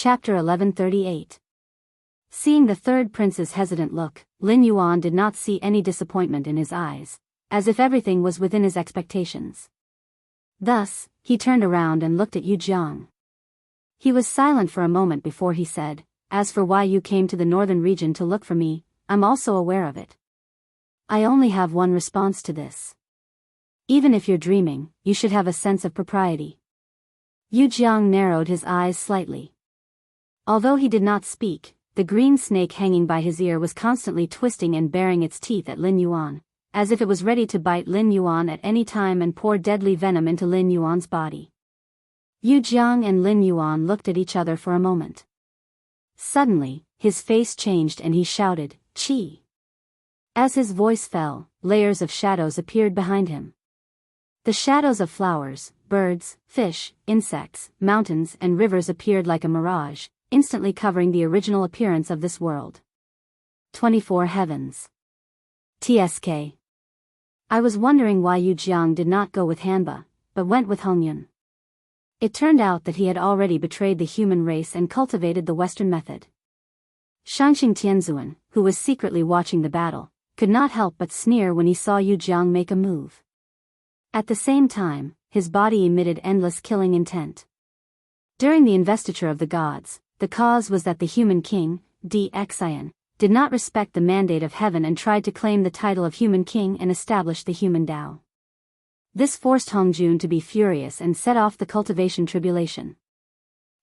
Chapter 1138. Seeing the third prince's hesitant look, Lin Yuan did not see any disappointment in his eyes, as if everything was within his expectations. Thus, he turned around and looked at Yu Jiang. He was silent for a moment before he said, "As for why you came to the northern region to look for me, I'm also aware of it. I only have one response to this. Even if you're dreaming, you should have a sense of propriety." Yu Jiang narrowed his eyes slightly. Although he did not speak, the green snake hanging by his ear was constantly twisting and baring its teeth at Lin Yuan, as if it was ready to bite Lin Yuan at any time and pour deadly venom into Lin Yuan's body. Yu Jiang and Lin Yuan looked at each other for a moment. Suddenly, his face changed and he shouted, "Qi!" As his voice fell, layers of shadows appeared behind him. The shadows of flowers, birds, fish, insects, mountains and rivers appeared like a mirage, instantly covering the original appearance of this world. 24 Heavens. TSK. I was wondering why Yu Jiang did not go with Hanba, but went with Hongyun. It turned out that he had already betrayed the human race and cultivated the Western method. Shangxing Tianzuan, who was secretly watching the battle, could not help but sneer when he saw Yu Jiang make a move. At the same time, his body emitted endless killing intent. During the investiture of the gods, the cause was that the human king, Xian, did not respect the mandate of heaven and tried to claim the title of human king and establish the human Tao. This forced Hongjun to be furious and set off the cultivation tribulation.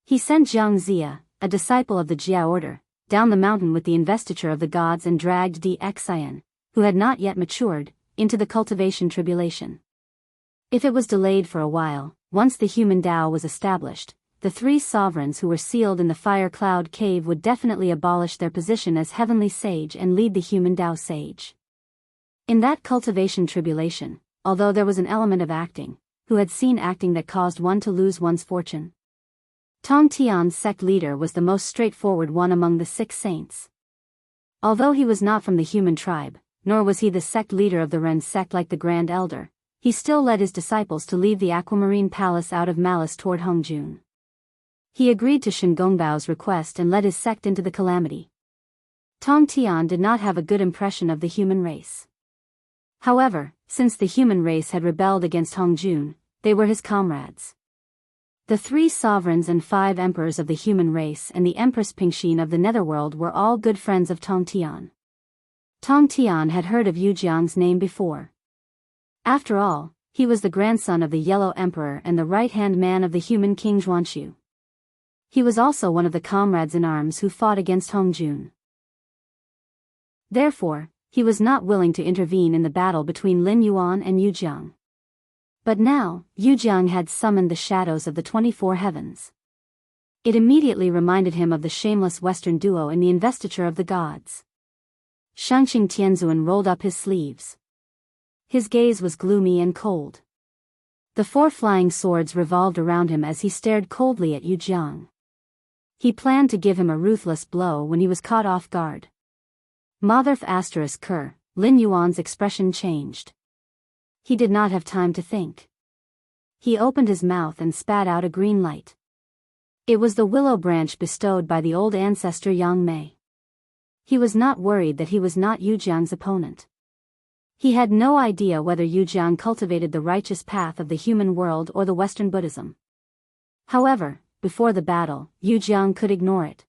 He sent Zhang Zia, a disciple of the Jia order, down the mountain with the investiture of the gods and dragged Xian, who had not yet matured, into the cultivation tribulation. If it was delayed for a while, once the human Tao was established, the three sovereigns who were sealed in the fire cloud cave would definitely abolish their position as heavenly sage and lead the human Tao sage. In that cultivation tribulation, although there was an element of acting, who had seen acting that caused one to lose one's fortune? Tong Tian's sect leader was the most straightforward one among the 6 saints. Although he was not from the human tribe, nor was he the sect leader of the Ren sect like the Grand Elder, he still led his disciples to leave the aquamarine palace out of malice toward Hongjun. He agreed to Shen Gongbao's request and led his sect into the calamity. Tong Tian did not have a good impression of the human race. However, since the human race had rebelled against Hongjun, they were his comrades. The 3 sovereigns and 5 emperors of the human race and the Empress Pingxin of the netherworld were all good friends of Tong Tian. Tong Tian had heard of Yu Jiang's name before. After all, he was the grandson of the Yellow Emperor and the right-hand man of the human king Zhuanxu. He was also one of the comrades in arms who fought against Hongjun. Therefore, he was not willing to intervene in the battle between Lin Yuan and Yu Jiang. But now, Yu Jiang had summoned the shadows of the 24 heavens. It immediately reminded him of the shameless Western duo in the investiture of the gods. Shangxing Tianzuan rolled up his sleeves. His gaze was gloomy and cold. The 4 flying swords revolved around him as he stared coldly at Yu Jiang. He planned to give him a ruthless blow when he was caught off guard. Motherf *Ker, Lin Yuan's expression changed. He did not have time to think. He opened his mouth and spat out a green light. It was the willow branch bestowed by the old ancestor Yang Mei. He was not worried that he was not Yu Jiang's opponent. He had no idea whether Yu Jiang cultivated the righteous path of the human world or the Western Buddhism. However, before the battle, Yu Jiang could ignore it.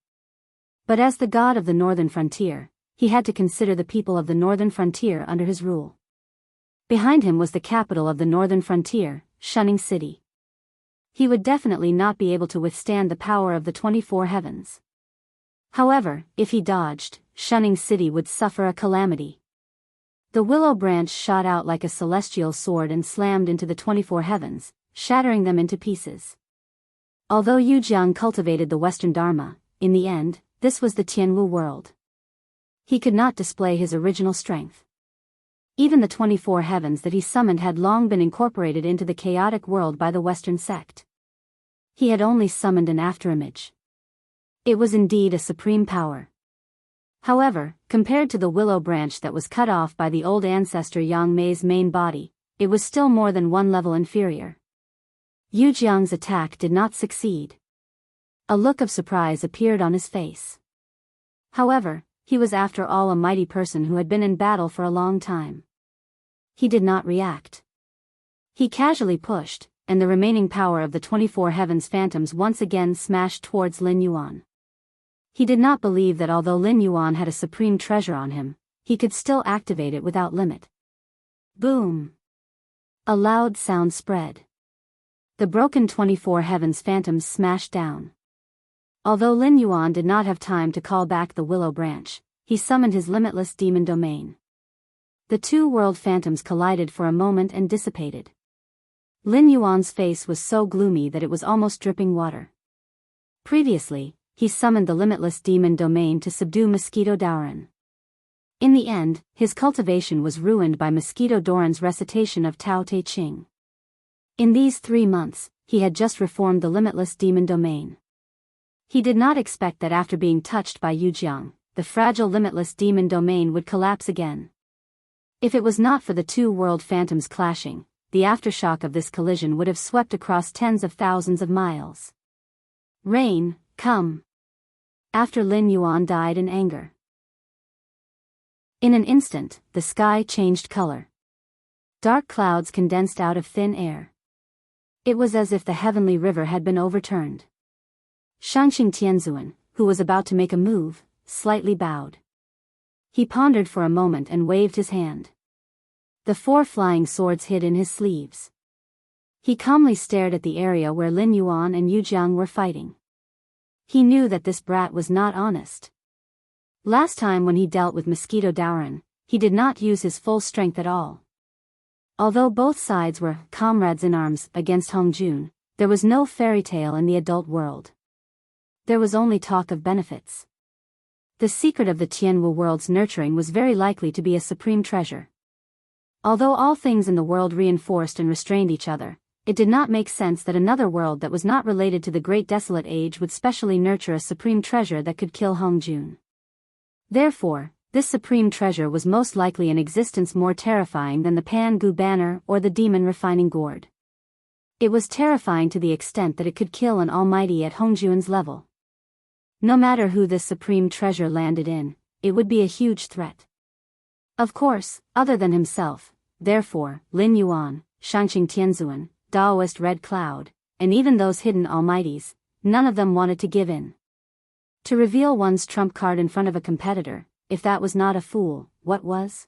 But as the god of the northern frontier, he had to consider the people of the northern frontier under his rule. Behind him was the capital of the northern frontier, Shunning City. He would definitely not be able to withstand the power of the 24 heavens. However, if he dodged, Shunning City would suffer a calamity. The willow branch shot out like a celestial sword and slammed into the 24 heavens, shattering them into pieces. Although Yu Jiang cultivated the Western Dharma, in the end, this was the Tianwu world. He could not display his original strength. Even the 24 heavens that he summoned had long been incorporated into the chaotic world by the Western sect. He had only summoned an afterimage. It was indeed a supreme power. However, compared to the willow branch that was cut off by the old ancestor Yang Mei's main body, it was still more than 1 level inferior. Yu Jiang's attack did not succeed. A look of surprise appeared on his face. However, he was after all a mighty person who had been in battle for a long time. He did not react. He casually pushed, and the remaining power of the 24 Heavens Phantoms once again smashed towards Lin Yuan. He did not believe that although Lin Yuan had a supreme treasure on him, he could still activate it without limit. Boom! A loud sound spread. The broken 24 Heavens Phantoms smashed down. Although Lin Yuan did not have time to call back the willow branch, he summoned his limitless demon domain. The two world phantoms collided for a moment and dissipated. Lin Yuan's face was so gloomy that it was almost dripping water. Previously, he summoned the limitless demon domain to subdue Mosquito Dauren. In the end, his cultivation was ruined by Mosquito Dauren's recitation of Tao Te Ching. In these 3 months, he had just reformed the limitless demon domain. He did not expect that after being touched by Yu Jiang, the fragile limitless demon domain would collapse again. If it was not for the two world phantoms clashing, the aftershock of this collision would have swept across tens of thousands of miles. Rain, come! After Lin Yuan died in anger. In an instant, the sky changed color. Dark clouds condensed out of thin air. It was as if the heavenly river had been overturned. Shangxing Tianzuan, who was about to make a move, slightly bowed. He pondered for a moment and waved his hand. The 4 flying swords hid in his sleeves. He calmly stared at the area where Lin Yuan and Yu Jiang were fighting. He knew that this brat was not honest. Last time when he dealt with Mosquito Dauren, he did not use his full strength at all. Although both sides were comrades in arms against Hongjun, there was no fairy tale in the adult world. There was only talk of benefits. The secret of the Tianwu world's nurturing was very likely to be a supreme treasure. Although all things in the world reinforced and restrained each other, it did not make sense that another world that was not related to the Great Desolate Age would specially nurture a supreme treasure that could kill Hongjun. Therefore, this supreme treasure was most likely an existence more terrifying than the Pan Gu banner or the demon refining gourd. It was terrifying to the extent that it could kill an almighty at Hongjun's level. No matter who this supreme treasure landed in, it would be a huge threat. Of course, other than himself, therefore, Lin Yuan, Shangxing Tianzuan, Daoist Red Cloud, and even those hidden almighties, none of them wanted to give in. To reveal one's trump card in front of a competitor, if that was not a fool, what was?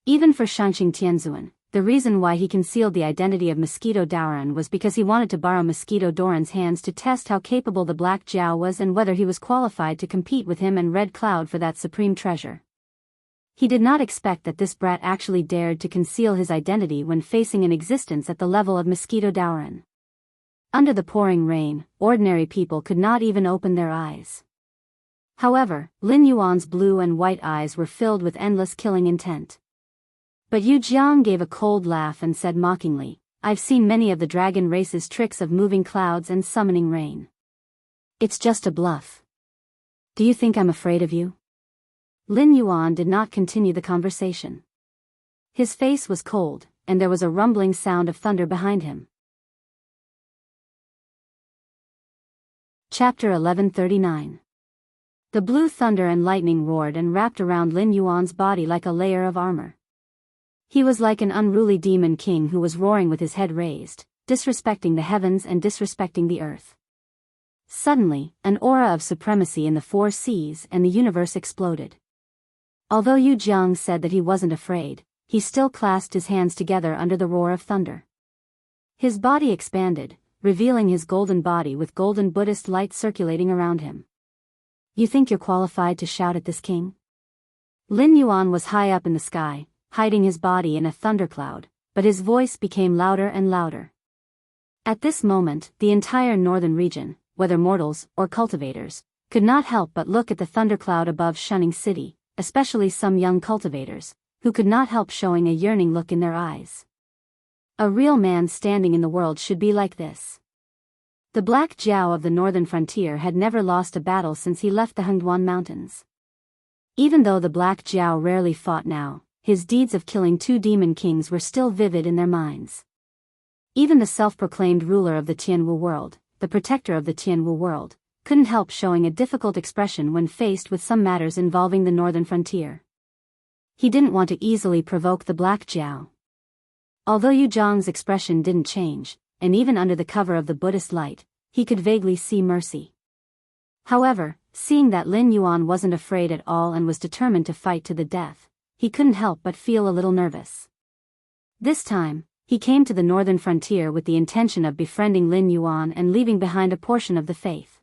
Even for Shangxing Tianzuan, the reason why he concealed the identity of Mosquito Dauren was because he wanted to borrow Mosquito Dauren's hands to test how capable the Black Jiao was and whether he was qualified to compete with him and Red Cloud for that supreme treasure. He did not expect that this brat actually dared to conceal his identity when facing an existence at the level of Mosquito Dauren. Under the pouring rain, ordinary people could not even open their eyes. However, Lin Yuan's blue and white eyes were filled with endless killing intent. But Yu Jiang gave a cold laugh and said mockingly, "I've seen many of the dragon race's tricks of moving clouds and summoning rain. It's just a bluff. Do you think I'm afraid of you?" Lin Yuan did not continue the conversation. His face was cold, and there was a rumbling sound of thunder behind him. Chapter 1139. The blue thunder and lightning roared and wrapped around Lin Yuan's body like a layer of armor. He was like an unruly demon king who was roaring with his head raised, disrespecting the heavens and disrespecting the earth. Suddenly, an aura of supremacy in the 4 seas and the universe exploded. Although Yu Jiang said that he wasn't afraid, he still clasped his hands together under the roar of thunder. His body expanded, revealing his golden body with golden Buddhist light circulating around him. "You think you're qualified to shout at this king?" Lin Yuan was high up in the sky, hiding his body in a thundercloud, but his voice became louder and louder. At this moment, the entire northern region, whether mortals or cultivators, could not help but look at the thundercloud above Shunning City, especially some young cultivators, who could not help showing a yearning look in their eyes. A real man standing in the world should be like this. The Black Jiao of the northern frontier had never lost a battle since he left the Hengduan Mountains. Even though the Black Jiao rarely fought now, his deeds of killing 2 demon kings were still vivid in their minds. Even the self-proclaimed ruler of the Tianwu world, the protector of the Tianwu world, couldn't help showing a difficult expression when faced with some matters involving the northern frontier. He didn't want to easily provoke the Black Jiao. Although Yu Zhang's expression didn't change, and even under the cover of the Buddhist light, he could vaguely see mercy. However, seeing that Lin Yuan wasn't afraid at all and was determined to fight to the death, he couldn't help but feel a little nervous. This time, he came to the northern frontier with the intention of befriending Lin Yuan and leaving behind a portion of the faith.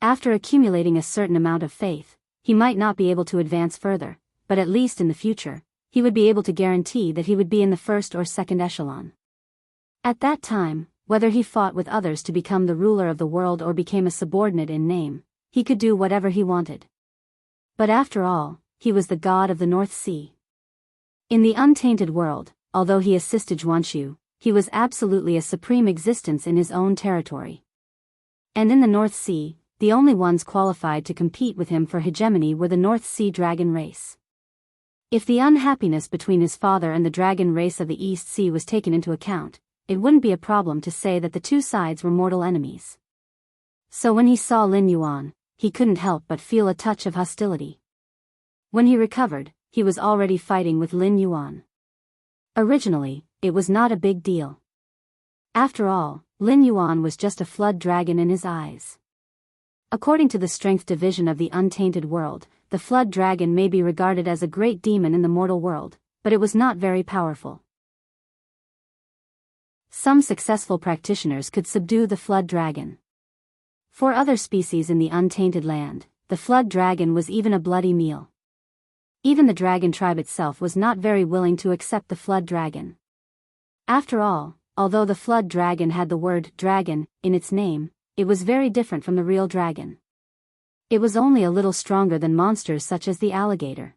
After accumulating a certain amount of faith, he might not be able to advance further, but at least in the future, he would be able to guarantee that he would be in the first or second echelon. At that time, whether he fought with others to become the ruler of the world or became a subordinate in name, he could do whatever he wanted. But after all, he was the god of the North Sea. In the untainted world, although he assisted Zhuanshu, he was absolutely a supreme existence in his own territory. And in the North Sea, the only ones qualified to compete with him for hegemony were the North Sea dragon race. If the unhappiness between his father and the dragon race of the East Sea was taken into account, it wouldn't be a problem to say that the two sides were mortal enemies. So when he saw Lin Yuan, he couldn't help but feel a touch of hostility. When he recovered, he was already fighting with Lin Yuan. Originally, it was not a big deal. After all, Lin Yuan was just a flood dragon in his eyes. According to the strength division of the untainted world, the flood dragon may be regarded as a great demon in the mortal world, but it was not very powerful. Some successful practitioners could subdue the flood dragon. For other species in the untainted land, the flood dragon was even a bloody meal. Even the dragon tribe itself was not very willing to accept the flood dragon. After all, although the flood dragon had the word dragon in its name, it was very different from the real dragon. It was only a little stronger than monsters such as the alligator.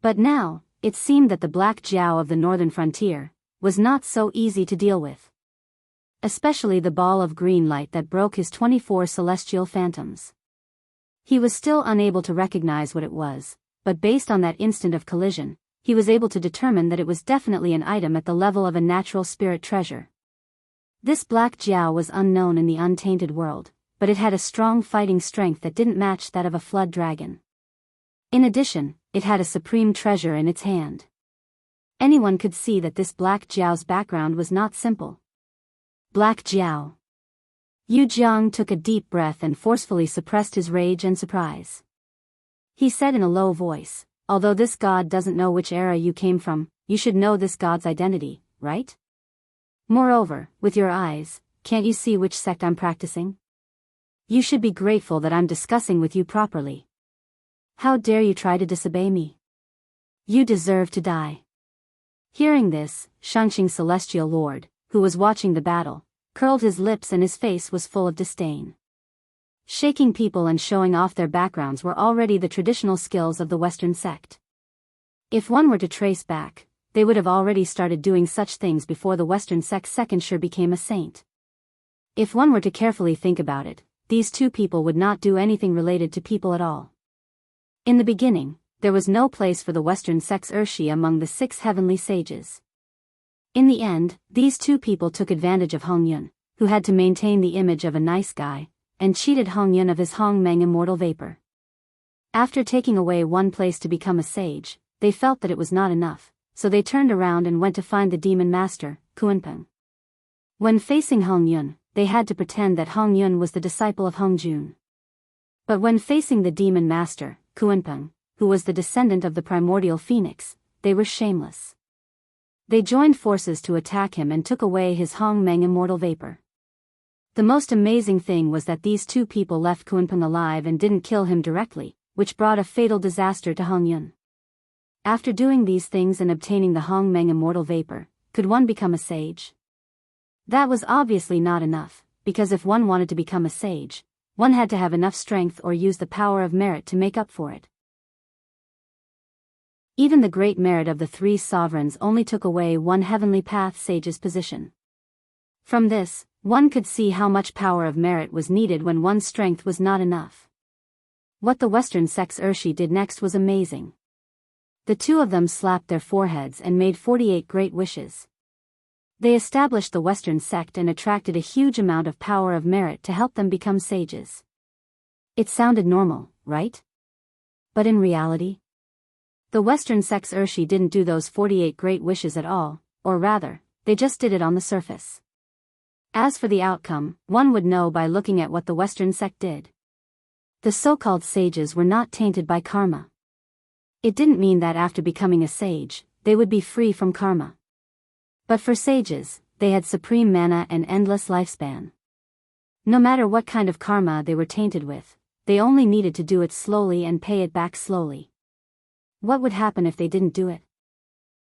But now, it seemed that the Black Jiao of the northern frontier was not so easy to deal with. Especially the ball of green light that broke his 24 celestial phantoms. He was still unable to recognize what it was, but based on that instant of collision, he was able to determine that it was definitely an item at the level of a natural spirit treasure. This Black Jiao was unknown in the untainted world, but it had a strong fighting strength that didn't match that of a flood dragon. In addition, it had a supreme treasure in its hand. Anyone could see that this Black Jiao's background was not simple. Black Jiao. Yu Zhang took a deep breath and forcefully suppressed his rage and surprise. He said in a low voice, "Although this god doesn't know which era you came from, you should know this god's identity, right? Moreover, with your eyes, can't you see which sect I'm practicing? You should be grateful that I'm discussing with you properly. How dare you try to disobey me? You deserve to die." Hearing this, Shangxing's celestial lord, who was watching the battle, curled his lips and his face was full of disdain. Shaking people and showing off their backgrounds were already the traditional skills of the Western sect. If one were to trace back, they would have already started doing such things before the Western sect's second Shi became a saint. If one were to carefully think about it, these two people would not do anything related to people at all. In the beginning, there was no place for the Western sect's Shi among the 6 heavenly sages. In the end, these two people took advantage of Hong Yun, who had to maintain the image of a nice guy, and cheated Hong Yun of his Hong Meng immortal vapor. After taking away one place to become a sage, they felt that it was not enough, so they turned around and went to find the demon master, Kuanpeng. When facing Hong Yun, they had to pretend that Hong Yun was the disciple of Hong Jun. But when facing the demon master, Kuanpeng, who was the descendant of the primordial phoenix, they were shameless. They joined forces to attack him and took away his Hong Meng immortal vapor. The most amazing thing was that these two people left Kuanpeng alive and didn't kill him directly, which brought a fatal disaster to Hong Yun. After doing these things and obtaining the Hong Meng immortal vapor, could one become a sage? That was obviously not enough, because if one wanted to become a sage, one had to have enough strength or use the power of merit to make up for it. Even the great merit of the 3 sovereigns only took away one heavenly path sage's position. From this, one could see how much power of merit was needed when one's strength was not enough. What the Western sect's Shi did next was amazing. The two of them slapped their foreheads and made 48 great wishes. They established the Western sect and attracted a huge amount of power of merit to help them become sages. It sounded normal, right? But in reality, the Western sect's Urshi didn't do those 48 great wishes at all, or rather, they just did it on the surface. As for the outcome, one would know by looking at what the Western sect did. The so-called sages were not tainted by karma. It didn't mean that after becoming a sage, they would be free from karma. But for sages, they had supreme mana and endless lifespan. No matter what kind of karma they were tainted with, they only needed to do it slowly and pay it back slowly. What would happen if they didn't do it?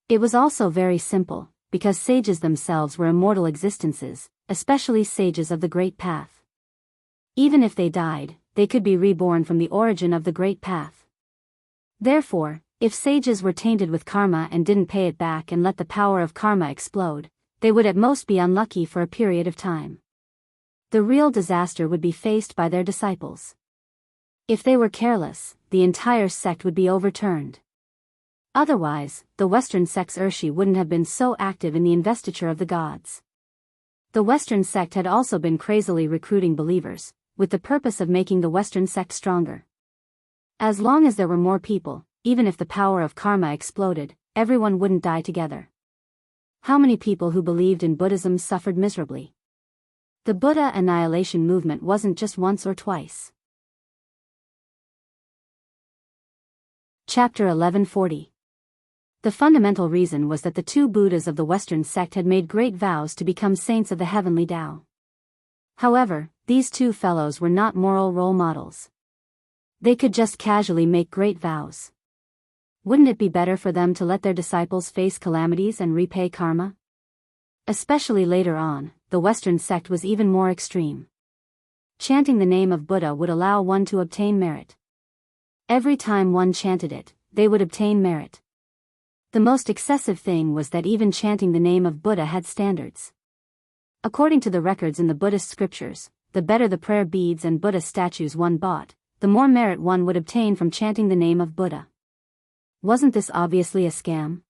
It was also very simple, because sages themselves were immortal existences, especially sages of the Great Path. Even if they died, they could be reborn from the origin of the Great Path. Therefore, if sages were tainted with karma and didn't pay it back and let the power of karma explode, they would at most be unlucky for a period of time. The real disaster would be faced by their disciples. If they were careless, the entire sect would be overturned. Otherwise, the Western sect's Urshi wouldn't have been so active in the investiture of the gods. The Western sect had also been crazily recruiting believers, with the purpose of making the Western sect stronger. As long as there were more people, even if the power of karma exploded, everyone wouldn't die together. How many people who believed in Buddhism suffered miserably? The Buddha annihilation movement wasn't just once or twice. Chapter 1140. The fundamental reason was that the two Buddhas of the Western sect had made great vows to become saints of the heavenly Tao. However, these two fellows were not moral role models. They could just casually make great vows. Wouldn't it be better for them to let their disciples face calamities and repay karma? Especially later on, the Western sect was even more extreme. Chanting the name of Buddha would allow one to obtain merit. Every time one chanted it, they would obtain merit. The most excessive thing was that even chanting the name of Buddha had standards. According to the records in the Buddhist scriptures, the better the prayer beads and Buddha statues one bought, the more merit one would obtain from chanting the name of Buddha. Wasn't this obviously a scam?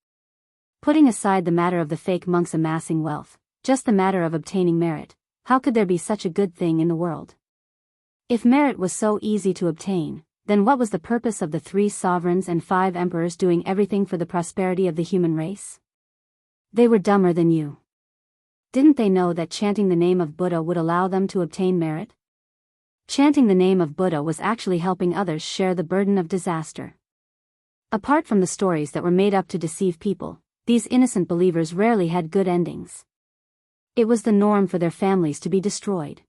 Putting aside the matter of the fake monks amassing wealth, just the matter of obtaining merit, how could there be such a good thing in the world? If merit was so easy to obtain, then what was the purpose of the 3 sovereigns and 5 emperors doing everything for the prosperity of the human race? They were dumber than you. Didn't they know that chanting the name of Buddha would allow them to obtain merit? Chanting the name of Buddha was actually helping others share the burden of disaster. Apart from the stories that were made up to deceive people, these innocent believers rarely had good endings. It was the norm for their families to be destroyed.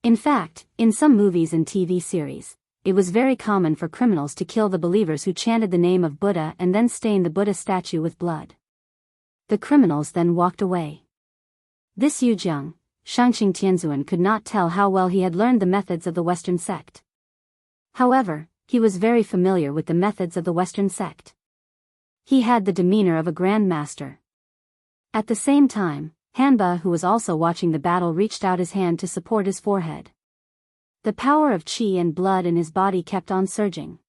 In fact, in some movies and TV series, it was very common for criminals to kill the believers who chanted the name of Buddha and then stain the Buddha statue with blood. The criminals then walked away. This Yuzheng, Shangqing Tianzuan, could not tell how well he had learned the methods of the Western sect. However, he was very familiar with the methods of the Western sect. He had the demeanor of a grand master. At the same time, Hanba, who was also watching the battle, reached out his hand to support his forehead. The power of qi and blood in his body kept on surging.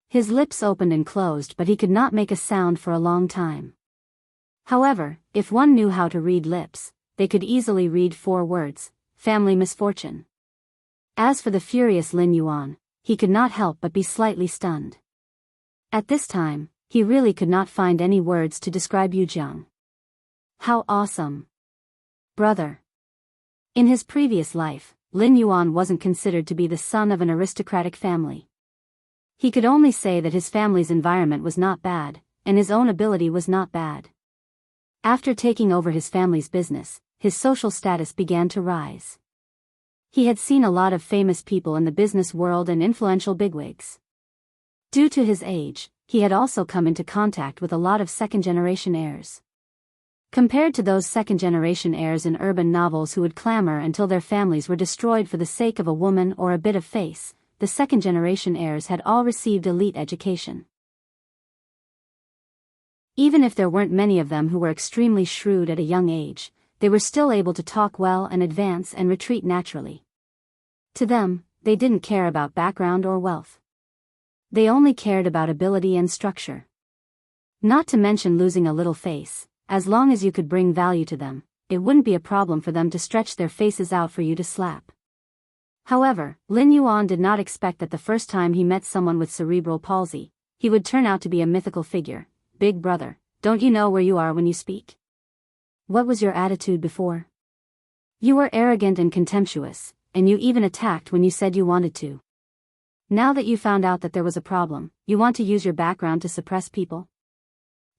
His lips opened and closed, but he could not make a sound for a long time. However, if one knew how to read lips, they could easily read 4 words: family misfortune. As for the furious Lin Yuan, he could not help but be slightly stunned. At this time, he really could not find any words to describe Yuzheng. How awesome! Brother! In his previous life, Lin Yuan wasn't considered to be the son of an aristocratic family. He could only say that his family's environment was not bad, and his own ability was not bad. After taking over his family's business, his social status began to rise. He had seen a lot of famous people in the business world and influential bigwigs. Due to his age, he had also come into contact with a lot of second-generation heirs. Compared to those second-generation heirs in urban novels who would clamor until their families were destroyed for the sake of a woman or a bit of face, the second-generation heirs had all received elite education. Even if there weren't many of them who were extremely shrewd at a young age, they were still able to talk well and advance and retreat naturally. To them, they didn't care about background or wealth. They only cared about ability and structure. Not to mention losing a little face, as long as you could bring value to them, it wouldn't be a problem for them to stretch their faces out for you to slap. However, Lin Yuan did not expect that the first time he met someone with cerebral palsy, he would turn out to be a mythical figure. Big brother, don't you know where you are when you speak? What was your attitude before? You were arrogant and contemptuous, and you even attacked when you said you wanted to. Now that you found out that there was a problem, you want to use your background to suppress people?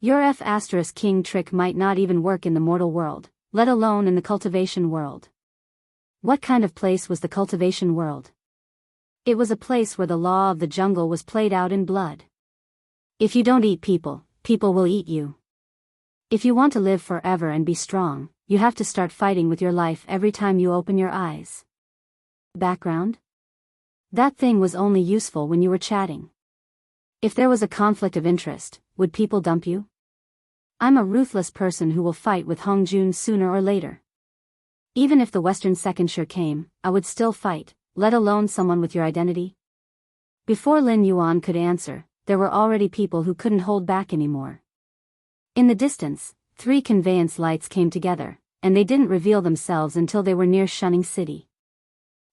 Your F***king trick might not even work in the mortal world, let alone in the cultivation world. What kind of place was the cultivation world? It was a place where the law of the jungle was played out in blood. If you don't eat people, people will eat you. If you want to live forever and be strong, you have to start fighting with your life every time you open your eyes. Background? That thing was only useful when you were chatting. If there was a conflict of interest, would people dump you? I'm a ruthless person who will fight with Hong Jun sooner or later. Even if the Western second sure came, I would still fight, let alone someone with your identity. Before Lin Yuan could answer, there were already people who couldn't hold back anymore. In the distance, 3 conveyance lights came together, and they didn't reveal themselves until they were near Shunning City.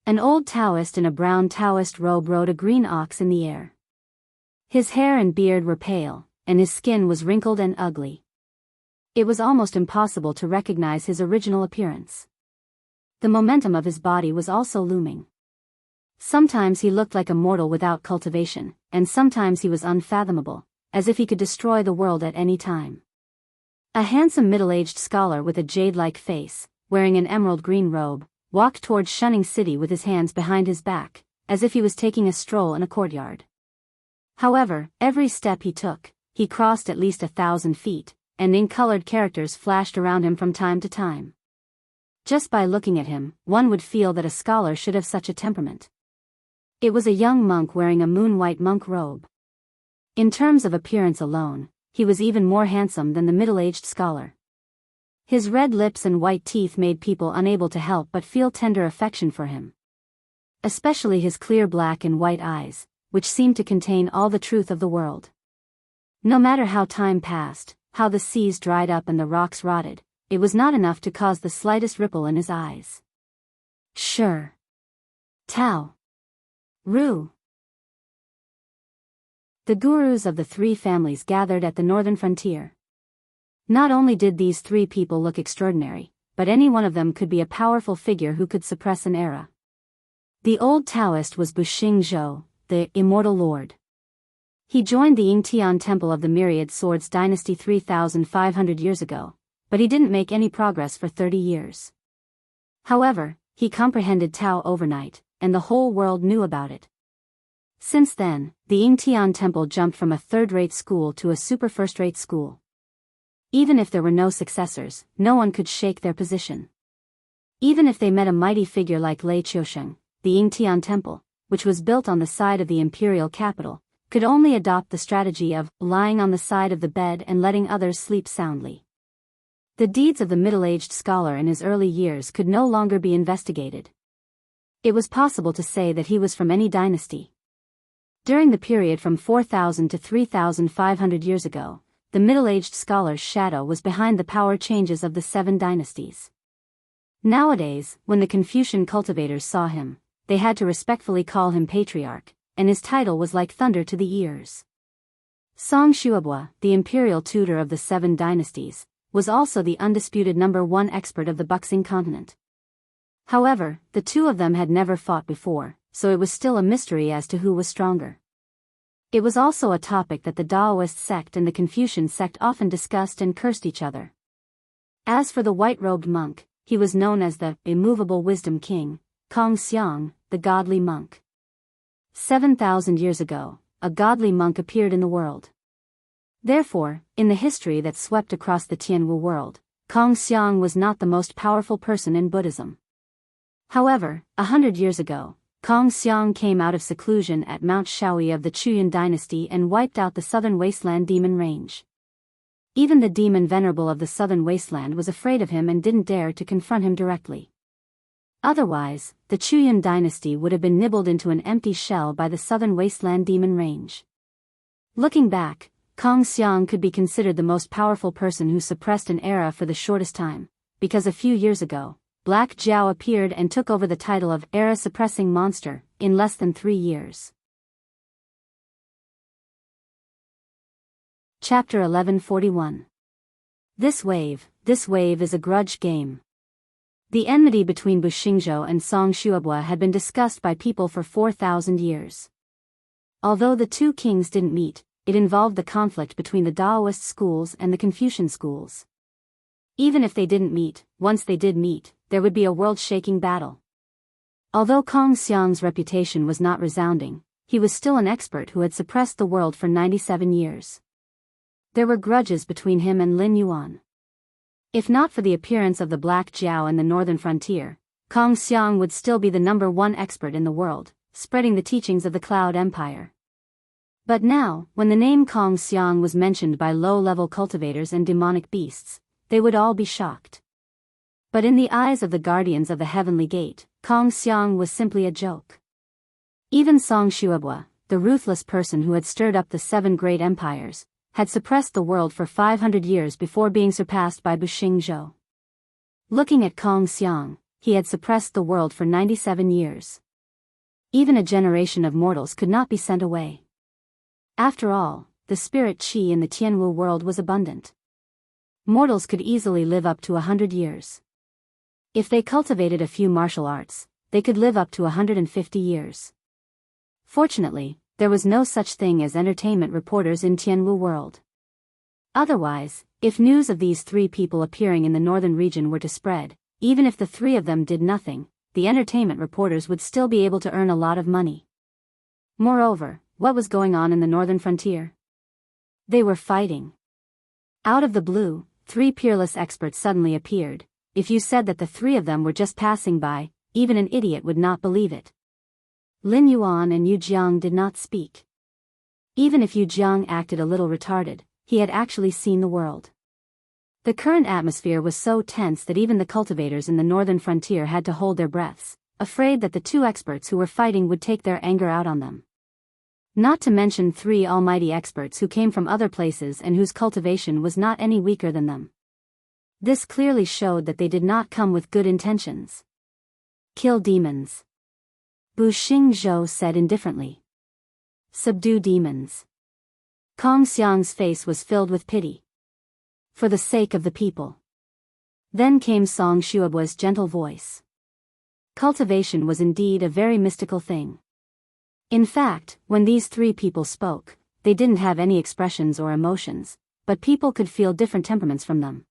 An old Taoist in a brown Taoist robe rode a green ox in the air. His hair and beard were pale, and his skin was wrinkled and ugly. It was almost impossible to recognize his original appearance. The momentum of his body was also looming. Sometimes he looked like a mortal without cultivation, and sometimes he was unfathomable, as if he could destroy the world at any time. A handsome middle-aged scholar with a jade-like face, wearing an emerald green robe, walked towards Shunning City with his hands behind his back, as if he was taking a stroll in a courtyard. However, every step he took, he crossed at least 1,000 feet, and ink-colored characters flashed around him from time to time. Just by looking at him, one would feel that a scholar should have such a temperament. It was a young monk wearing a moon-white monk robe. In terms of appearance alone, he was even more handsome than the middle-aged scholar. His red lips and white teeth made people unable to help but feel tender affection for him. Especially his clear black and white eyes, which seemed to contain all the truth of the world. No matter how time passed, how the seas dried up and the rocks rotted, it was not enough to cause the slightest ripple in his eyes. Sure. Tao. Ru. The gurus of the 3 families gathered at the northern frontier. Not only did these 3 people look extraordinary, but any one of them could be a powerful figure who could suppress an era. The old Taoist was Buxing Zhou, the Immortal Lord. He joined the Yingtian Temple of the Myriad Swords dynasty 3,500 years ago, but he didn't make any progress for 30 years. However, he comprehended Tao overnight, and the whole world knew about it. Since then, the Yingtian Temple jumped from a third-rate school to a super first-rate school. Even if there were no successors, no one could shake their position. Even if they met a mighty figure like Lei Qiusheng, the Yingtian Temple, which was built on the side of the imperial capital, could only adopt the strategy of lying on the side of the bed and letting others sleep soundly. The deeds of the middle-aged scholar in his early years could no longer be investigated. It was possible to say that he was from any dynasty. During the period from 4,000 to 3,500 years ago, the middle-aged scholar's shadow was behind the power changes of the 7 dynasties. Nowadays, when the Confucian cultivators saw him, they had to respectfully call him patriarch, and his title was like thunder to the ears. Song Xuebua, the imperial tutor of the 7 dynasties, was also the undisputed #1 expert of the Buxing continent. However, the 2 of them had never fought before, so it was still a mystery as to who was stronger. It was also a topic that the Taoist sect and the Confucian sect often discussed and cursed each other. As for the white-robed monk, he was known as the immovable wisdom king, Kong Xiang, the godly monk. 7,000 years ago, a godly monk appeared in the world. Therefore, in the history that swept across the Tianwu world, Kong Xiang was not the most powerful person in Buddhism. However, 100 years ago, Kong Xiang came out of seclusion at Mount Shaoyi of the Chuyan dynasty and wiped out the southern wasteland demon range. Even the demon venerable of the southern wasteland was afraid of him and didn't dare to confront him directly. Otherwise, the Chuyan dynasty would have been nibbled into an empty shell by the southern wasteland demon range. Looking back, Kong Xiang could be considered the most powerful person who suppressed an era for the shortest time, because a few years ago, Black Jiao appeared and took over the title of era-suppressing monster in less than 3 years. Chapter 1141. This wave is a grudge game. The enmity between Bu Xingzhou and Song Xuebua had been discussed by people for 4,000 years. Although the two kings didn't meet, it involved the conflict between the Daoist schools and the Confucian schools. Even if they didn't meet, once they did meet, there would be a world-shaking battle. Although Kong Xiang's reputation was not resounding, he was still an expert who had suppressed the world for 97 years. There were grudges between him and Lin Yuan. If not for the appearance of the Black Jiao in the northern frontier, Kong Xiang would still be the #1 expert in the world, spreading the teachings of the Cloud Empire. But now, when the name Kong Xiang was mentioned by low-level cultivators and demonic beasts, they would all be shocked. But in the eyes of the guardians of the Heavenly Gate, Kong Xiang was simply a joke. Even Song Xuebua, the ruthless person who had stirred up the 7 great empires, had suppressed the world for 500 years before being surpassed by Bu Xingzhou. Looking at Kong Xiang, he had suppressed the world for 97 years. Even a generation of mortals could not be sent away. After all, the spirit qi in the Tianwu world was abundant. Mortals could easily live up to 100 years. If they cultivated a few martial arts, they could live up to 150 years. Fortunately, there was no such thing as entertainment reporters in Tianwu world. Otherwise, if news of these 3 people appearing in the northern region were to spread, even if the 3 of them did nothing, the entertainment reporters would still be able to earn a lot of money. Moreover, what was going on in the northern frontier? They were fighting. Out of the blue, 3 peerless experts suddenly appeared. If you said that the 3 of them were just passing by, even an idiot would not believe it. Lin Yuan and Yu Jiang did not speak. Even if Yu Jiang acted a little retarded, he had actually seen the world. The current atmosphere was so tense that even the cultivators in the northern frontier had to hold their breaths, afraid that the 2 experts who were fighting would take their anger out on them. Not to mention 3 almighty experts who came from other places and whose cultivation was not any weaker than them. This clearly showed that they did not come with good intentions. Kill demons. Bu Xingzhou said indifferently. Subdue demons. Kong Xiang's face was filled with pity. For the sake of the people. Then came Song Xuebua's gentle voice. Cultivation was indeed a very mystical thing. In fact, when these 3 people spoke, they didn't have any expressions or emotions, but people could feel different temperaments from them.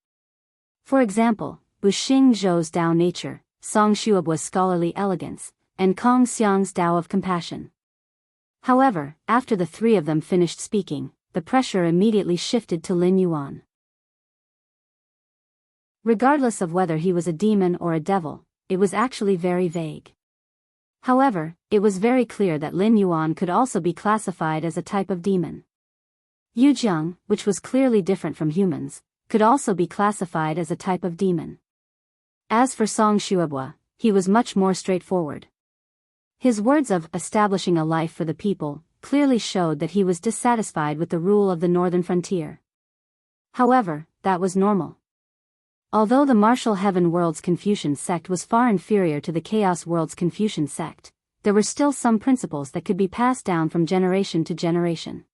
For example, Bu Xingzhou's Tao nature, Song Xuebua's scholarly elegance, and Kong Xiang's Tao of compassion. However, after the 3 of them finished speaking, the pressure immediately shifted to Lin Yuan. Regardless of whether he was a demon or a devil, it was actually very vague. However, it was very clear that Lin Yuan could also be classified as a type of demon. Yu Jiang, which was clearly different from humans, could also be classified as a type of demon. As for Song Xuebua, he was much more straightforward. His words of establishing a life for the people clearly showed that he was dissatisfied with the rule of the northern frontier. However, that was normal. Although the martial heaven world's Confucian sect was far inferior to the chaos world's Confucian sect, there were still some principles that could be passed down from generation to generation.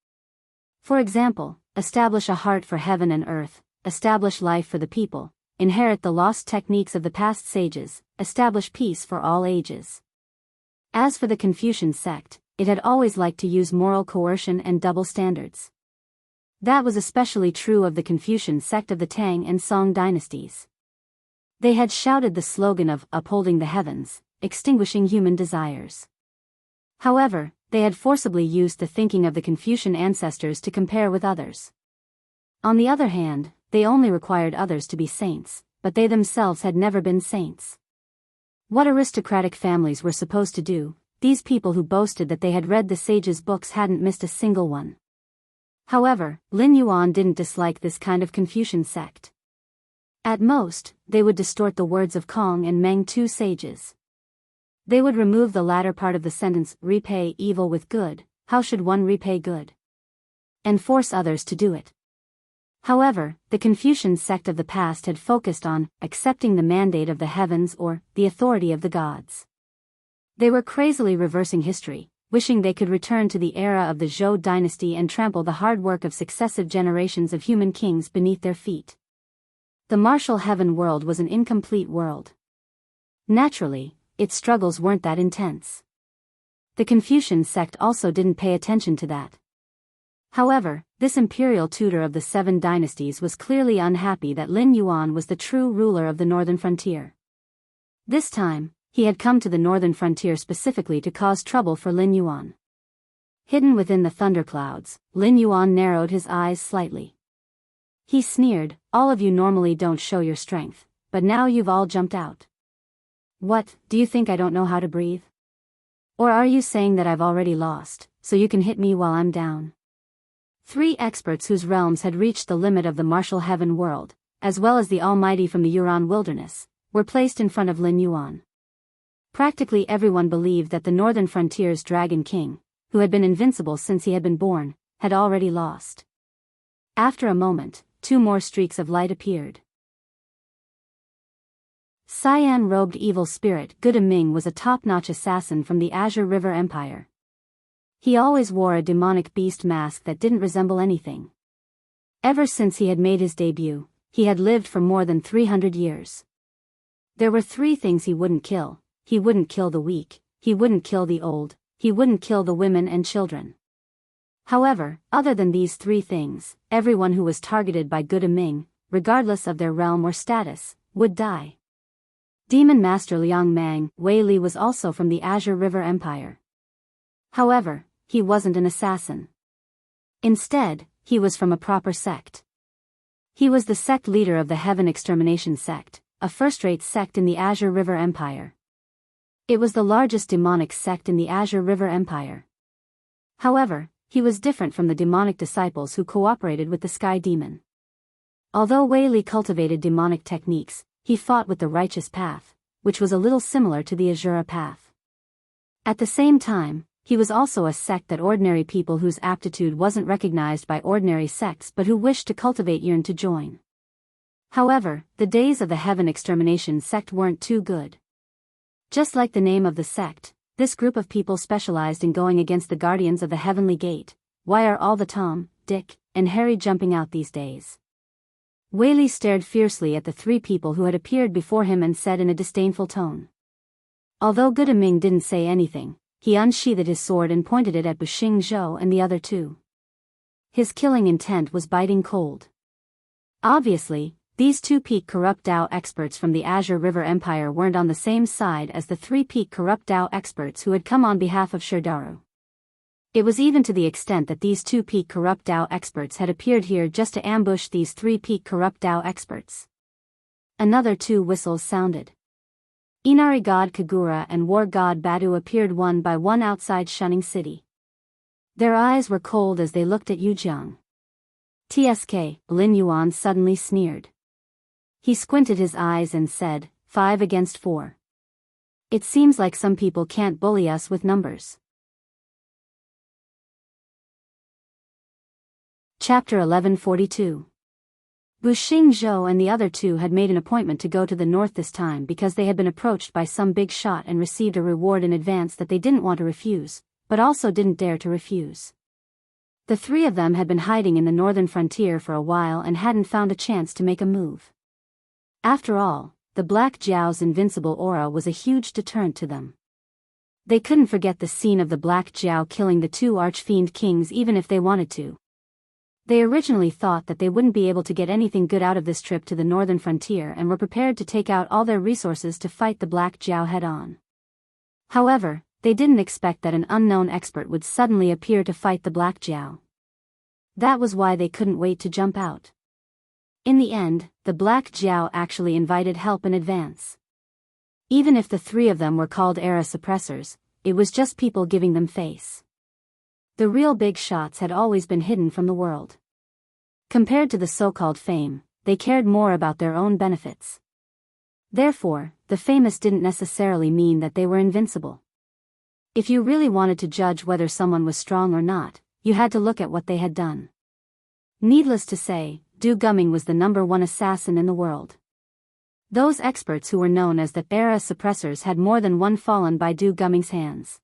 For example, establish a heart for heaven and earth, establish life for the people, inherit the lost techniques of the past sages, establish peace for all ages. As for the Confucian sect, it had always liked to use moral coercion and double standards. That was especially true of the Confucian sect of the Tang and Song dynasties. They had shouted the slogan of upholding the heavens, extinguishing human desires. However, they had forcibly used the thinking of the Confucian ancestors to compare with others. On the other hand, they only required others to be saints, but they themselves had never been saints. What aristocratic families were supposed to do, these people who boasted that they had read the sages' books hadn't missed a single one. However, Lin Yuan didn't dislike this kind of Confucian sect. At most, they would distort the words of Kong and Meng, 2 sages. They would remove the latter part of the sentence, repay evil with good. How should one repay good? and force others to do it. However, the Confucian sect of the past had focused on accepting the mandate of the heavens or the authority of the gods. They were crazily reversing history, wishing they could return to the era of the Zhou dynasty and trample the hard work of successive generations of human kings beneath their feet. The martial heaven world was an incomplete world. Naturally, its struggles weren't that intense. The Confucian sect also didn't pay attention to that. However, this imperial tutor of the 7 dynasties was clearly unhappy that Lin Yuan was the true ruler of the northern frontier. This time, he had come to the northern frontier specifically to cause trouble for Lin Yuan. Hidden within the thunderclouds, Lin Yuan narrowed his eyes slightly. He sneered, "All of you normally don't show your strength, but now you've all jumped out. What, do you think I don't know how to breathe? Or are you saying that I've already lost, so you can hit me while I'm down?" 3 experts whose realms had reached the limit of the martial heaven world, as well as the Almighty from the Yuran wilderness, were placed in front of Lin Yuan. Practically everyone believed that the northern frontier's Dragon King, who had been invincible since he had been born, had already lost. After a moment, 2 more streaks of light appeared. Cyan-robed evil spirit Guda Ming was a top-notch assassin from the Azure River Empire. He always wore a demonic beast mask that didn't resemble anything. Ever since he had made his debut, he had lived for more than 300 years. There were 3 things he wouldn't kill. He wouldn't kill the weak, he wouldn't kill the old, he wouldn't kill the women and children. However, other than these 3 things, everyone who was targeted by Guda Ming, regardless of their realm or status, would die. Demon Master Liang Mang Wei Li was also from the Azure River Empire. However, he wasn't an assassin. Instead, he was from a proper sect. He was the sect leader of the Heaven Extermination sect, a first-rate sect in the Azure River Empire. It was the largest demonic sect in the Azure River Empire. However, he was different from the demonic disciples who cooperated with the Sky Demon. Although Wei Li cultivated demonic techniques, he fought with the righteous path, which was a little similar to the Azura path. At the same time, he was also a sect that ordinary people whose aptitude wasn't recognized by ordinary sects but who wished to cultivate yearned to join. However, the days of the Heaven Extermination sect weren't too good. Just like the name of the sect, this group of people specialized in going against the guardians of the Heavenly Gate. Why are all the Tom, Dick, and Harry jumping out these days? Wei Li stared fiercely at the 3 people who had appeared before him and said in a disdainful tone. Although Guda Ming didn't say anything, he unsheathed his sword and pointed it at Buxing Zhou and the other 2. His killing intent was biting cold. Obviously, these 2 peak corrupt Dao experts from the Azure River Empire weren't on the same side as the 3 peak corrupt Dao experts who had come on behalf of Shirdaru. It was even to the extent that these 2 peak corrupt Dao experts had appeared here just to ambush these 3 peak corrupt Dao experts. Another 2 whistles sounded. Inari god Kagura and war god Badu appeared one by one outside Shunning City. Their eyes were cold as they looked at Yujiang. "TSK," Lin Yuan suddenly sneered. He squinted his eyes and said, 5 against 4. It seems like some people can't bully us with numbers. Chapter 1142. Buxing Zhou and the other 2 had made an appointment to go to the north this time because they had been approached by some big shot and received a reward in advance that they didn't want to refuse, but also didn't dare to refuse. The 3 of them had been hiding in the northern frontier for a while and hadn't found a chance to make a move. After all, the Black Jiao's invincible aura was a huge deterrent to them. They couldn't forget the scene of the Black Jiao killing the 2 archfiend kings even if they wanted to. They originally thought that they wouldn't be able to get anything good out of this trip to the northern frontier and were prepared to take out all their resources to fight the Black Jiao head-on. However, they didn't expect that an unknown expert would suddenly appear to fight the Black Jiao. That was why they couldn't wait to jump out. In the end, the Black Jiao actually invited help in advance. Even if the 3 of them were called era suppressors, it was just people giving them face. The real big shots had always been hidden from the world. Compared to the so-called fame, they cared more about their own benefits. Therefore, the famous didn't necessarily mean that they were invincible. If you really wanted to judge whether someone was strong or not, you had to look at what they had done. Needless to say, Du Gumming was the #1 assassin in the world. Those experts who were known as the era suppressors had more than one fallen by Du Gumming's hands.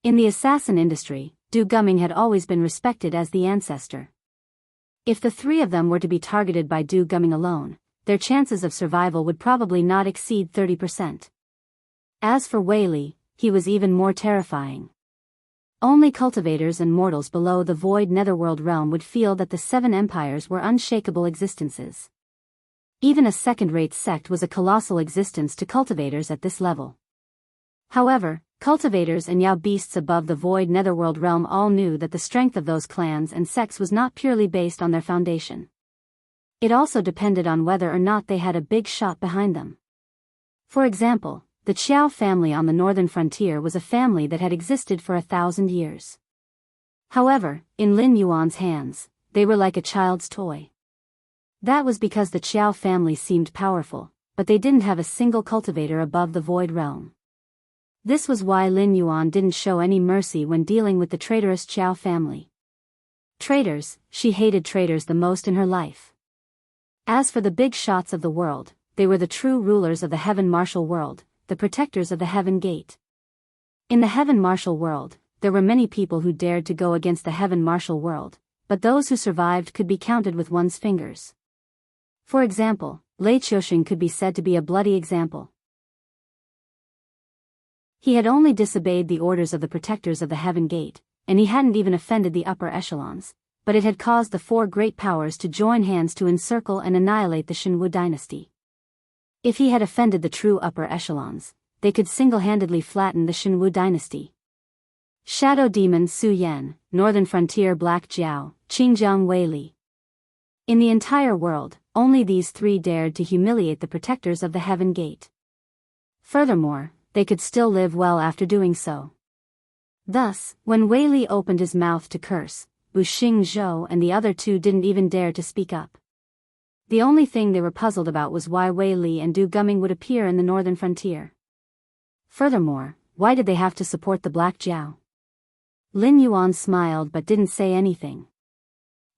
In the assassin industry, Du Gumming had always been respected as the ancestor. If the three of them were to be targeted by Du Gumming alone, their chances of survival would probably not exceed 30%. As for Wei Li, he was even more terrifying. Only cultivators and mortals below the void netherworld realm would feel that the seven empires were unshakable existences. Even a second-rate sect was a colossal existence to cultivators at this level. However, cultivators and Yao beasts above the void netherworld realm all knew that the strength of those clans and sects was not purely based on their foundation. It also depended on whether or not they had a big shot behind them. For example, the Qiao family on the northern frontier was a family that had existed for 1,000 years. However, in Lin Yuan's hands, they were like a child's toy. That was because the Qiao family seemed powerful, but they didn't have a single cultivator above the void realm. This was why Lin Yuan didn't show any mercy when dealing with the traitorous Qiao family. Traitors, she hated traitors the most in her life. As for the big shots of the world, they were the true rulers of the Heaven Martial World, the protectors of the Heaven Gate. In the Heaven Martial World, there were many people who dared to go against the Heaven Martial World, but those who survived could be counted with one's fingers. For example, Lei Qiusheng could be said to be a bloody example. He had only disobeyed the orders of the protectors of the Heaven Gate, and he hadn't even offended the upper echelons, but it had caused the four great powers to join hands to encircle and annihilate the Shenwu dynasty. If he had offended the true upper echelons, they could single-handedly flatten the Shenwu dynasty. Shadow Demon Su Yan, Northern Frontier Black Jiao, Qingjiang Wei Li. In the entire world, only these three dared to humiliate the protectors of the Heaven Gate. Furthermore, they could still live well after doing so. Thus, when Wei Li opened his mouth to curse, Bu Xingzhou and the other two didn't even dare to speak up. The only thing they were puzzled about was why Wei Li and Du Gumming would appear in the northern frontier. Furthermore, why did they have to support the Black Jiao? Lin Yuan smiled but didn't say anything.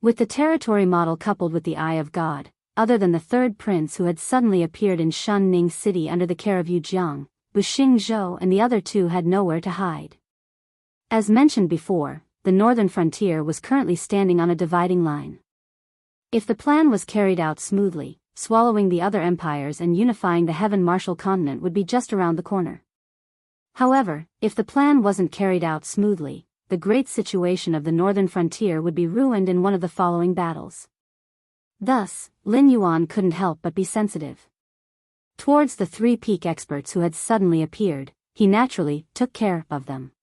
With the territory model coupled with the Eye of God, other than the third prince who had suddenly appeared in Shunning City under the care of Yu Jiang, Bu Xingzhou and the other two had nowhere to hide. As mentioned before, the northern frontier was currently standing on a dividing line. If the plan was carried out smoothly, swallowing the other empires and unifying the Heaven Martial continent would be just around the corner. However, if the plan wasn't carried out smoothly, the great situation of the northern frontier would be ruined in one of the following battles. Thus, Lin Yuan couldn't help but be sensitive. Towards the three peak experts who had suddenly appeared, he naturally took care of them.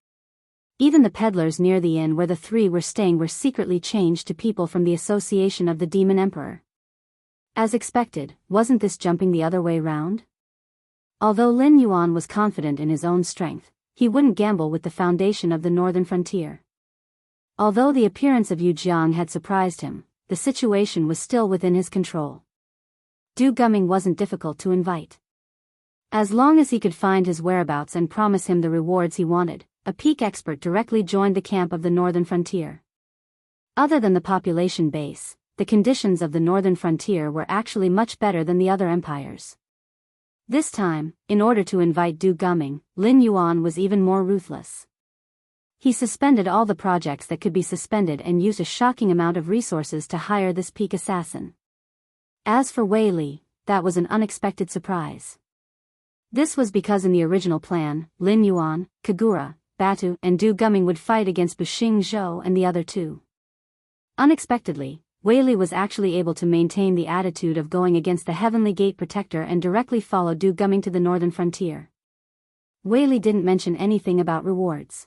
Even the peddlers near the inn where the three were staying were secretly changed to people from the Association of the Demon Emperor. As expected, wasn't this jumping the other way round? Although Lin Yuan was confident in his own strength, he wouldn't gamble with the foundation of the northern frontier. Although the appearance of Yu Jiang had surprised him, the situation was still within his control. Du Gumming wasn't difficult to invite. As long as he could find his whereabouts and promise him the rewards he wanted, a peak expert directly joined the camp of the northern frontier. Other than the population base, the conditions of the northern frontier were actually much better than the other empires. This time, in order to invite Du Gumming, Lin Yuan was even more ruthless. He suspended all the projects that could be suspended and used a shocking amount of resources to hire this peak assassin. As for Wei Li, that was an unexpected surprise. This was because in the original plan, Lin Yuan, Kagura, Batu and Du Gumming would fight against Bu Xingzhou and the other two. Unexpectedly, Wei Li was actually able to maintain the attitude of going against the Heavenly Gate Protector and directly follow Du Gumming to the northern frontier. Wei Li didn't mention anything about rewards.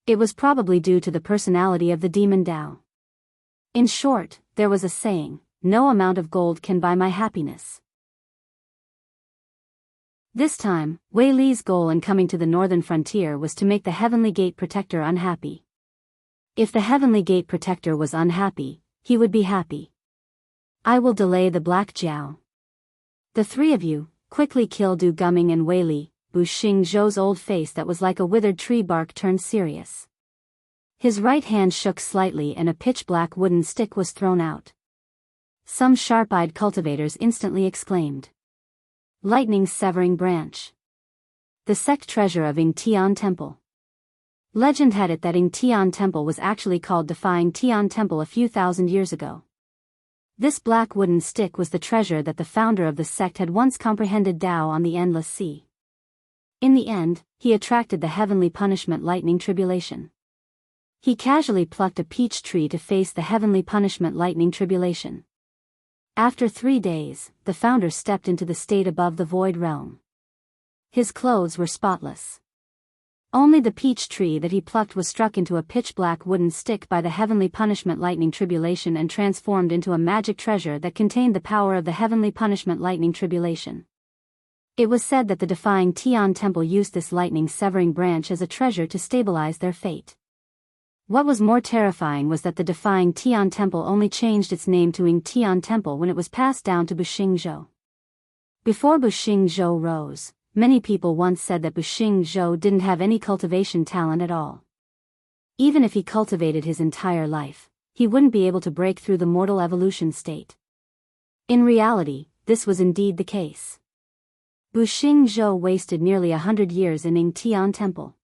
It was probably due to the personality of the demon Dao. In short, there was a saying, "No amount of gold can buy my happiness." This time, Wei Li's goal in coming to the northern frontier was to make the Heavenly Gate Protector unhappy. If the Heavenly Gate Protector was unhappy, he would be happy. I will delay the Black Jiao. The three of you, quickly kill Du Gumming and Wei Li. Bu Xingzhou's old face that was like a withered tree bark turned serious. His right hand shook slightly and a pitch-black wooden stick was thrown out. Some sharp-eyed cultivators instantly exclaimed. Lightning severing branch. The sect treasure of Ing Tian Temple. Legend had it that Ing Tian Temple was actually called Defying Tian Temple a few thousand years ago. This black wooden stick was the treasure that the founder of the sect had once comprehended Tao on the endless sea. In the end, he attracted the heavenly punishment lightning tribulation. He casually plucked a peach tree to face the heavenly punishment lightning tribulation. After 3 days, the founder stepped into the state above the void realm. His clothes were spotless. Only the peach tree that he plucked was struck into a pitch-black wooden stick by the heavenly punishment lightning tribulation and transformed into a magic treasure that contained the power of the heavenly punishment lightning tribulation. It was said that the Defying Tian Temple used this lightning-severing branch as a treasure to stabilize their fate. What was more terrifying was that the Defying Tian Temple only changed its name to Ing Tian Temple when it was passed down to Buxing Zhou. Before Buxing Zhou rose, many people once said that Buxing Zhou didn't have any cultivation talent at all. Even if he cultivated his entire life, he wouldn't be able to break through the mortal evolution state. In reality, this was indeed the case. Buxing Zhou wasted nearly 100 years in Ing Tian Temple.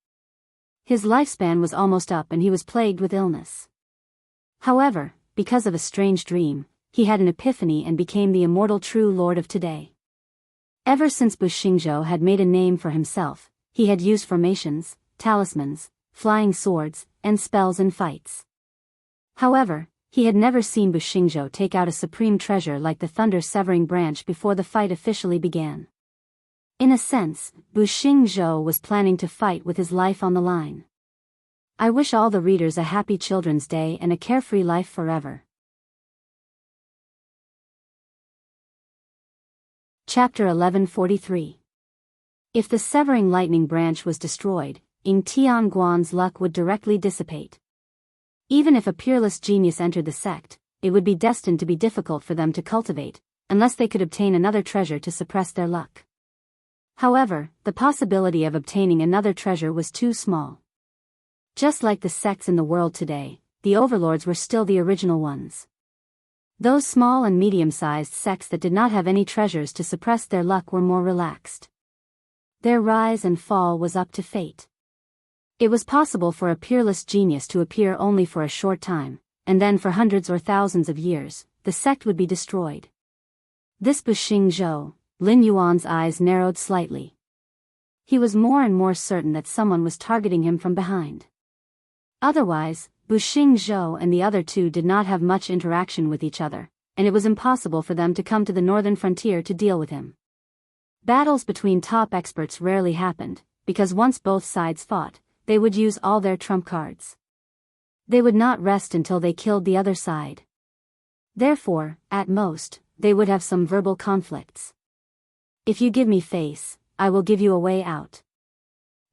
His lifespan was almost up and he was plagued with illness. However, because of a strange dream, he had an epiphany and became the immortal true lord of today. Ever since Buxing Zhou had made a name for himself, he had used formations, talismans, flying swords, and spells in fights. However, he had never seen Buxing Zhou take out a supreme treasure like the thunder-severing branch before the fight officially began. In a sense, Buxing Zhou was planning to fight with his life on the line. I wish all the readers a happy Children's Day and a carefree life forever. Chapter 1143. If the severing lightning branch was destroyed, Ing Tian Guan's luck would directly dissipate. Even if a peerless genius entered the sect, it would be destined to be difficult for them to cultivate, unless they could obtain another treasure to suppress their luck. However, the possibility of obtaining another treasure was too small. Just like the sects in the world today, the overlords were still the original ones. Those small and medium-sized sects that did not have any treasures to suppress their luck were more relaxed. Their rise and fall was up to fate. It was possible for a peerless genius to appear only for a short time, and then for hundreds or thousands of years, the sect would be destroyed. This Buxing Zhou, Lin Yuan's eyes narrowed slightly. He was more and more certain that someone was targeting him from behind. Otherwise, Buxing Zhou and the other two did not have much interaction with each other, and it was impossible for them to come to the northern frontier to deal with him. Battles between top experts rarely happened, because once both sides fought, they would use all their trump cards. They would not rest until they killed the other side. Therefore, at most, they would have some verbal conflicts. If you give me face, I will give you a way out.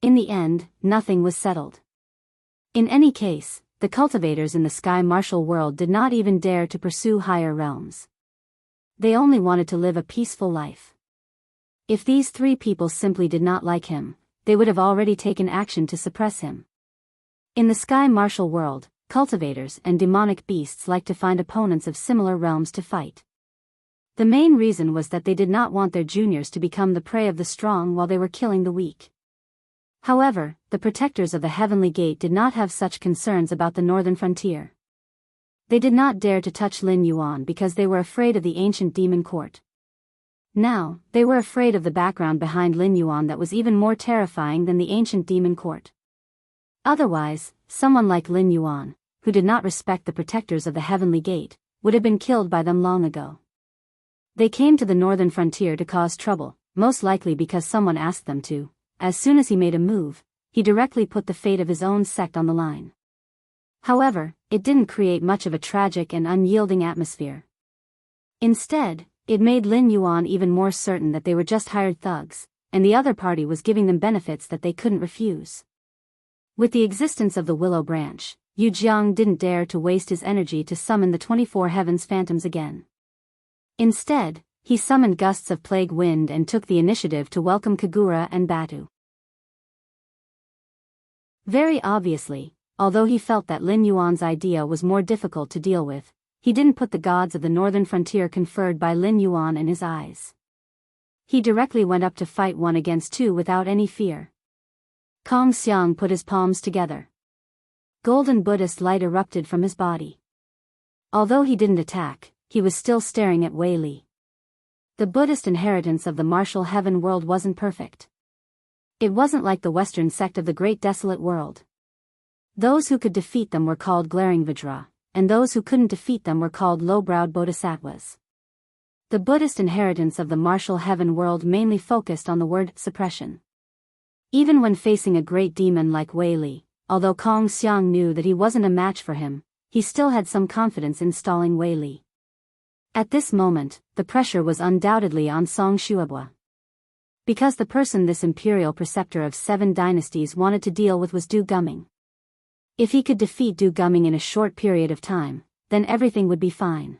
In the end, nothing was settled. In any case, the cultivators in the sky martial world did not even dare to pursue higher realms. They only wanted to live a peaceful life. If these three people simply did not like him, they would have already taken action to suppress him. In the sky martial world, cultivators and demonic beasts like to find opponents of similar realms to fight. The main reason was that they did not want their juniors to become the prey of the strong while they were killing the weak. However, the protectors of the Heavenly Gate did not have such concerns about the northern frontier. They did not dare to touch Lin Yuan because they were afraid of the ancient demon court. Now, they were afraid of the background behind Lin Yuan that was even more terrifying than the ancient demon court. Otherwise, someone like Lin Yuan, who did not respect the protectors of the Heavenly Gate, would have been killed by them long ago. They came to the northern frontier to cause trouble, most likely because someone asked them to. As soon as he made a move, he directly put the fate of his own sect on the line. However, it didn't create much of a tragic and unyielding atmosphere. Instead, it made Lin Yuan even more certain that they were just hired thugs, and the other party was giving them benefits that they couldn't refuse. With the existence of the Willow Branch, Yu Jiang didn't dare to waste his energy to summon the 24 Heavens Phantoms again. Instead, he summoned gusts of plague wind and took the initiative to welcome Kagura and Batu. Very obviously, although he felt that Lin Yuan's idea was more difficult to deal with, he didn't put the gods of the northern frontier conferred by Lin Yuan in his eyes. He directly went up to fight one against two without any fear. Kong Xiang put his palms together. Golden Buddhist light erupted from his body. Although he didn't attack, he was still staring at Wei Li. The Buddhist inheritance of the martial heaven world wasn't perfect. It wasn't like the Western sect of the Great Desolate World. Those who could defeat them were called glaring Vajra, and those who couldn't defeat them were called low-browed bodhisattvas. The Buddhist inheritance of the martial heaven world mainly focused on the word suppression. Even when facing a great demon like Wei Li, although Kong Xiang knew that he wasn't a match for him, he still had some confidence in stalling Wei Li. At this moment, the pressure was undoubtedly on Song Shuabua. Because the person this imperial preceptor of 7 dynasties wanted to deal with was Du Gumming. If he could defeat Du Gumming in a short period of time, then everything would be fine.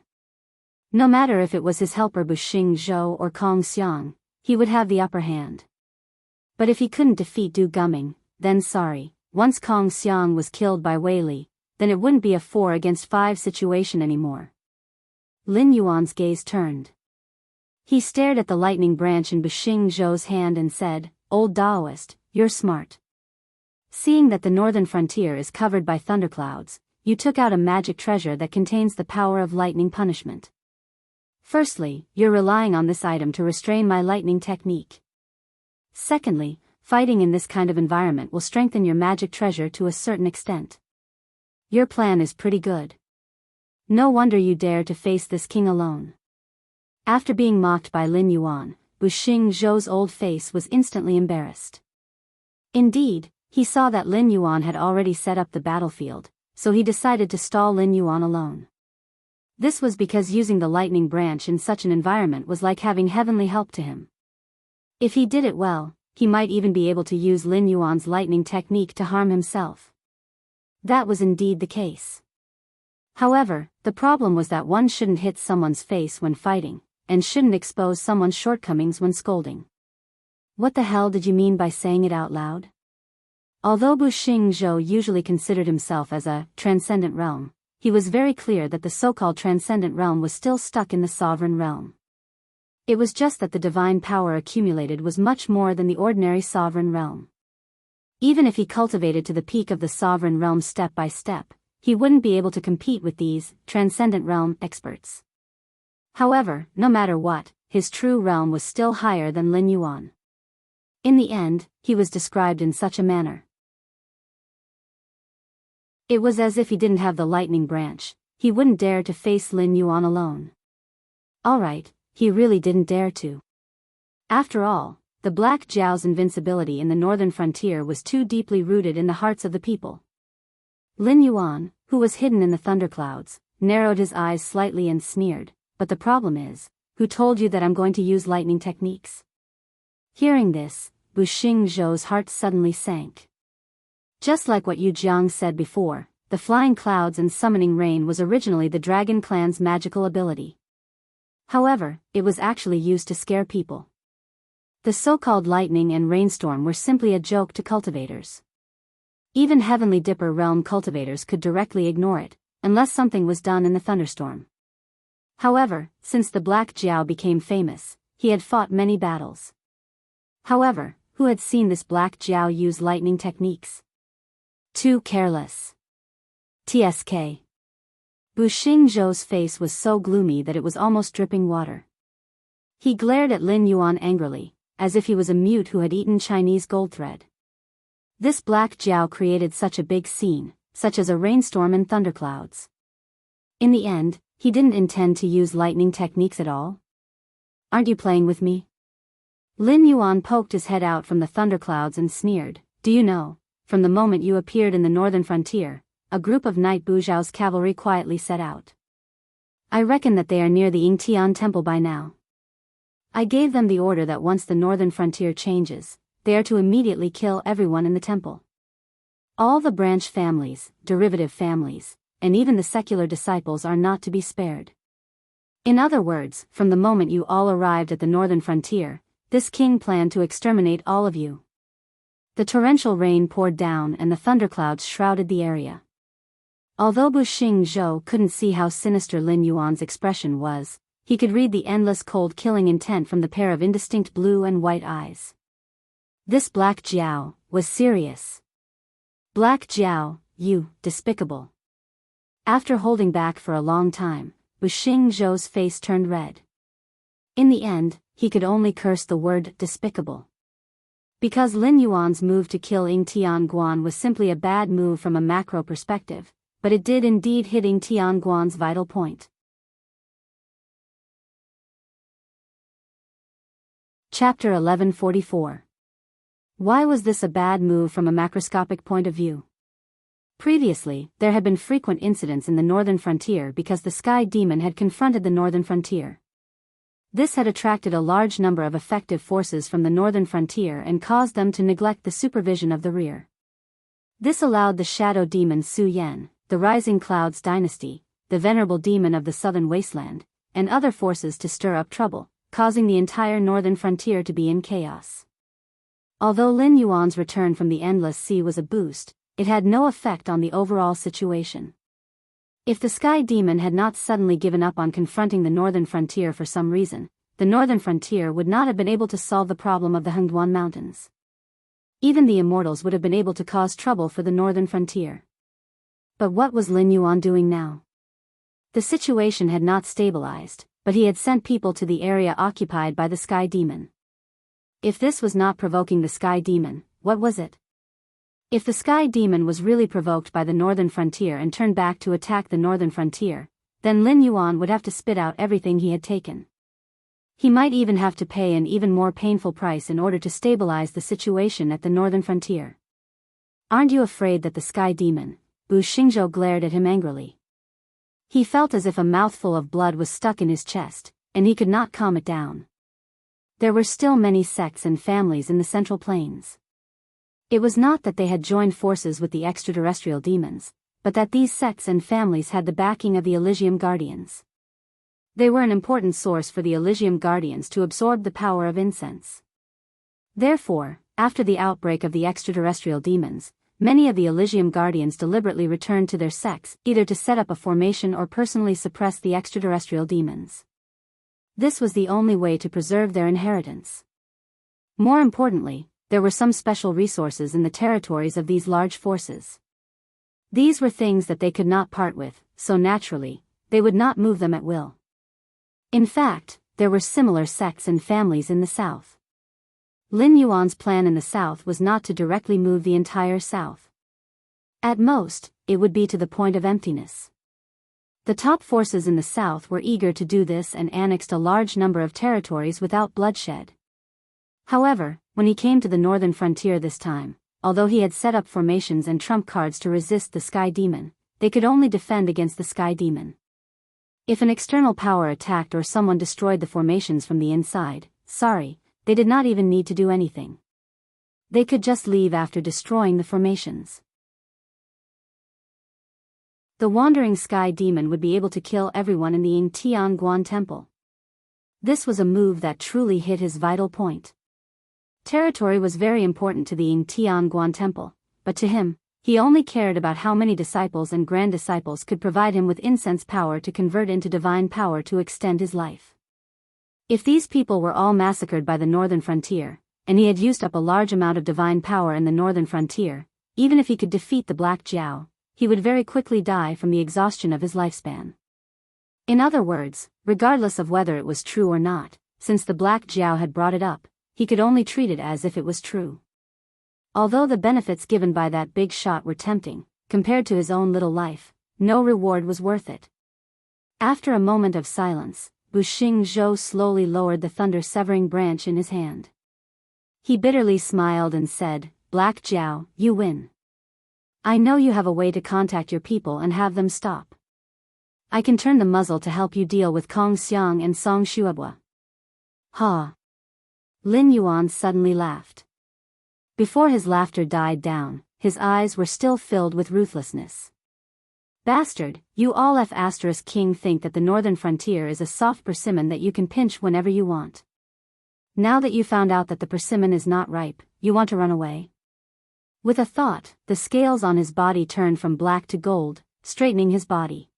No matter if it was his helper Buxing Zhou or Kong Xiang, he would have the upper hand. But if he couldn't defeat Du Gumming, then sorry, once Kong Xiang was killed by Wei Li, then it wouldn't be a 4 against 5 situation anymore. Lin Yuan's gaze turned. He stared at the lightning branch in Buxing Zhou's hand and said, "Old Taoist, you're smart. Seeing that the northern frontier is covered by thunderclouds, you took out a magic treasure that contains the power of lightning punishment. Firstly, you're relying on this item to restrain my lightning technique. Secondly, fighting in this kind of environment will strengthen your magic treasure to a certain extent. Your plan is pretty good. No wonder you dare to face this king alone." After being mocked by Lin Yuan, Buxing Zhou's old face was instantly embarrassed. Indeed, he saw that Lin Yuan had already set up the battlefield, so he decided to stall Lin Yuan alone. This was because using the lightning branch in such an environment was like having heavenly help to him. If he did it well, he might even be able to use Lin Yuan's lightning technique to harm himself. That was indeed the case. However, the problem was that one shouldn't hit someone's face when fighting, and shouldn't expose someone's shortcomings when scolding. What the hell did you mean by saying it out loud? Although Buxing Zhou usually considered himself as a transcendent realm, he was very clear that the so-called transcendent realm was still stuck in the sovereign realm. It was just that the divine power accumulated was much more than the ordinary sovereign realm. Even if he cultivated to the peak of the sovereign realm step by step, he wouldn't be able to compete with these transcendent realm experts. However, no matter what, his true realm was still higher than Lin Yuan. In the end, he was described in such a manner. It was as if he didn't have the lightning branch, he wouldn't dare to face Lin Yuan alone. Alright, he really didn't dare to. After all, the Black Jiao's invincibility in the northern frontier was too deeply rooted in the hearts of the people. Lin Yuan, who was hidden in the thunderclouds, narrowed his eyes slightly and sneered, "But the problem is, who told you that I'm going to use lightning techniques?" Hearing this, Buxing Zhou's heart suddenly sank. Just like what Yu Jiang said before, the flying clouds and summoning rain was originally the Dragon Clan's magical ability. However, it was actually used to scare people. The so-called lightning and rainstorm were simply a joke to cultivators. Even Heavenly Dipper realm cultivators could directly ignore it, unless something was done in the thunderstorm. However, since the Black Jiao became famous, he had fought many battles. However, who had seen this Black Jiao use lightning techniques? Too careless. TSK. Buxing Zhou's face was so gloomy that it was almost dripping water. He glared at Lin Yuan angrily, as if he was a mute who had eaten Chinese gold thread. This Black Jiao created such a big scene, such as a rainstorm and thunderclouds. In the end, he didn't intend to use lightning techniques at all. "Aren't you playing with me?" Lin Yuan poked his head out from the thunderclouds and sneered, "Do you know, from the moment you appeared in the northern frontier, a group of Knight Bujiao's cavalry quietly set out. I reckon that they are near the Yingtian temple by now. I gave them the order that once the northern frontier changes, they are to immediately kill everyone in the temple. All the branch families, derivative families, and even the secular disciples are not to be spared. In other words, from the moment you all arrived at the northern frontier, this king planned to exterminate all of you. The torrential rain poured down and the thunderclouds shrouded the area. Although Bu Xingzhou couldn't see how sinister Lin Yuan's expression was, he could read the endless cold-killing intent from the pair of indistinct blue and white eyes. This Black Jiao was serious. Black Jiao, you, despicable. After holding back for a long time, Bu Xingzhou's face turned red. In the end, he could only curse the word despicable. Because Lin Yuan's move to kill Ying Tianguan was simply a bad move from a macro perspective, but it did indeed hit Ying Tianguan's vital point. Chapter 1144. Why was this a bad move from a macroscopic point of view? Previously, there had been frequent incidents in the northern frontier because the Sky Demon had confronted the northern frontier. This had attracted a large number of effective forces from the northern frontier and caused them to neglect the supervision of the rear. This allowed the Shadow Demon Su Yan, the Rising Clouds dynasty, the venerable demon of the southern wasteland, and other forces to stir up trouble, causing the entire northern frontier to be in chaos. Although Lin Yuan's return from the Endless Sea was a boost, it had no effect on the overall situation. If the Sky Demon had not suddenly given up on confronting the northern frontier for some reason, the northern frontier would not have been able to solve the problem of the Hengduan Mountains. Even the immortals would have been able to cause trouble for the northern frontier. But what was Lin Yuan doing now? The situation had not stabilized, but he had sent people to the area occupied by the Sky Demon. If this was not provoking the Sky Demon, what was it? If the Sky Demon was really provoked by the northern frontier and turned back to attack the northern frontier, then Lin Yuan would have to spit out everything he had taken. He might even have to pay an even more painful price in order to stabilize the situation at the northern frontier. Aren't you afraid that the Sky Demon? Bu Xingzhou glared at him angrily. He felt as if a mouthful of blood was stuck in his chest, and he could not calm it down. There were still many sects and families in the Central Plains. It was not that they had joined forces with the extraterrestrial demons, but that these sects and families had the backing of the Elysium Guardians. They were an important source for the Elysium Guardians to absorb the power of incense. Therefore, after the outbreak of the extraterrestrial demons, many of the Elysium Guardians deliberately returned to their sects, either to set up a formation or personally suppress the extraterrestrial demons. This was the only way to preserve their inheritance. More importantly, there were some special resources in the territories of these large forces. These were things that they could not part with, so naturally, they would not move them at will. In fact, there were similar sects and families in the south. Lin Yuan's plan in the south was not to directly move the entire south. At most, it would be to the point of emptiness. The top forces in the south were eager to do this and annexed a large number of territories without bloodshed. However, when he came to the northern frontier this time, although he had set up formations and trump cards to resist the Sky Demon, they could only defend against the Sky Demon. If an external power attacked or someone destroyed the formations from the inside, they did not even need to do anything. They could just leave after destroying the formations. The wandering Sky Demon would be able to kill everyone in the Ying Tianguan temple. This was a move that truly hit his vital point. Territory was very important to the Ying Tianguan temple, but to him, he only cared about how many disciples and grand disciples could provide him with incense power to convert into divine power to extend his life. If these people were all massacred by the northern frontier, and he had used up a large amount of divine power in the northern frontier, even if he could defeat the Black Jiao, he would very quickly die from the exhaustion of his lifespan. In other words, regardless of whether it was true or not, since the Black Jiao had brought it up, he could only treat it as if it was true. Although the benefits given by that big shot were tempting, compared to his own little life, no reward was worth it. After a moment of silence, Bu Xingzhou slowly lowered the thunder-severing branch in his hand. He bitterly smiled and said, "Black Jiao, you win. I know you have a way to contact your people and have them stop. I can turn the muzzle to help you deal with Kong Xiang and Song Shuabua." Ha! Lin Yuan suddenly laughed. Before his laughter died down, his eyes were still filled with ruthlessness. "Bastard, you all F***king think that the northern frontier is a soft persimmon that you can pinch whenever you want. Now that you found out that the persimmon is not ripe, you want to run away? With a thought, the scales on his body turned from black to gold, straightening his body.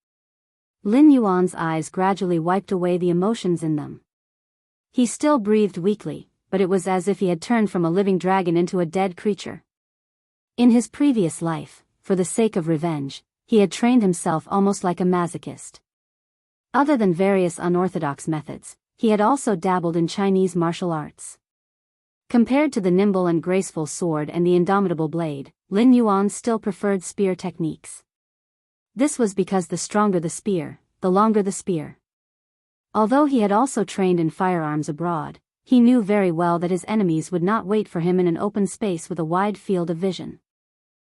Lin Yuan's eyes gradually wiped away the emotions in them. He still breathed weakly, but it was as if he had turned from a living dragon into a dead creature. In his previous life, for the sake of revenge, he had trained himself almost like a masochist. Other than various unorthodox methods, he had also dabbled in Chinese martial arts. Compared to the nimble and graceful sword and the indomitable blade, Lin Yuan still preferred spear techniques. This was because the stronger the spear, the longer the spear. Although he had also trained in firearms abroad, he knew very well that his enemies would not wait for him in an open space with a wide field of vision.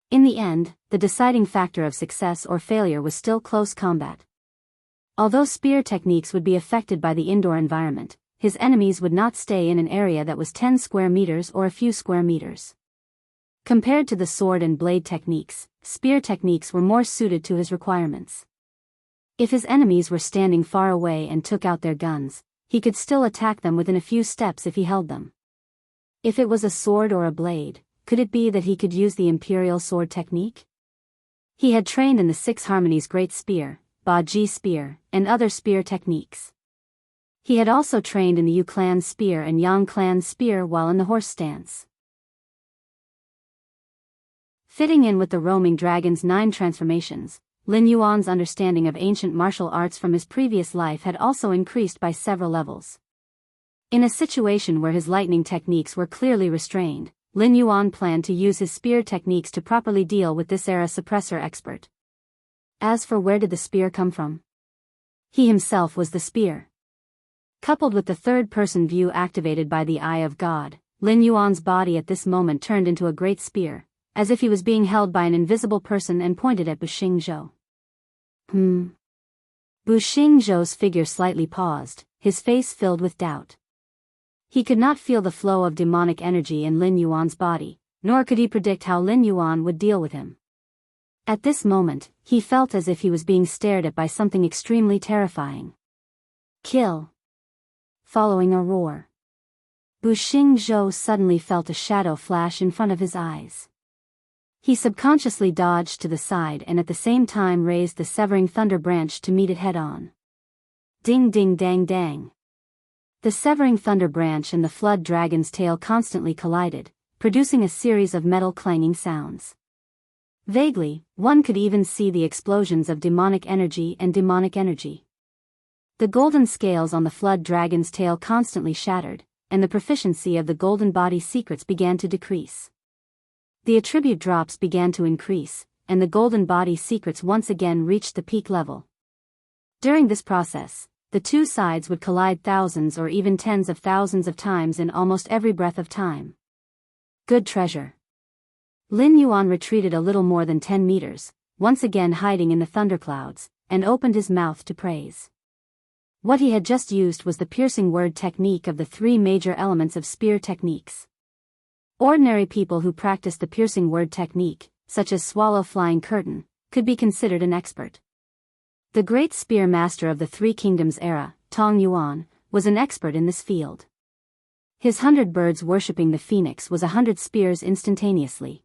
In the end, the deciding factor of success or failure was still close combat. Although spear techniques would be affected by the indoor environment, his enemies would not stay in an area that was 10 square meters or a few square meters. Compared to the sword and blade techniques, spear techniques were more suited to his requirements. If his enemies were standing far away and took out their guns, he could still attack them within a few steps if he held them. If it was a sword or a blade, could it be that he could use the imperial sword technique? He had trained in the Six Harmonies Great Spear, Ba Ji Spear, and other spear techniques. He had also trained in the Yu Clan Spear and Yang Clan Spear while in the horse stance. Fitting in with the roaming dragon's 9 transformations, Lin Yuan's understanding of ancient martial arts from his previous life had also increased by several levels. In a situation where his lightning techniques were clearly restrained, Lin Yuan planned to use his spear techniques to properly deal with this era suppressor expert. As for where did the spear come from? He himself was the spear. Coupled with the third-person view activated by the Eye of God, Lin Yuan's body at this moment turned into a great spear, as if he was being held by an invisible person and pointed at Bu Xingzhou. Bu Xingzhou's figure slightly paused, his face filled with doubt. He could not feel the flow of demonic energy in Lin Yuan's body, nor could he predict how Lin Yuan would deal with him. At this moment, he felt as if he was being stared at by something extremely terrifying. Kill! Following a roar, Bu Xingzhou suddenly felt a shadow flash in front of his eyes. He subconsciously dodged to the side and at the same time raised the severing thunder branch to meet it head-on. Ding ding dang dang. The severing thunder branch and the flood dragon's tail constantly collided, producing a series of metal clanging sounds. Vaguely, one could even see the explosions of demonic energy and demonic energy. The golden scales on the flood dragon's tail constantly shattered, and the proficiency of the golden body secrets began to decrease. The attribute drops began to increase, and the golden body secrets once again reached the peak level. During this process, the two sides would collide thousands or even tens of thousands of times in almost every breath of time. Good treasure. Lin Yuan retreated a little more than 10 meters, once again hiding in the thunderclouds, and opened his mouth to praise. What he had just used was the piercing word technique of the 3 major elements of spear techniques. Ordinary people who practiced the piercing word technique, such as Swallow Flying Curtain, could be considered an expert. The great spear master of the 3 Kingdoms era, Tong Yuan, was an expert in this field. His 100 birds worshipping the phoenix was 100 spears instantaneously.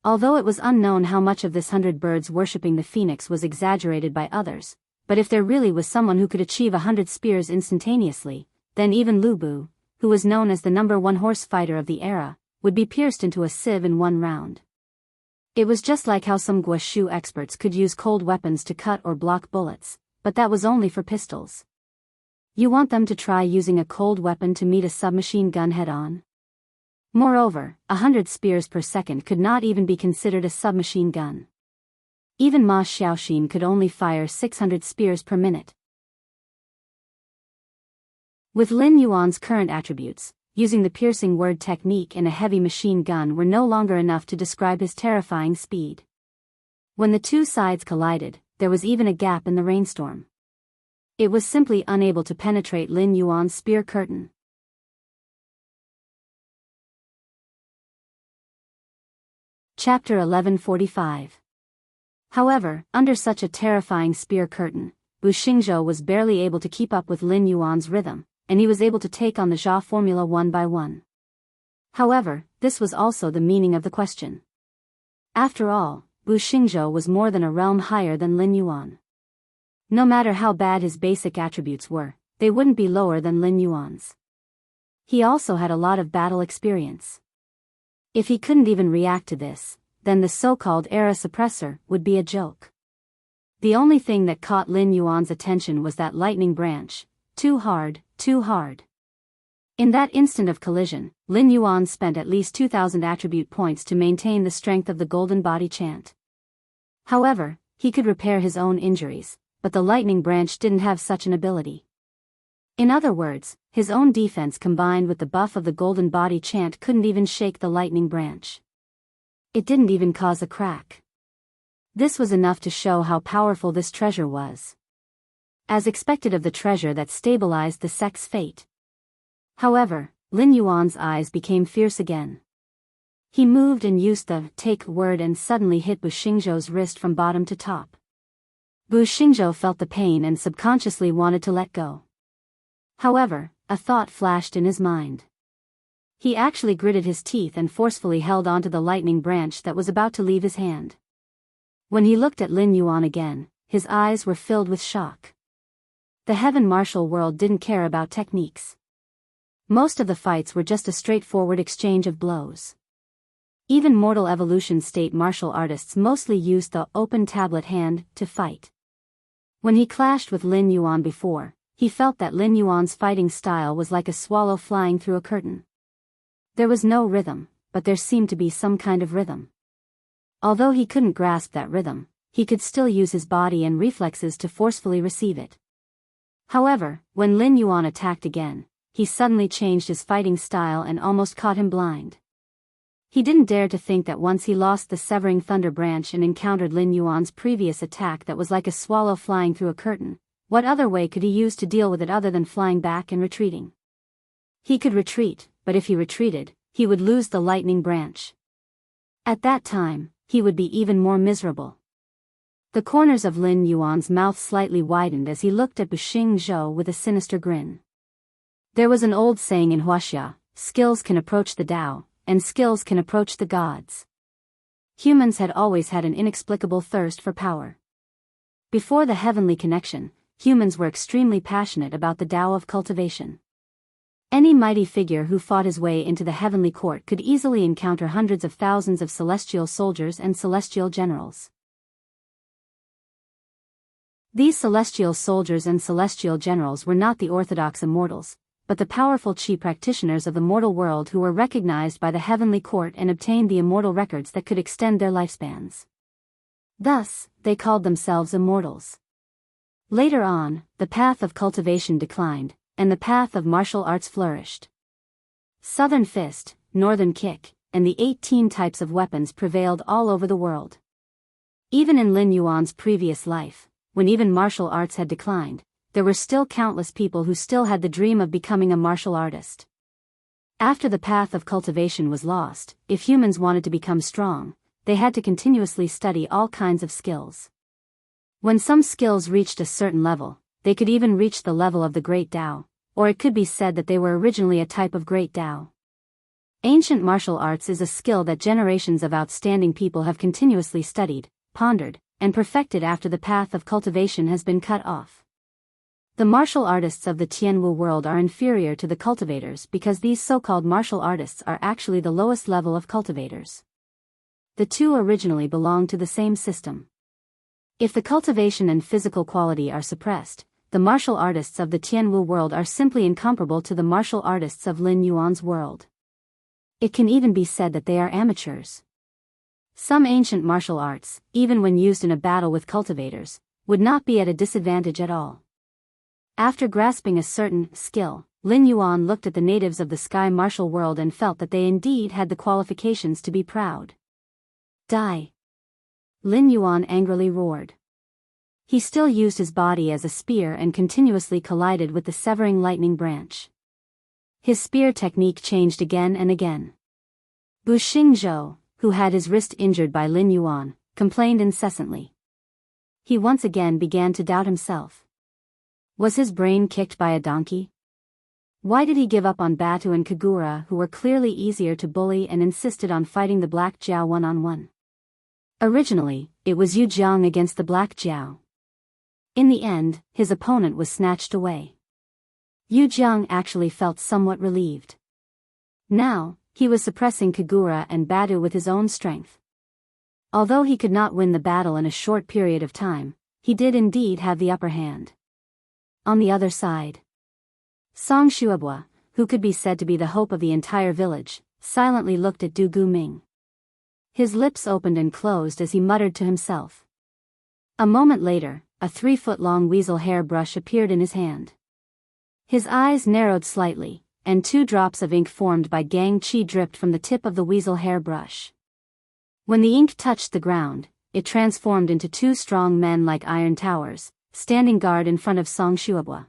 Although it was unknown how much of this 100 birds worshipping the phoenix was exaggerated by others, but if there really was someone who could achieve 100 spears instantaneously, then even Lu Bu, who was known as the #1 horse fighter of the era, would be pierced into a sieve in 1 round. It was just like how some Guoshu experts could use cold weapons to cut or block bullets, but that was only for pistols. You want them to try using a cold weapon to meet a submachine gun head-on? Moreover, 100 spears per second could not even be considered a submachine gun. Even Ma Xiaoxin could only fire 600 spears per minute. With Lin Yuan's current attributes, using the piercing word technique and a heavy machine gun were no longer enough to describe his terrifying speed. When the two sides collided, there was even a gap in the rainstorm. It was simply unable to penetrate Lin Yuan's spear curtain. Chapter 1145. However, under such a terrifying spear curtain, Bu Xingzhou was barely able to keep up with Lin Yuan's rhythm, and he was able to take on the Jia formula one by one. However, this was also the meaning of the question. After all, Bu Xingzhou was more than a realm higher than Lin Yuan. No matter how bad his basic attributes were, they wouldn't be lower than Lin Yuan's. He also had a lot of battle experience. If he couldn't even react to this, then the so-called era suppressor would be a joke. The only thing that caught Lin Yuan's attention was that lightning branch. Too hard, too hard. In that instant of collision, Lin Yuan spent at least 2,000 attribute points to maintain the strength of the golden body chant. However, he could repair his own injuries, but the lightning branch didn't have such an ability. In other words, his own defense combined with the buff of the golden body chant couldn't even shake the lightning branch. It didn't even cause a crack. This was enough to show how powerful this treasure was. As expected of the treasure that stabilized the sect's fate. However, Lin Yuan's eyes became fierce again. He moved and used the take word and suddenly hit Bu Xingzhou's wrist from bottom to top. Bu Xingzhou felt the pain and subconsciously wanted to let go. However, a thought flashed in his mind. He actually gritted his teeth and forcefully held onto the lightning branch that was about to leave his hand. When he looked at Lin Yuan again, his eyes were filled with shock. The heaven martial world didn't care about techniques. Most of the fights were just a straightforward exchange of blows. Even mortal evolution state martial artists mostly used the open tablet hand to fight. When he clashed with Lin Yuan before, he felt that Lin Yuan's fighting style was like a swallow flying through a curtain. There was no rhythm, but there seemed to be some kind of rhythm. Although he couldn't grasp that rhythm, he could still use his body and reflexes to forcefully receive it. However, when Lin Yuan attacked again, he suddenly changed his fighting style and almost caught him blind. He didn't dare to think that once he lost the severing thunder branch and encountered Lin Yuan's previous attack that was like a swallow flying through a curtain, what other way could he use to deal with it other than flying back and retreating? He could retreat, but if he retreated, he would lose the lightning branch. At that time, he would be even more miserable. The corners of Lin Yuan's mouth slightly widened as he looked at Bu Xingzhou with a sinister grin. There was an old saying in Huaxia, skills can approach the Tao, and skills can approach the gods. Humans had always had an inexplicable thirst for power. Before the heavenly connection, humans were extremely passionate about the Tao of cultivation. Any mighty figure who fought his way into the heavenly court could easily encounter hundreds of thousands of celestial soldiers and celestial generals. These celestial soldiers and celestial generals were not the orthodox immortals, but the powerful chi practitioners of the mortal world who were recognized by the heavenly court and obtained the immortal records that could extend their lifespans. Thus, they called themselves immortals. Later on, the path of cultivation declined, and the path of martial arts flourished. Southern fist, northern kick, and the 18 types of weapons prevailed all over the world. Even in Lin Yuan's previous life, when even martial arts had declined, there were still countless people who still had the dream of becoming a martial artist. After the path of cultivation was lost, if humans wanted to become strong, they had to continuously study all kinds of skills. When some skills reached a certain level, they could even reach the level of the Great Tao, or it could be said that they were originally a type of Great Tao. Ancient martial arts is a skill that generations of outstanding people have continuously studied, pondered, and perfected after the path of cultivation has been cut off. The martial artists of the Tianwu world are inferior to the cultivators because these so-called martial artists are actually the lowest level of cultivators. The two originally belonged to the same system. If the cultivation and physical quality are suppressed, the martial artists of the Tianwu world are simply incomparable to the martial artists of Lin Yuan's world. It can even be said that they are amateurs. Some ancient martial arts, even when used in a battle with cultivators, would not be at a disadvantage at all. After grasping a certain skill, Lin Yuan looked at the natives of the sky martial world and felt that they indeed had the qualifications to be proud. Die! Lin Yuan angrily roared. He still used his body as a spear and continuously collided with the severing lightning branch. His spear technique changed again and again. Bu Xingzhou, who had his wrist injured by Lin Yuan, complained incessantly. He once again began to doubt himself. Was his brain kicked by a donkey? Why did he give up on Batu and Kagura, who were clearly easier to bully, and insisted on fighting the Black Jiao one-on-one? Originally, it was Yu Jiang against the Black Jiao. In the end, his opponent was snatched away. Yu Jiang actually felt somewhat relieved. Now, he was suppressing Kagura and Batu with his own strength. Although he could not win the battle in a short period of time, he did indeed have the upper hand. On the other side, Song Shuabua, who could be said to be the hope of the entire village, silently looked at Du Guming. His lips opened and closed as he muttered to himself. A moment later, a 3-foot-long weasel hair brush appeared in his hand. His eyes narrowed slightly, and 2 drops of ink formed by Gang Chi dripped from the tip of the weasel hair brush. When the ink touched the ground, it transformed into 2 strong men like iron towers, standing guard in front of Song Shuabua.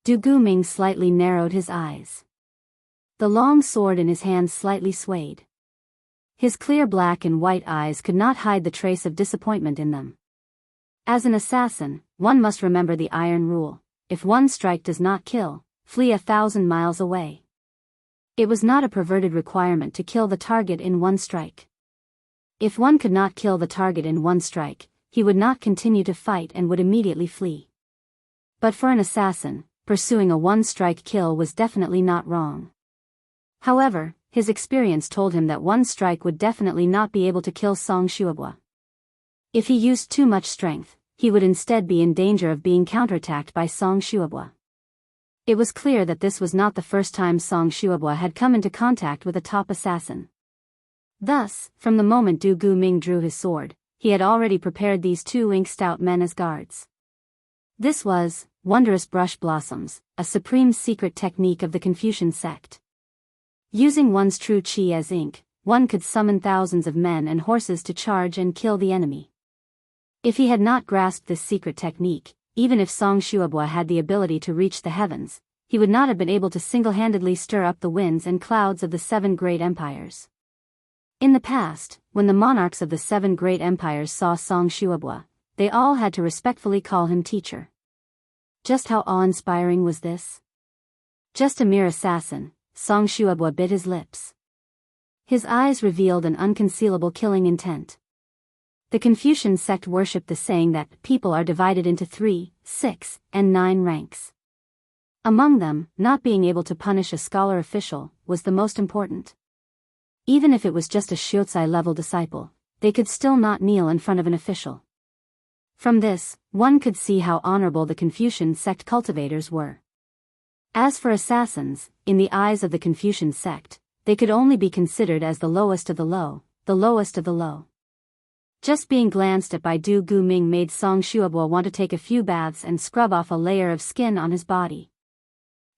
Du Guming slightly narrowed his eyes. The long sword in his hand slightly swayed. His clear black and white eyes could not hide the trace of disappointment in them. As an assassin, one must remember the iron rule: if one strike does not kill, flee 1,000 miles away. It was not a perverted requirement to kill the target in one strike. If one could not kill the target in one strike, he would not continue to fight and would immediately flee. But for an assassin, pursuing a one-strike kill was definitely not wrong. However, his experience told him that one strike would definitely not be able to kill Song Shuabua. If he used too much strength, he would instead be in danger of being counterattacked by Song Shuabua. It was clear that this was not the first time Song Shuabua had come into contact with a top assassin. Thus, from the moment Du Guming drew his sword, he had already prepared these 2 ink-stout men as guards. This was wondrous brush blossoms, a supreme secret technique of the Confucian sect. Using one's true qi as ink, one could summon thousands of men and horses to charge and kill the enemy. If he had not grasped this secret technique, even if Song Shuabua had the ability to reach the heavens, he would not have been able to single-handedly stir up the winds and clouds of the 7 great empires. In the past, when the monarchs of the 7 great empires saw Song Shuabua, they all had to respectfully call him teacher. Just how awe-inspiring was this? Just a mere assassin, Song Shuabua bit his lips. His eyes revealed an unconcealable killing intent. The Confucian sect worshipped the saying that people are divided into 3, 6, and 9 ranks. Among them, not being able to punish a scholar official was the most important. Even if it was just a Shiozai-level disciple, they could still not kneel in front of an official. From this, one could see how honorable the Confucian sect cultivators were. As for assassins, in the eyes of the Confucian sect, they could only be considered as the lowest of the low, the lowest of the low. Just being glanced at by Du Guming made Song Shuabua want to take a few baths and scrub off a layer of skin on his body.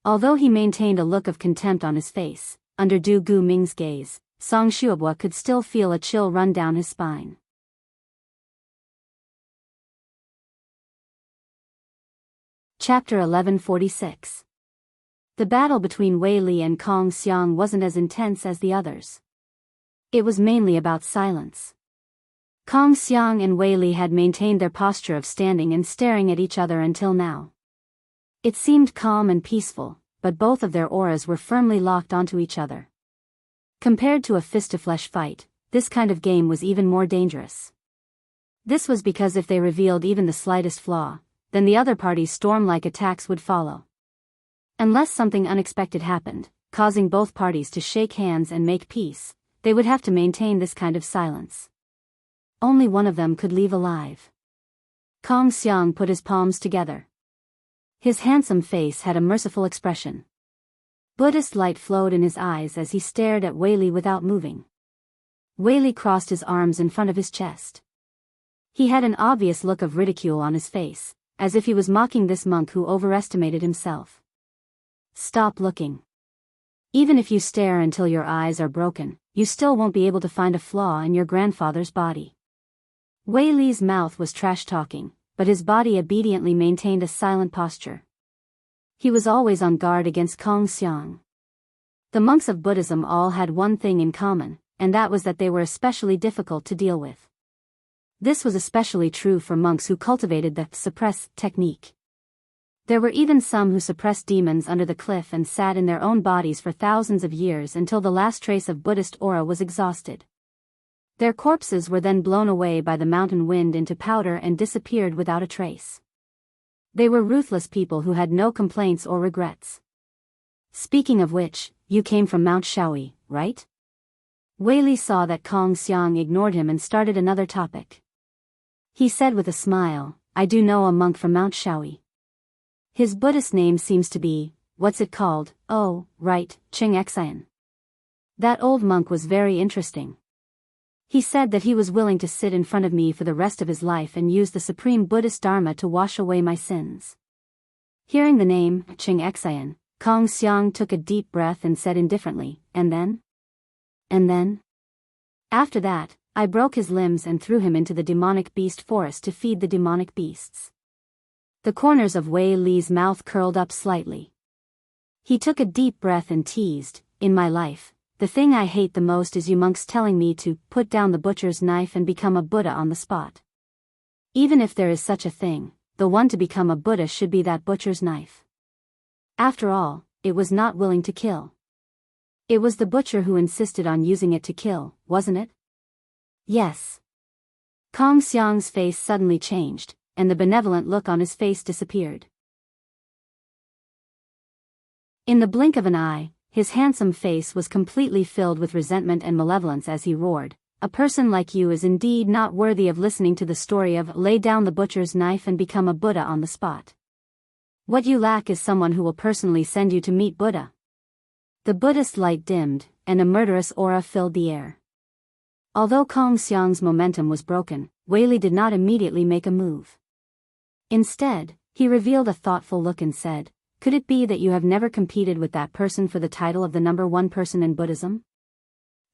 Although he maintained a look of contempt on his face, under Du Guming's gaze, Song Shuabua could still feel a chill run down his spine. Chapter 1146. The battle between Wei Li and Kong Xiang wasn't as intense as the others. It was mainly about silence. Kong Xiang and Wei Li had maintained their posture of standing and staring at each other until now. It seemed calm and peaceful, but both of their auras were firmly locked onto each other. Compared to a fist-to-flesh fight, this kind of game was even more dangerous. This was because if they revealed even the slightest flaw, then the other party's storm-like attacks would follow. Unless something unexpected happened, causing both parties to shake hands and make peace, they would have to maintain this kind of silence. Only one of them could leave alive. Kong Xiang put his palms together. His handsome face had a merciful expression. Buddhist light flowed in his eyes as he stared at Wei Li without moving. Wei Li crossed his arms in front of his chest. He had an obvious look of ridicule on his face, as if he was mocking this monk who overestimated himself. Stop looking. Even if you stare until your eyes are broken, you still won't be able to find a flaw in your grandfather's body. Wei Li's mouth was trash-talking, but his body obediently maintained a silent posture. He was always on guard against Kong Xiang. The monks of Buddhism all had one thing in common, and that was that they were especially difficult to deal with. This was especially true for monks who cultivated the suppress technique. There were even some who suppressed demons under the cliff and sat in their own bodies for thousands of years until the last trace of Buddhist aura was exhausted. Their corpses were then blown away by the mountain wind into powder and disappeared without a trace. They were ruthless people who had no complaints or regrets. Speaking of which, you came from Mount Shaui, right? Wei Li saw that Kong Xiang ignored him and started another topic. He said with a smile, I do know a monk from Mount Shaui. His Buddhist name seems to be, what's it called? Oh, right, Ching Xian. That old monk was very interesting. He said that he was willing to sit in front of me for the rest of his life and use the supreme Buddhist Dharma to wash away my sins. Hearing the name, Ching Xian, Kong Xiang took a deep breath and said indifferently, and then? And then? After that, I broke his limbs and threw him into the demonic beast forest to feed the demonic beasts. The corners of Wei Li's mouth curled up slightly. He took a deep breath and teased, in my life, the thing I hate the most is you monks telling me to put down the butcher's knife and become a Buddha on the spot. Even if there is such a thing, the one to become a Buddha should be that butcher's knife. After all, it was not willing to kill. It was the butcher who insisted on using it to kill, wasn't it? Yes. Kong Xiang's face suddenly changed, and the benevolent look on his face disappeared. In the blink of an eye, his handsome face was completely filled with resentment and malevolence as he roared, a person like you is indeed not worthy of listening to the story of lay down the butcher's knife and become a Buddha on the spot. What you lack is someone who will personally send you to meet Buddha. The Buddhist light dimmed, and a murderous aura filled the air. Although Kong Xiang's momentum was broken, Wei Li did not immediately make a move. Instead, he revealed a thoughtful look and said, could it be that you have never competed with that person for the title of the number one person in Buddhism?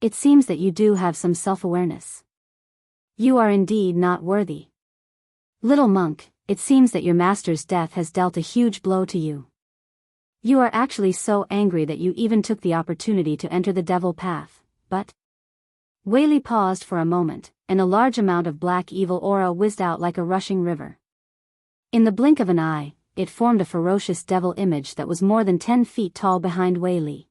It seems that you do have some self-awareness. You are indeed not worthy. Little monk, it seems that your master's death has dealt a huge blow to you. You are actually so angry that you even took the opportunity to enter the devil path, but... Wei Li paused for a moment, and a large amount of black evil aura whizzed out like a rushing river. In the blink of an eye, it formed a ferocious devil image that was more than 10 feet tall behind Wei Li.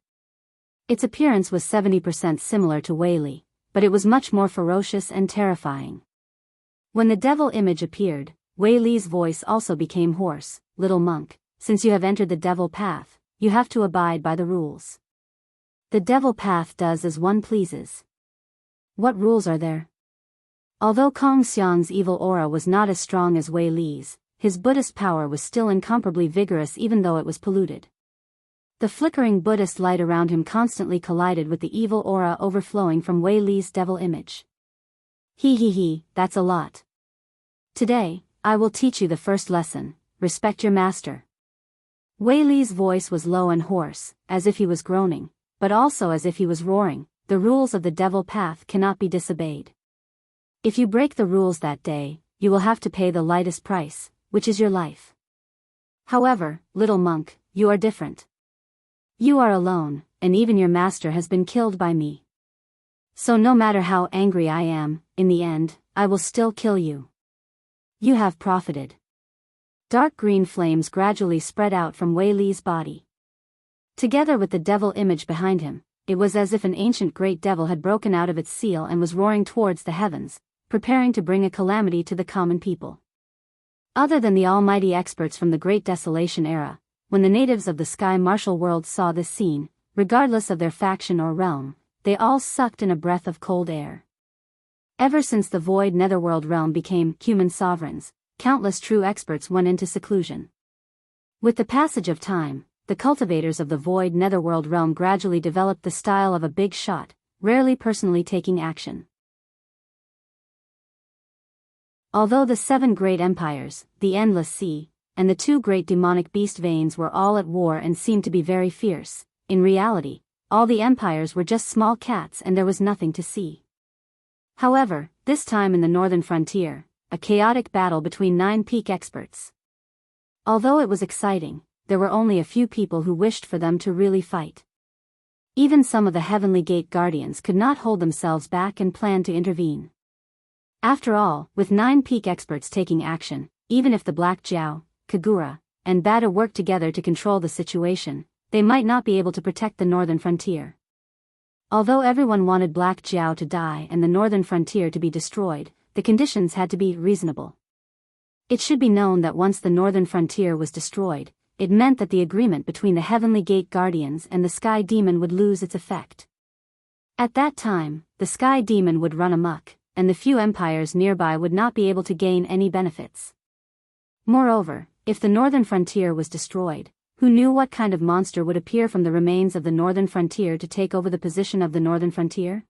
Its appearance was 70% similar to Wei Li, but it was much more ferocious and terrifying. When the devil image appeared, Wei Li's voice also became hoarse, little monk, since you have entered the devil path, you have to abide by the rules. The devil path does as one pleases. What rules are there? Although Kong Xiang's evil aura was not as strong as Wei Li's, his Buddhist power was still incomparably vigorous even though it was polluted. The flickering Buddhist light around him constantly collided with the evil aura overflowing from Wei Li's devil image. That's a lot. Today, I will teach you the first lesson, respect your master. Wei Li's voice was low and hoarse, as if he was groaning, but also as if he was roaring, the rules of the devil path cannot be disobeyed. If you break the rules that day, you will have to pay the lightest price, which is your life. However, little monk, you are different. You are alone, and even your master has been killed by me. So no matter how angry I am, in the end, I will still kill you. You have profited. Dark green flames gradually spread out from Wei Li's body. Together with the devil image behind him, it was as if an ancient great devil had broken out of its seal and was roaring towards the heavens, preparing to bring a calamity to the common people. Other than the almighty experts from the Great Desolation era, when the natives of the Sky Martial World saw this scene, regardless of their faction or realm, they all sucked in a breath of cold air. Ever since the Void Netherworld realm became human sovereigns, countless true experts went into seclusion. With the passage of time, the cultivators of the Void Netherworld realm gradually developed the style of a big shot, rarely personally taking action. Although the 7 great empires, the Endless Sea, and the 2 great demonic beast veins were all at war and seemed to be very fierce, in reality, all the empires were just small cats and there was nothing to see. However, this time in the northern frontier, a chaotic battle between 9 peak experts. Although it was exciting, there were only a few people who wished for them to really fight. Even some of the Heavenly Gate Guardians could not hold themselves back and planned to intervene. After all, with 9 peak experts taking action, even if the Black Jiao, Kagura, and Bata worked together to control the situation, they might not be able to protect the northern frontier. Although everyone wanted Black Jiao to die and the northern frontier to be destroyed, the conditions had to be reasonable. It should be known that once the northern frontier was destroyed, it meant that the agreement between the Heavenly Gate Guardians and the Sky Demon would lose its effect. At that time, the Sky Demon would run amok, and the few empires nearby would not be able to gain any benefits. Moreover, if the northern frontier was destroyed, who knew what kind of monster would appear from the remains of the northern frontier to take over the position of the northern frontier?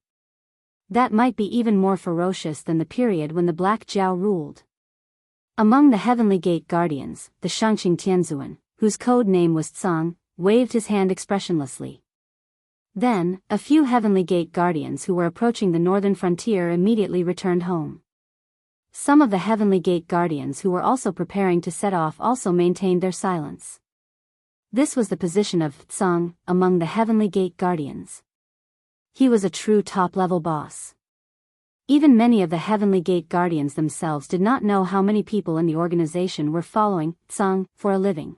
That might be even more ferocious than the period when the Black Jiao ruled. Among the Heavenly Gate Guardians, the Shangqing Tianzuan, whose code name was Tsang, waved his hand expressionlessly. Then, a few Heavenly Gate Guardians who were approaching the northern frontier immediately returned home. Some of the Heavenly Gate Guardians who were also preparing to set off also maintained their silence. This was the position of Tsang among the Heavenly Gate Guardians. He was a true top-level boss. Even many of the Heavenly Gate Guardians themselves did not know how many people in the organization were following Tsang for a living.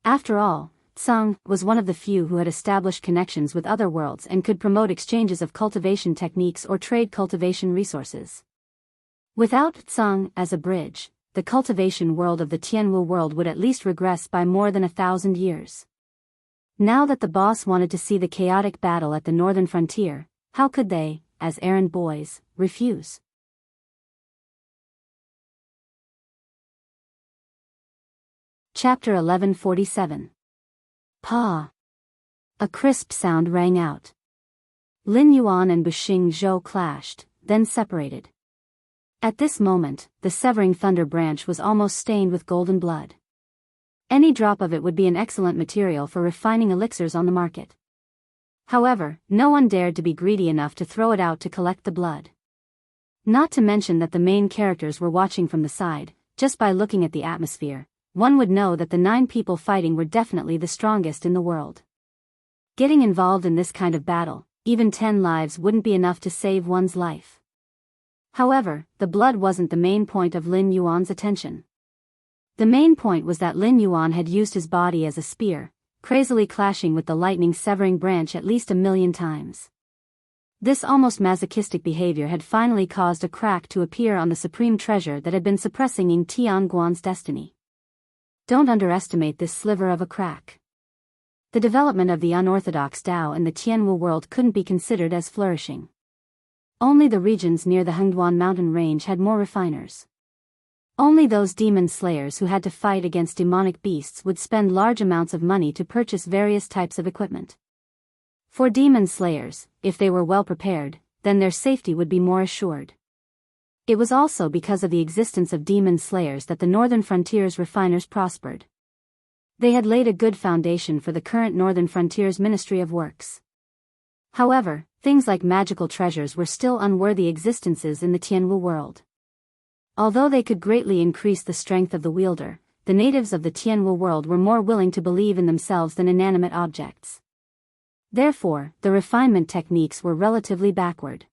After all, Tsang was one of the few who had established connections with other worlds and could promote exchanges of cultivation techniques or trade cultivation resources. Without Tsang as a bridge, the cultivation world of the Tianwu world would at least regress by more than 1,000 years. Now that the boss wanted to see the chaotic battle at the northern frontier, how could they, as errand boys, refuse? Chapter 1147. Pa! A crisp sound rang out. Lin Yuan and Buxing Zhou clashed, then separated. At this moment, the severing thunder branch was almost stained with golden blood. Any drop of it would be an excellent material for refining elixirs on the market. However, no one dared to be greedy enough to throw it out to collect the blood. Not to mention that the main characters were watching from the side. Just by looking at the atmosphere, one would know that the 9 people fighting were definitely the strongest in the world. Getting involved in this kind of battle, even 10 lives wouldn't be enough to save one's life. However, the blood wasn't the main point of Lin Yuan's attention. The main point was that Lin Yuan had used his body as a spear, crazily clashing with the lightning-severing branch at least 1,000,000 times. This almost masochistic behavior had finally caused a crack to appear on the supreme treasure that had been suppressing Ying Tianguan's destiny. Don't underestimate this sliver of a crack. The development of the unorthodox Tao in the Tianwu world couldn't be considered as flourishing. Only the regions near the Hengduan mountain range had more refiners. Only those demon slayers who had to fight against demonic beasts would spend large amounts of money to purchase various types of equipment. For demon slayers, if they were well prepared, then their safety would be more assured. It was also because of the existence of demon slayers that the northern frontier's refiners prospered. They had laid a good foundation for the current northern frontier's Ministry of Works. However, things like magical treasures were still unworthy existences in the Tianwu world. Although they could greatly increase the strength of the wielder, the natives of the Tianwu world were more willing to believe in themselves than inanimate objects. Therefore, the refinement techniques were relatively backward.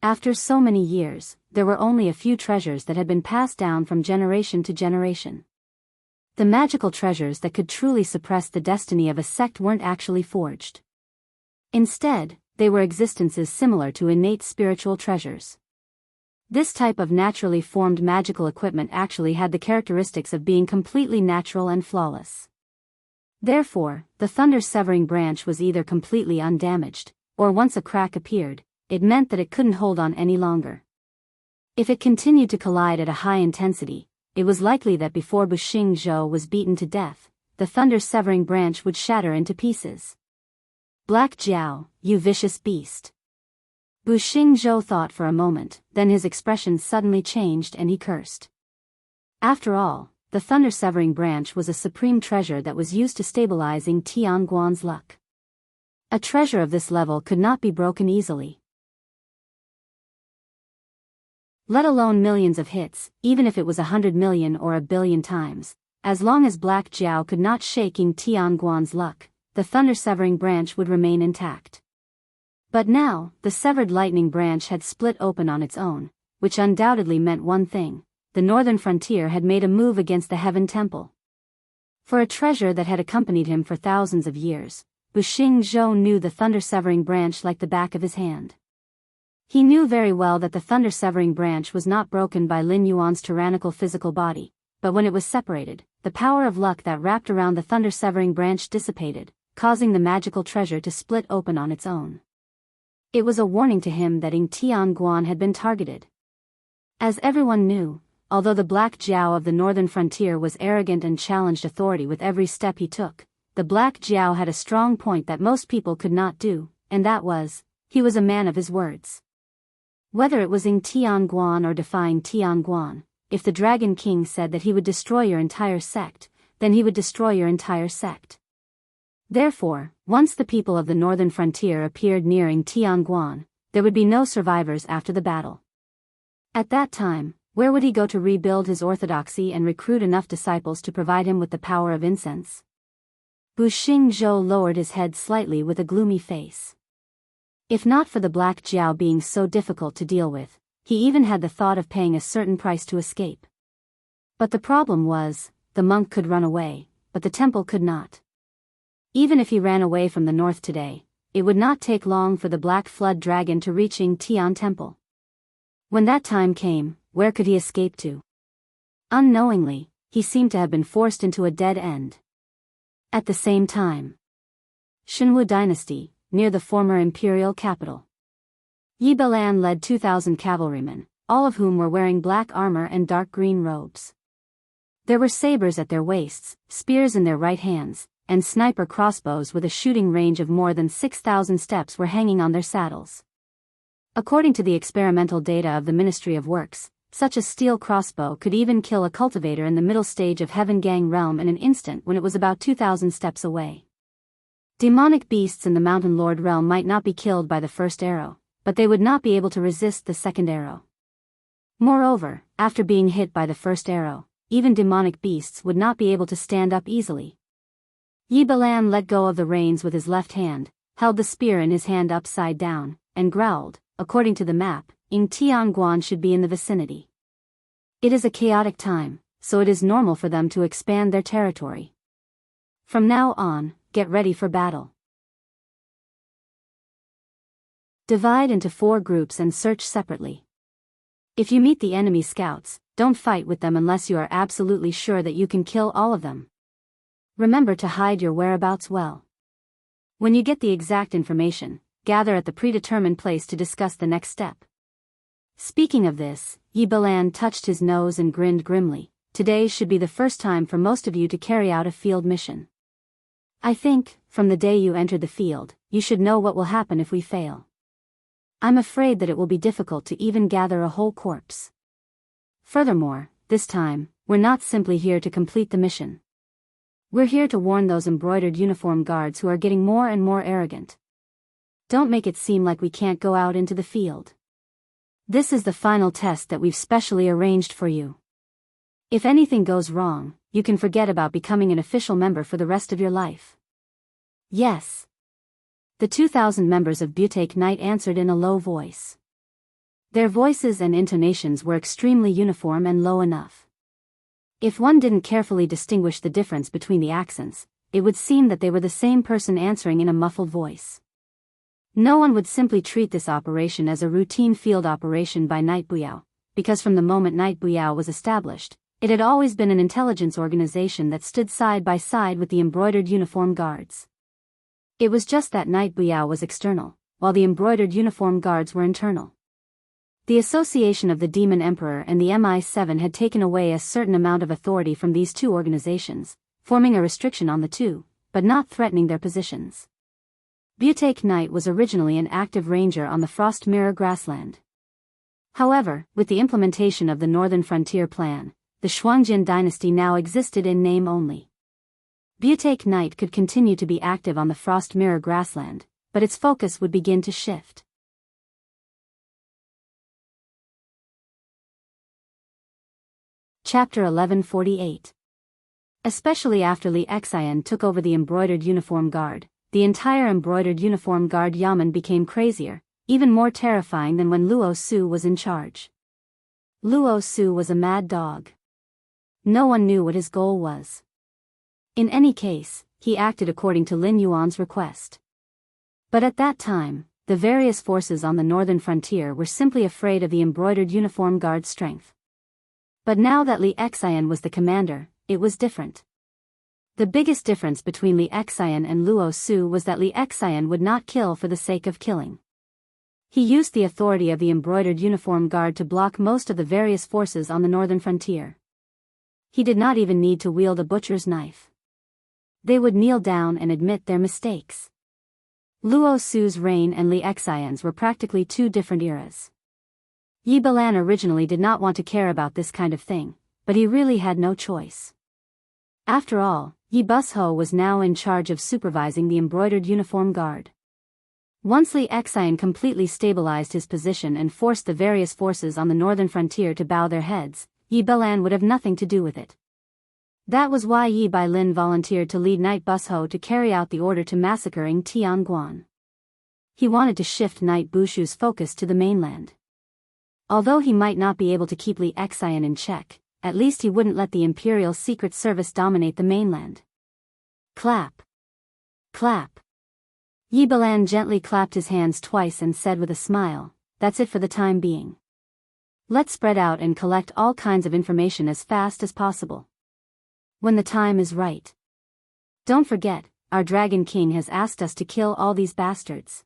After so many years, there were only a few treasures that had been passed down from generation to generation. The magical treasures that could truly suppress the destiny of a sect weren't actually forged. Instead, they were existences similar to innate spiritual treasures. This type of naturally formed magical equipment actually had the characteristics of being completely natural and flawless. Therefore, the thunder-severing branch was either completely undamaged, or once a crack appeared, it meant that it couldn't hold on any longer. If it continued to collide at a high intensity, it was likely that before Buxing Zhou was beaten to death, the thunder-severing branch would shatter into pieces. Black Jiao, you vicious beast. Buxing Zhou thought for a moment, then his expression suddenly changed and he cursed. After all, the thunder-severing branch was a supreme treasure that was used to stabilize Ying Tianguan's luck. A treasure of this level could not be broken easily. Let alone millions of hits, even if it was 100 million or 1,000,000,000 times, as long as Black Jiao could not shake Ying Tianguan's luck, the thunder-severing branch would remain intact. But now, the severed lightning branch had split open on its own, which undoubtedly meant one thing: the northern frontier had made a move against the Heaven Temple. For a treasure that had accompanied him for thousands of years, Buxing Zhou knew the thunder-severing branch like the back of his hand. He knew very well that the thunder-severing branch was not broken by Lin Yuan's tyrannical physical body, but when it was separated, the power of luck that wrapped around the thunder-severing branch dissipated, causing the magical treasure to split open on its own. It was a warning to him that Ying Tianguan had been targeted. As everyone knew, although the Black Jiao of the northern frontier was arrogant and challenged authority with every step he took, the Black Jiao had a strong point that most people could not do, and that was, he was a man of his words. Whether it was Ying Tianguan or defying Tianguan, if the Dragon King said that he would destroy your entire sect, then he would destroy your entire sect. Therefore, once the people of the northern frontier appeared near Ying Tianguan, there would be no survivors after the battle. At that time, where would he go to rebuild his orthodoxy and recruit enough disciples to provide him with the power of incense? Buxing Zhou lowered his head slightly with a gloomy face. If not for the Black Jiao being so difficult to deal with, he even had the thought of paying a certain price to escape. But the problem was, the monk could run away, but the temple could not. Even if he ran away from the north today, it would not take long for the Black Flood Dragon to reach Ying Tian Temple. When that time came, where could he escape to? Unknowingly, he seemed to have been forced into a dead end. At the same time, Shenwu Dynasty, near the former imperial capital. Yi Belan led 2,000 cavalrymen, all of whom were wearing black armor and dark green robes. There were sabers at their waists, spears in their right hands, and sniper crossbows with a shooting range of more than 6,000 steps were hanging on their saddles. According to the experimental data of the Ministry of Works, such a steel crossbow could even kill a cultivator in the middle stage of Heaven Gang realm in an instant when it was about 2,000 steps away. Demonic beasts in the Mountain Lord realm might not be killed by the first arrow, but they would not be able to resist the second arrow. Moreover, after being hit by the first arrow, even demonic beasts would not be able to stand up easily. Yi Belan let go of the reins with his left hand, held the spear in his hand upside down, and growled, according to the map, Ying Tianguan should be in the vicinity. It is a chaotic time, so it is normal for them to expand their territory. From now on, get ready for battle. Divide into 4 groups and search separately. If you meet the enemy scouts, don't fight with them unless you are absolutely sure that you can kill all of them. Remember to hide your whereabouts well. When you get the exact information, gather at the predetermined place to discuss the next step. Speaking of this, Yi Belan touched his nose and grinned grimly. Today should be the first time for most of you to carry out a field mission. I think, from the day you entered the field, you should know what will happen if we fail. I'm afraid that it will be difficult to even gather a whole corpse. Furthermore, this time, we're not simply here to complete the mission. We're here to warn those embroidered uniform guards who are getting more and more arrogant. Don't make it seem like we can't go out into the field. This is the final test that we've specially arranged for you. If anything goes wrong, you can forget about becoming an official member for the rest of your life. Yes. The 2,000 members of Breathtaking Night answered in a low voice. Their voices and intonations were extremely uniform and low enough. If one didn't carefully distinguish the difference between the accents, it would seem that they were the same person answering in a muffled voice. No one would simply treat this operation as a routine field operation by Night Buyao, because from the moment Night Buyao was established, it had always been an intelligence organization that stood side by side with the embroidered uniform guards. It was just that Night Buyao was external, while the embroidered uniform guards were internal. The association of the Demon Emperor and the MI7 had taken away a certain amount of authority from these two organizations, forming a restriction on the two, but not threatening their positions. Breathtaking Night was originally an active ranger on the Frost Mirror grassland. However, with the implementation of the Northern Frontier Plan, the Shuangjin dynasty now existed in name only. Breathtaking Night could continue to be active on the Frost Mirror grassland, but its focus would begin to shift. Chapter 1148. Especially after Li Xian took over the embroidered uniform guard, the entire embroidered uniform guard Yamen became crazier, even more terrifying than when Luo Su was in charge. Luo Su was a mad dog. No one knew what his goal was. In any case, he acted according to Lin Yuan's request. But at that time, the various forces on the northern frontier were simply afraid of the embroidered uniform guard's strength. But now that Li Xian was the commander, it was different. The biggest difference between Li Xian and Luo Su was that Li Xian would not kill for the sake of killing. He used the authority of the embroidered uniform guard to block most of the various forces on the northern frontier. He did not even need to wield a butcher's knife. They would kneel down and admit their mistakes. Luo Su's reign and Li Xian's were practically two different eras. Yi Balan originally did not want to care about this kind of thing, but he really had no choice. After all, Yi Busho was now in charge of supervising the embroidered uniform guard. Once Li Xian completely stabilized his position and forced the various forces on the northern frontier to bow their heads, Yi Balan would have nothing to do with it. That was why Yi Bailin volunteered to lead Knight Busho to carry out the order to massacre Ng Tianguan. He wanted to shift Knight Bushu's focus to the mainland. Although he might not be able to keep Li Xian in check, at least he wouldn't let the Imperial Secret Service dominate the mainland. Clap. Clap. Yi Balan gently clapped his hands twice and said with a smile, "That's it for the time being. Let's spread out and collect all kinds of information as fast as possible. When the time is right. Don't forget, our Dragon King has asked us to kill all these bastards.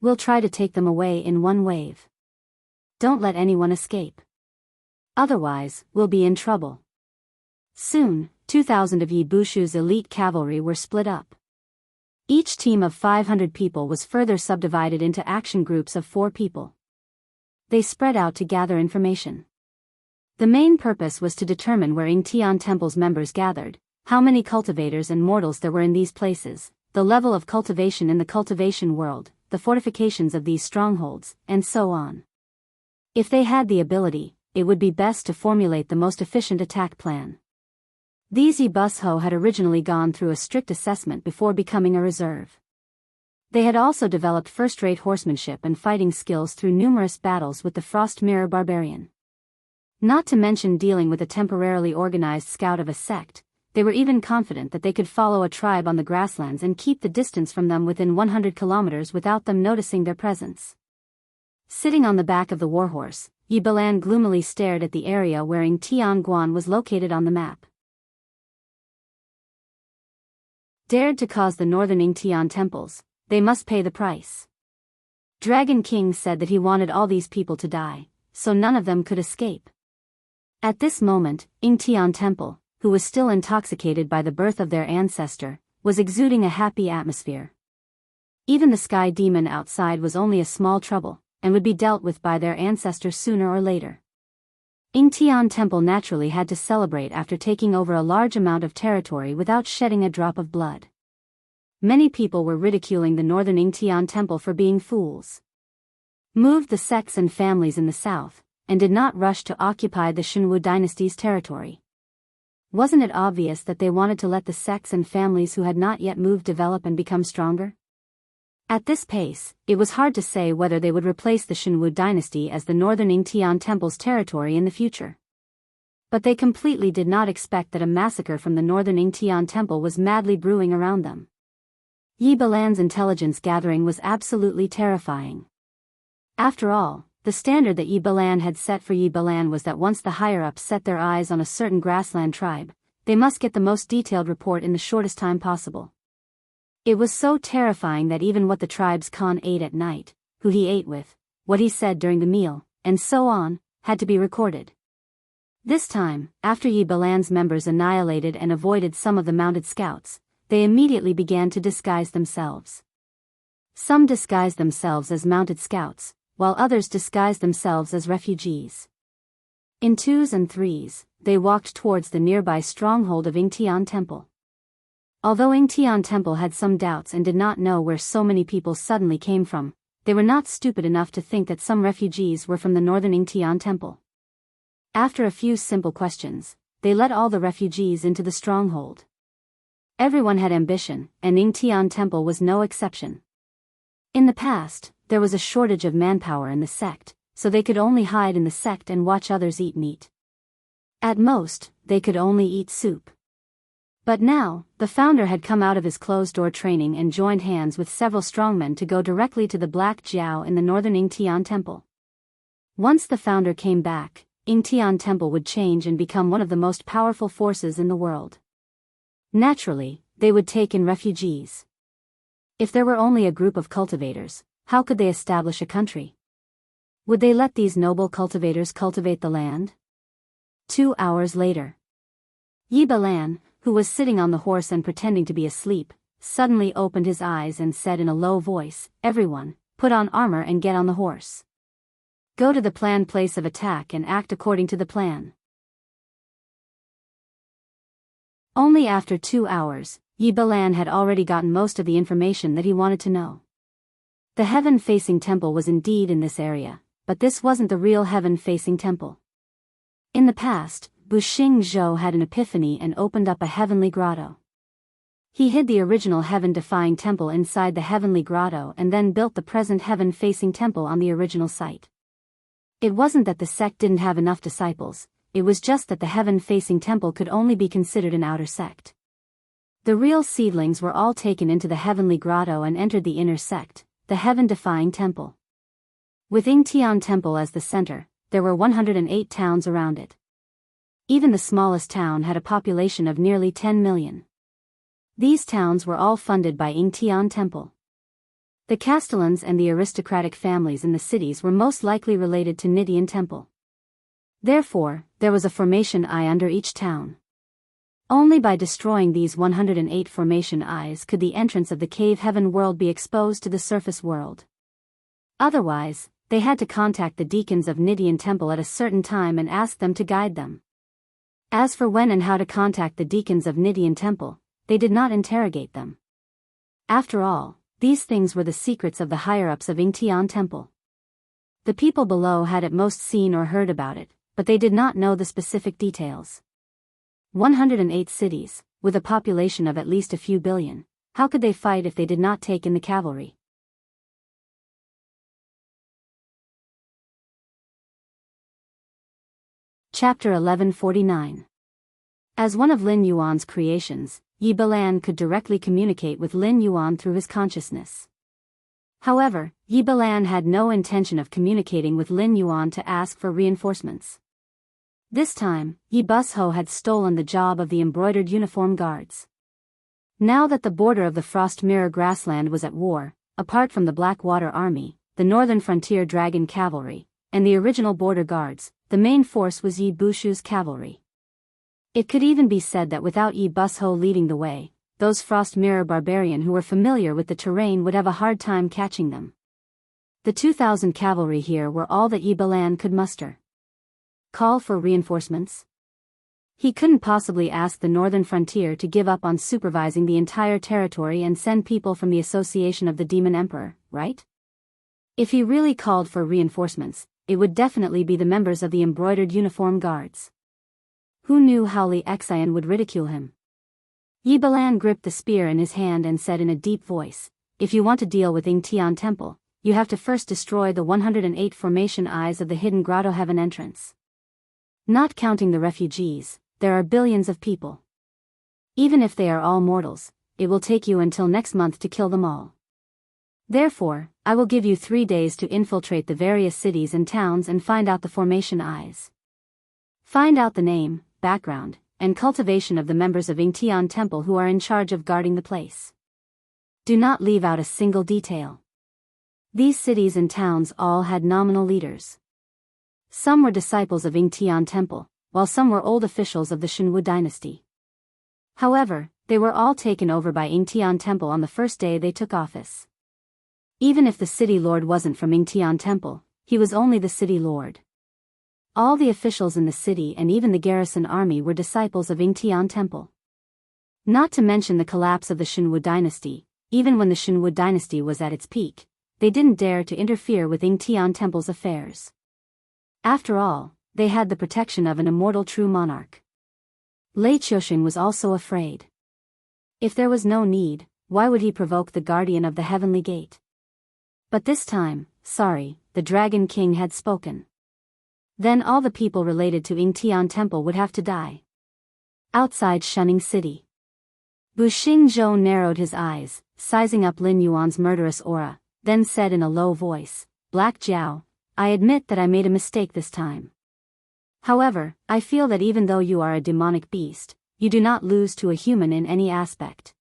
We'll try to take them away in one wave. Don't let anyone escape. Otherwise, we'll be in trouble." Soon, 2,000 of Yi Bushu's elite cavalry were split up. Each team of 500 people was further subdivided into action groups of 4 people. They spread out to gather information. The main purpose was to determine where Yingtian Temple's members gathered, how many cultivators and mortals there were in these places, the level of cultivation in the cultivation world, the fortifications of these strongholds, and so on. If they had the ability, it would be best to formulate the most efficient attack plan. These Yi Busho had originally gone through a strict assessment before becoming a reserve. They had also developed first-rate horsemanship and fighting skills through numerous battles with the Frost Mirror Barbarian. Not to mention dealing with a temporarily organized scout of a sect, they were even confident that they could follow a tribe on the grasslands and keep the distance from them within 100 kilometers without them noticing their presence. Sitting on the back of the warhorse, Yi Balan gloomily stared at the area where Ng Tianguan was located on the map. Dared to cause the northern Yingtian temples, they must pay the price. Dragon King said that he wanted all these people to die, so none of them could escape. At this moment, Yingtian Temple, who was still intoxicated by the birth of their ancestor, was exuding a happy atmosphere. Even the sky demon outside was only a small trouble, and would be dealt with by their ancestors sooner or later. Yingtian Temple naturally had to celebrate after taking over a large amount of territory without shedding a drop of blood. Many people were ridiculing the northern Yingtian Temple for being fools. Moved the sects and families in the south, and did not rush to occupy the Shenwu dynasty's territory. Wasn't it obvious that they wanted to let the sects and families who had not yet moved develop and become stronger? At this pace, it was hard to say whether they would replace the Shenwu dynasty as the northern Yingtian Temple's territory in the future. But they completely did not expect that a massacre from the northern Yingtian Temple was madly brewing around them. Yi Balan's intelligence gathering was absolutely terrifying. After all, the standard that Yi Balan had set for Yi Balan was that once the higher-ups set their eyes on a certain grassland tribe, they must get the most detailed report in the shortest time possible. It was so terrifying that even what the tribe's Khan ate at night, who he ate with, what he said during the meal, and so on, had to be recorded. This time, after Yi Balan's members annihilated and avoided some of the mounted scouts, they immediately began to disguise themselves. Some disguised themselves as mounted scouts, while others disguised themselves as refugees. In 2s and 3s, they walked towards the nearby stronghold of Yingtian Temple. Although Yingtian Temple had some doubts and did not know where so many people suddenly came from, they were not stupid enough to think that some refugees were from the northern Yingtian Temple. After a few simple questions, they let all the refugees into the stronghold. Everyone had ambition, and Yingtian Temple was no exception. In the past, there was a shortage of manpower in the sect, so they could only hide in the sect and watch others eat meat. At most, they could only eat soup. But now, the founder had come out of his closed-door training and joined hands with several strongmen to go directly to the Black Jiao in the northern Yingtian Temple. Once the founder came back, Yingtian Temple would change and become one of the most powerful forces in the world. Naturally, they would take in refugees. If there were only a group of cultivators, how could they establish a country? Would they let these noble cultivators cultivate the land? 2 hours later. Yi Balan, who was sitting on the horse and pretending to be asleep, suddenly opened his eyes and said in a low voice, "Everyone, put on armor and get on the horse. Go to the planned place of attack and act according to the plan." Only after 2 hours, Yi Balan had already gotten most of the information that he wanted to know. The heaven-facing temple was indeed in this area, but this wasn't the real heaven-facing temple. In the past, Buxing Zhou had an epiphany and opened up a heavenly grotto. He hid the original heaven-defying temple inside the heavenly grotto and then built the present heaven-facing temple on the original site. It wasn't that the sect didn't have enough disciples, it was just that the heaven-facing temple could only be considered an outer sect. The real seedlings were all taken into the heavenly grotto and entered the inner sect, the heaven-defying temple. With Yingtian Temple as the center, there were 108 towns around it. Even the smallest town had a population of nearly 10 million. These towns were all funded by Yingtian Temple. The castellans and the aristocratic families in the cities were most likely related to Nidian Temple. Therefore, there was a formation eye under each town. Only by destroying these 108 formation eyes could the entrance of the cave heaven world be exposed to the surface world. Otherwise, they had to contact the deacons of Nidian Temple at a certain time and ask them to guide them. As for when and how to contact the deacons of Nidian Temple, they did not interrogate them. After all, these things were the secrets of the higher-ups of Yingtian Temple. The people below had at most seen or heard about it, but they did not know the specific details. 108 cities, with a population of at least a few billion, how could they fight if they did not take in the cavalry? Chapter 1149. As one of Lin Yuan's creations, Yi Balan could directly communicate with Lin Yuan through his consciousness. However, Yi Balan had no intention of communicating with Lin Yuan to ask for reinforcements. This time, Yi Busho had stolen the job of the embroidered uniform guards. Now that the border of the Frost Mirror grassland was at war, apart from the Blackwater Army, the Northern Frontier Dragon Cavalry, and the original border guards, the main force was Yi Bushu's cavalry. It could even be said that without Yi Busho leading the way, those Frost Mirror barbarian who were familiar with the terrain would have a hard time catching them. The 2,000 cavalry here were all that Yi Balan could muster. Call for reinforcements? He couldn't possibly ask the Northern Frontier to give up on supervising the entire territory and send people from the Association of the Demon Emperor, right? If he really called for reinforcements, it would definitely be the members of the embroidered uniform guards. Who knew how Li Xian would ridicule him? Yi Balan gripped the spear in his hand and said in a deep voice, "If you want to deal with Yingtian Temple, you have to first destroy the 108 formation eyes of the hidden grotto heaven entrance. Not counting the refugees, there are billions of people. Even if they are all mortals, it will take you until next month to kill them all. Therefore, I will give you 3 days to infiltrate the various cities and towns and find out the formation eyes. Find out the name, background, and cultivation of the members of Yingtian Temple who are in charge of guarding the place. Do not leave out a single detail." These cities and towns all had nominal leaders. Some were disciples of Yingtian Temple, while some were old officials of the Shenwu dynasty. However, they were all taken over by Yingtian Temple on the first day they took office. Even if the city lord wasn't from Yingtian Temple, he was only the city lord. All the officials in the city and even the garrison army were disciples of Yingtian Temple. Not to mention the collapse of the Shenwu dynasty, even when the Shenwu dynasty was at its peak, they didn't dare to interfere with Yingtian Temple's affairs. After all, they had the protection of an immortal true monarch. Lei Qiusheng was also afraid. If there was no need, why would he provoke the guardian of the heavenly gate? But this time, the Dragon King had spoken. Then all the people related to Yingtian Temple would have to die. Outside Shunning City. Bu Xingzhou narrowed his eyes, sizing up Lin Yuan's murderous aura, then said in a low voice, Black Jiao, I admit that I made a mistake this time. However, I feel that even though you are a demonic beast, you do not lose to a human in any aspect.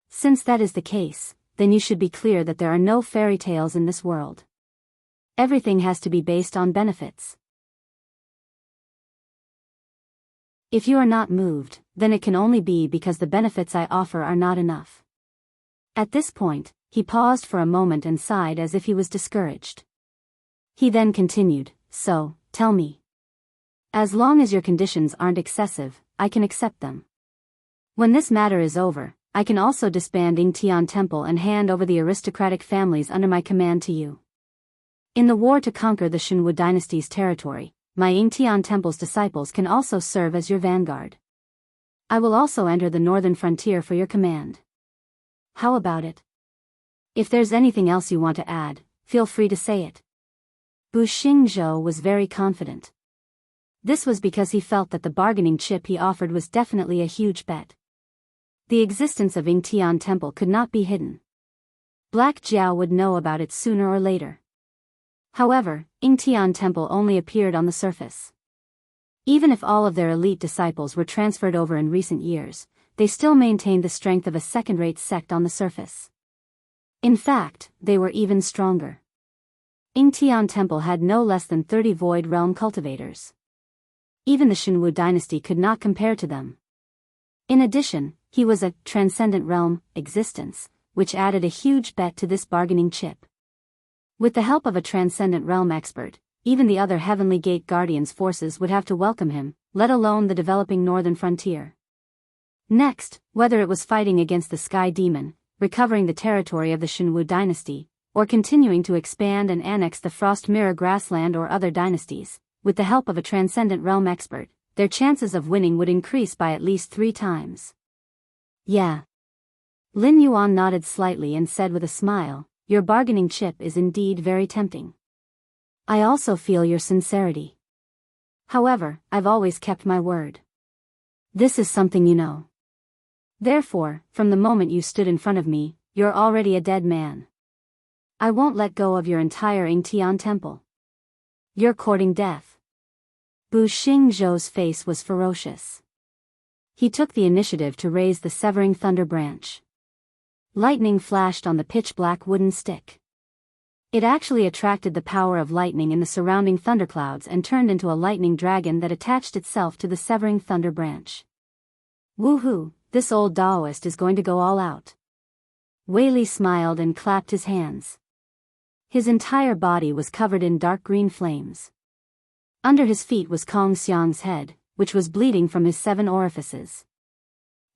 Since that is the case, then you should be clear that there are no fairy tales in this world. Everything has to be based on benefits. If you are not moved, then it can only be because the benefits I offer are not enough. At this point, he paused for a moment and sighed as if he was discouraged. He then continued, So, tell me. As long as your conditions aren't excessive, I can accept them. When this matter is over, I can also disband Yingtian Temple and hand over the aristocratic families under my command to you. In the war to conquer the Xunwu dynasty's territory, my Yingtian Temple's disciples can also serve as your vanguard. I will also enter the northern frontier for your command. How about it? If there's anything else you want to add, feel free to say it. Bu Xingzhou was very confident. This was because he felt that the bargaining chip he offered was definitely a huge bet. The existence of Yingtian Temple could not be hidden. Black Jiao would know about it sooner or later. However, Yingtian Temple only appeared on the surface. Even if all of their elite disciples were transferred over in recent years, they still maintained the strength of a second-rate sect on the surface. In fact, they were even stronger. Yingtian Temple had no less than 30 Void Realm cultivators. Even the Xunwu dynasty could not compare to them. In addition, he was a transcendent realm existence, which added a huge bet to this bargaining chip. With the help of a transcendent realm expert, even the other Heavenly Gate Guardians' forces would have to welcome him, let alone the developing northern frontier. Next, whether it was fighting against the Sky Demon, recovering the territory of the Xunwu dynasty, or continuing to expand and annex the Frost Mirror grassland or other dynasties, with the help of a transcendent realm expert, their chances of winning would increase by at least 3 times. Yeah. Lin Yuan nodded slightly and said with a smile, Your bargaining chip is indeed very tempting. I also feel your sincerity. However, I've always kept my word. This is something you know. Therefore, from the moment you stood in front of me, you're already a dead man. I won't let go of your entire Yingtian Temple. You're courting death. Bu Xingzhou's face was ferocious. He took the initiative to raise the severing thunder branch. Lightning flashed on the pitch-black wooden stick. It actually attracted the power of lightning in the surrounding thunderclouds and turned into a lightning dragon that attached itself to the severing thunder branch. Woohoo, this old Taoist is going to go all out. Wei Li smiled and clapped his hands. His entire body was covered in dark green flames. Under his feet was Kong Xiang's head, which was bleeding from his 7 orifices.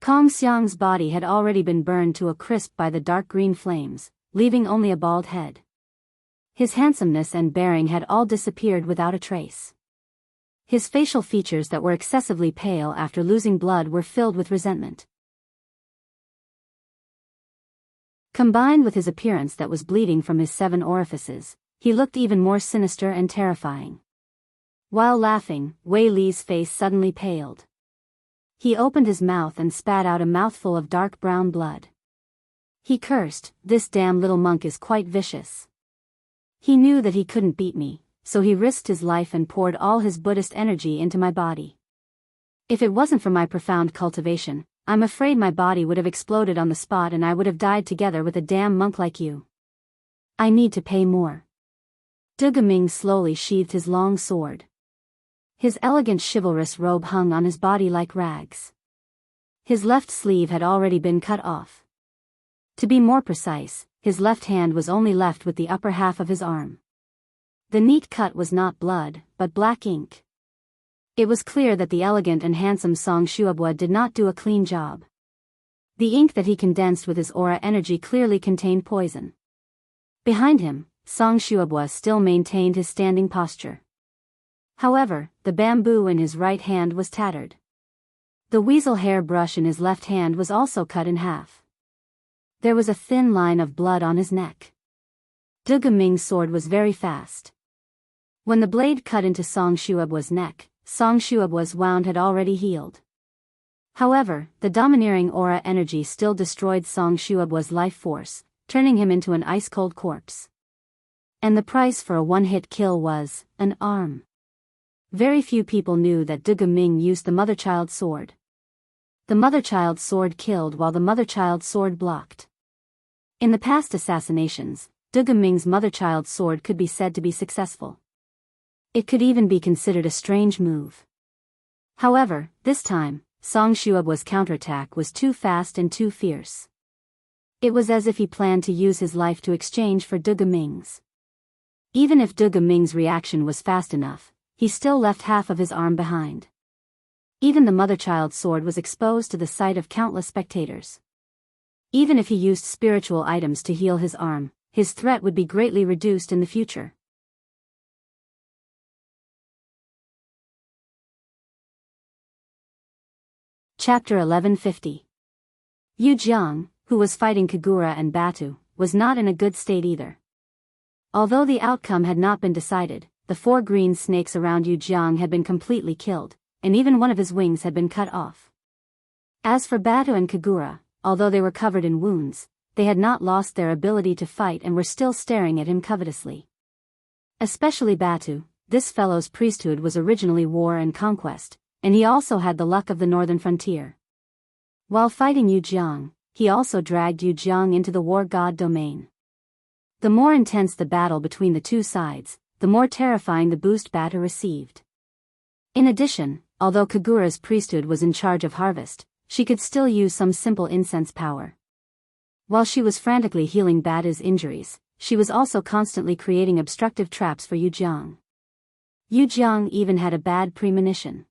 Kong Xiang's body had already been burned to a crisp by the dark green flames, leaving only a bald head. His handsomeness and bearing had all disappeared without a trace. His facial features that were excessively pale after losing blood were filled with resentment. Combined with his appearance that was bleeding from his 7 orifices, he looked even more sinister and terrifying. While laughing, Wei Li's face suddenly paled. He opened his mouth and spat out a mouthful of dark brown blood. He cursed, This damn little monk is quite vicious. He knew that he couldn't beat me, so he risked his life and poured all his Buddhist energy into my body. If it wasn't for my profound cultivation, I'm afraid my body would have exploded on the spot and I would have died together with a damn monk like you. I need to pay more. Du Gaming slowly sheathed his long sword. His elegant chivalrous robe hung on his body like rags. His left sleeve had already been cut off. To be more precise, his left hand was only left with the upper half of his arm. The neat cut was not blood, but black ink. It was clear that the elegant and handsome Song Shuabua did not do a clean job. The ink that he condensed with his aura energy clearly contained poison. Behind him, Song Shuabua still maintained his standing posture. However, the bamboo in his right hand was tattered. The weasel hair brush in his left hand was also cut in half. There was a thin line of blood on his neck. Du Gaming's sword was very fast. When the blade cut into Song Shuabua's neck, Song Shuabua's wound had already healed. However, the domineering aura energy still destroyed Song Shuabu's life force, turning him into an ice-cold corpse. And the price for a one-hit kill was an arm. Very few people knew that Du Ming used the mother-child sword. The mother-child sword killed while the mother-child sword blocked. In the past assassinations, Du Ming's mother-child sword could be said to be successful. It could even be considered a strange move. However, this time, Song Shuabu's counterattack was too fast and too fierce. It was as if he planned to use his life to exchange for Du Ming's. Even if Du Ming's reaction was fast enough, he still left half of his arm behind. Even the mother-child sword was exposed to the sight of countless spectators. Even if he used spiritual items to heal his arm, his threat would be greatly reduced in the future. Chapter 1150. Yu Jiang, who was fighting Kagura and Batu, was not in a good state either. Although the outcome had not been decided, the 4 green snakes around Yu Jiang had been completely killed, and even one of his wings had been cut off. As for Batu and Kagura, although they were covered in wounds, they had not lost their ability to fight and were still staring at him covetously. Especially Batu, this fellow's priesthood was originally war and conquest, and he also had the luck of the northern frontier. While fighting Yu Jiang, he also dragged Yu Jiang into the war god domain. The more intense the battle between the two sides, the more terrifying the boost Batu received. In addition, although Kagura's priesthood was in charge of harvest, she could still use some simple incense power. While she was frantically healing Batu's injuries, she was also constantly creating obstructive traps for Yu Jiang. Yu Jiang even had a bad premonition.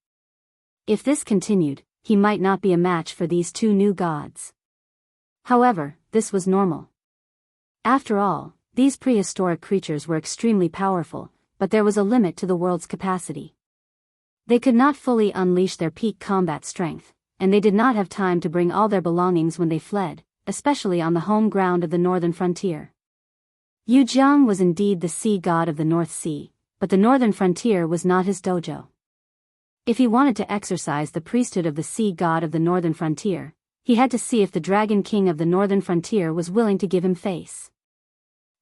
If this continued, he might not be a match for these 2 new gods. However, this was normal. After all, these prehistoric creatures were extremely powerful, but there was a limit to the world's capacity. They could not fully unleash their peak combat strength, and they did not have time to bring all their belongings when they fled, especially on the home ground of the northern frontier. Yu Jiang was indeed the sea god of the North Sea, but the northern frontier was not his dojo. If he wanted to exercise the priesthood of the sea god of the northern frontier, he had to see if the dragon king of the northern frontier was willing to give him face.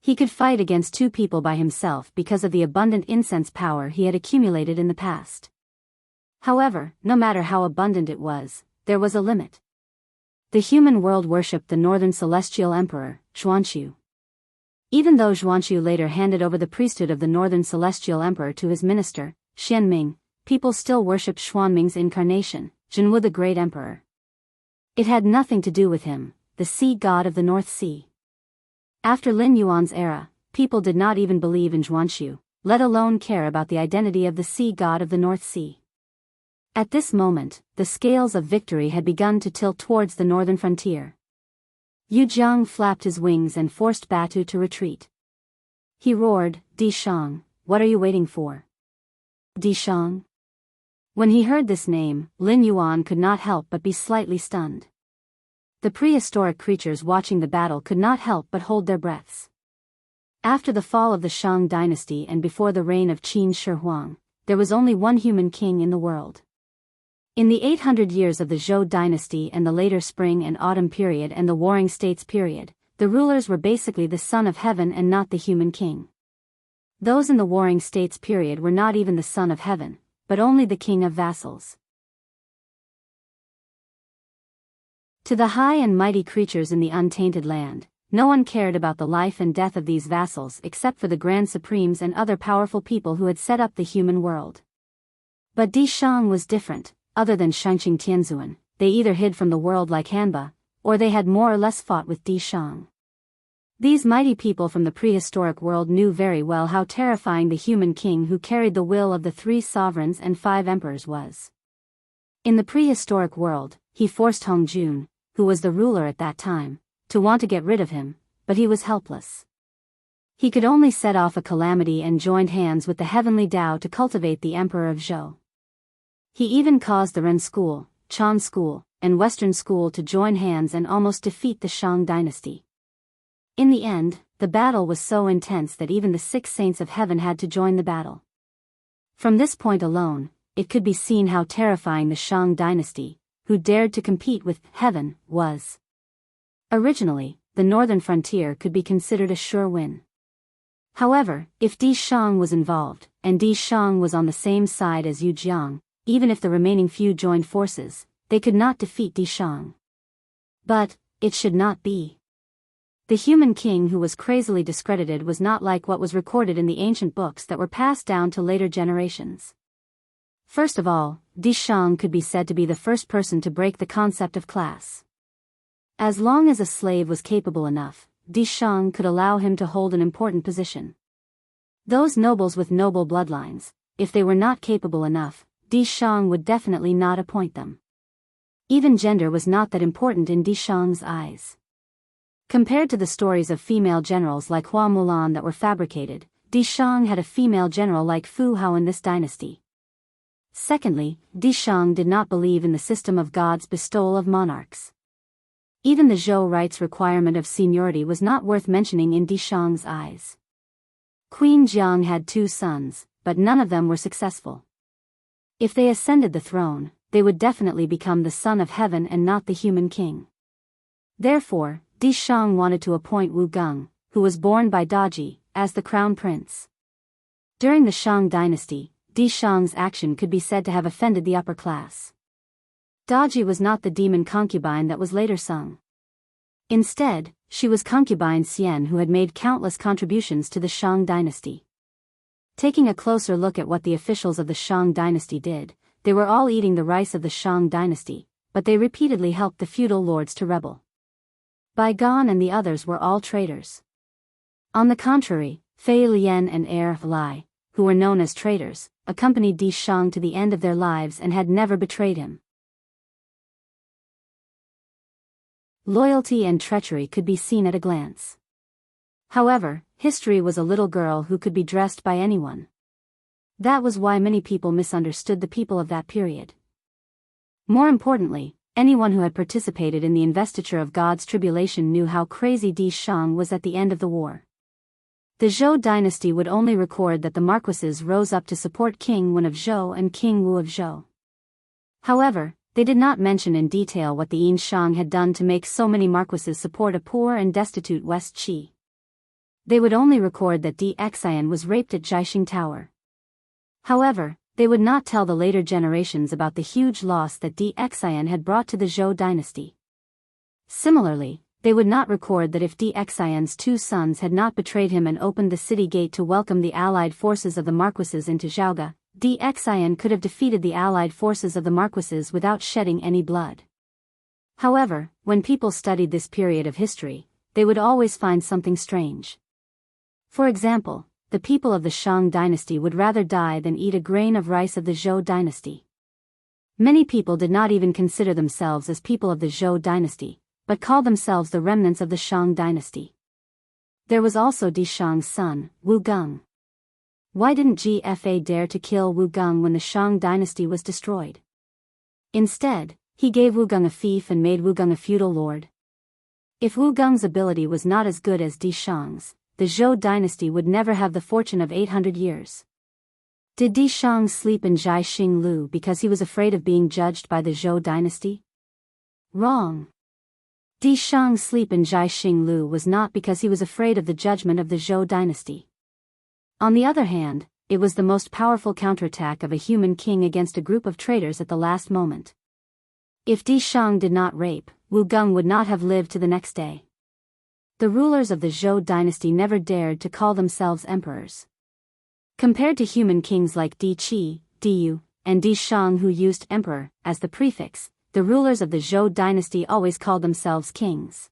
He could fight against 2 people by himself because of the abundant incense power he had accumulated in the past. However, no matter how abundant it was, there was a limit. The human world worshipped the northern celestial emperor, Xuanxu. Even though Xuanxu later handed over the priesthood of the northern celestial emperor to his minister, Xianming, people still worshipped Xuanming's incarnation, Zhenwu the Great Emperor. It had nothing to do with him, the sea god of the North Sea. After Lin Yuan's era, people did not even believe in Xuanxu, let alone care about the identity of the sea god of the North Sea. At this moment, the scales of victory had begun to tilt towards the northern frontier. Yu Jiang flapped his wings and forced Batu to retreat. He roared, "Di Shang, what are you waiting for?" Di Shang? When he heard this name, Lin Yuan could not help but be slightly stunned. The prehistoric creatures watching the battle could not help but hold their breaths. After the fall of the Shang dynasty and before the reign of Qin Shi Huang, there was only one human king in the world. In the 800 years of the Zhou dynasty and the later Spring and Autumn period and the Warring States period, the rulers were basically the son of heaven and not the human king. Those in the Warring States period were not even the son of heaven, but only the king of vassals. To the high and mighty creatures in the untainted land, no one cared about the life and death of these vassals except for the Grand Supremes and other powerful people who had set up the human world. But Di Shang was different. Other than Shangqing Tianzuan, they either hid from the world like Hanba, or they had more or less fought with Di Shang. These mighty people from the prehistoric world knew very well how terrifying the human king who carried the will of the 3 sovereigns and 5 emperors was. In the prehistoric world, he forced Hong Jun, who was the ruler at that time, to want to get rid of him, but he was helpless. He could only set off a calamity and joined hands with the heavenly Tao to cultivate the emperor of Zhou. He even caused the Ren school, Chan school, and Western school to join hands and almost defeat the Shang dynasty. In the end, the battle was so intense that even the 6 saints of heaven had to join the battle. From this point alone, it could be seen how terrifying the Shang dynasty, who dared to compete with heaven, was. Originally, the northern frontier could be considered a sure win. However, if Di Shang was involved, and Di Shang was on the same side as Yu Jiang, even if the remaining few joined forces, they could not defeat Di Shang. But it should not be. The human king who was crazily discredited was not like what was recorded in the ancient books that were passed down to later generations. First of all, Di Shang could be said to be the first person to break the concept of class. As long as a slave was capable enough, Di Shang could allow him to hold an important position. Those nobles with noble bloodlines, if they were not capable enough, Di Shang would definitely not appoint them. Even gender was not that important in Di Shang's eyes. Compared to the stories of female generals like Hua Mulan that were fabricated, Di Shang had a female general like Fu Hao in this dynasty. Secondly, Di Shang did not believe in the system of God's bestowal of monarchs. Even the Zhou rights requirement of seniority was not worth mentioning in Di Shang's eyes. Queen Jiang had 2 sons, but none of them were successful. If they ascended the throne, they would definitely become the son of heaven and not the human king. Therefore, Di Shang wanted to appoint Wu Geng, who was born by Daji, as the crown prince. During the Shang dynasty, Di Shang's action could be said to have offended the upper class. Daji was not the demon concubine that was later sung. Instead, she was concubine Xian who had made countless contributions to the Shang dynasty. Taking a closer look at what the officials of the Shang dynasty did, they were all eating the rice of the Shang dynasty, but they repeatedly helped the feudal lords to rebel. Bai Gan and the others were all traitors. On the contrary, Fei Lian and Heir Lai, who were known as traitors, accompanied Di Shang to the end of their lives and had never betrayed him. Loyalty and treachery could be seen at a glance. However, history was a little girl who could be dressed by anyone. That was why many people misunderstood the people of that period. More importantly, anyone who had participated in the investiture of God's tribulation knew how crazy Di Shang was at the end of the war. The Zhou dynasty would only record that the marquises rose up to support King Wen of Zhou and King Wu of Zhou. However, they did not mention in detail what the Yin Shang had done to make so many marquises support a poor and destitute West Qi. They would only record that Di Xian was raped at Jiaxing Tower. However, they would not tell the later generations about the huge loss that Di Xian had brought to the Zhou dynasty. Similarly, they would not record that if Di Xian's 2 sons had not betrayed him and opened the city gate to welcome the allied forces of the marquises into Zhaoga, Di Xian could have defeated the allied forces of the marquises without shedding any blood. However, when people studied this period of history, they would always find something strange. For example, the people of the Shang dynasty would rather die than eat a grain of rice of the Zhou dynasty. Many people did not even consider themselves as people of the Zhou dynasty, but called themselves the remnants of the Shang dynasty. There was also Di Shang's son, Wu Geng. Why didn't GFA dare to kill Wu Geng when the Shang dynasty was destroyed? Instead, he gave Wu Geng a fief and made Wu Geng a feudal lord. If Wu Geng's ability was not as good as Di Shang's, the Zhou dynasty would never have the fortune of 800 years. Did Di Shang sleep in Jiaxing Lu because he was afraid of being judged by the Zhou dynasty? Wrong. Di Shang's sleep in Jiaxing Lu was not because he was afraid of the judgment of the Zhou dynasty. On the other hand, it was the most powerful counterattack of a human king against a group of traitors at the last moment. If Di Shang did not rape, Wu Geng would not have lived to the next day. The rulers of the Zhou dynasty never dared to call themselves emperors. Compared to human kings like Di Qi, Di Yu, and Di Shang who used emperor as the prefix, the rulers of the Zhou dynasty always called themselves kings.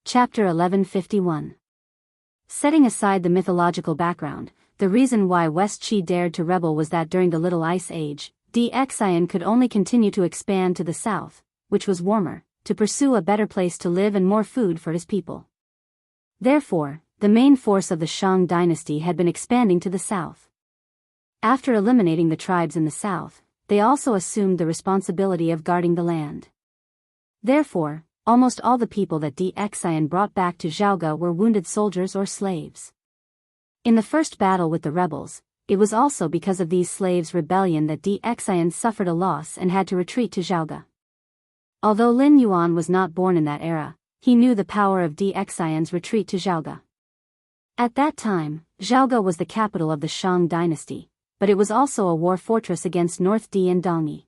Chapter 1151. Setting aside the mythological background, the reason why West Qi dared to rebel was that during the Little Ice Age, Di Xian could only continue to expand to the south, which was warmer, to pursue a better place to live and more food for his people. Therefore, the main force of the Shang dynasty had been expanding to the south. After eliminating the tribes in the south, they also assumed the responsibility of guarding the land. Therefore, almost all the people that Di Xian brought back to Zhaoga were wounded soldiers or slaves. In the first battle with the rebels, it was also because of these slaves' rebellion that Dxian suffered a loss and had to retreat to Zhaoge. Although Lin Yuan was not born in that era, he knew the power of Dxian's retreat to Zhaoge. At that time, Zhaoge was the capital of the Shang dynasty, but it was also a war fortress against North Di and Dongyi.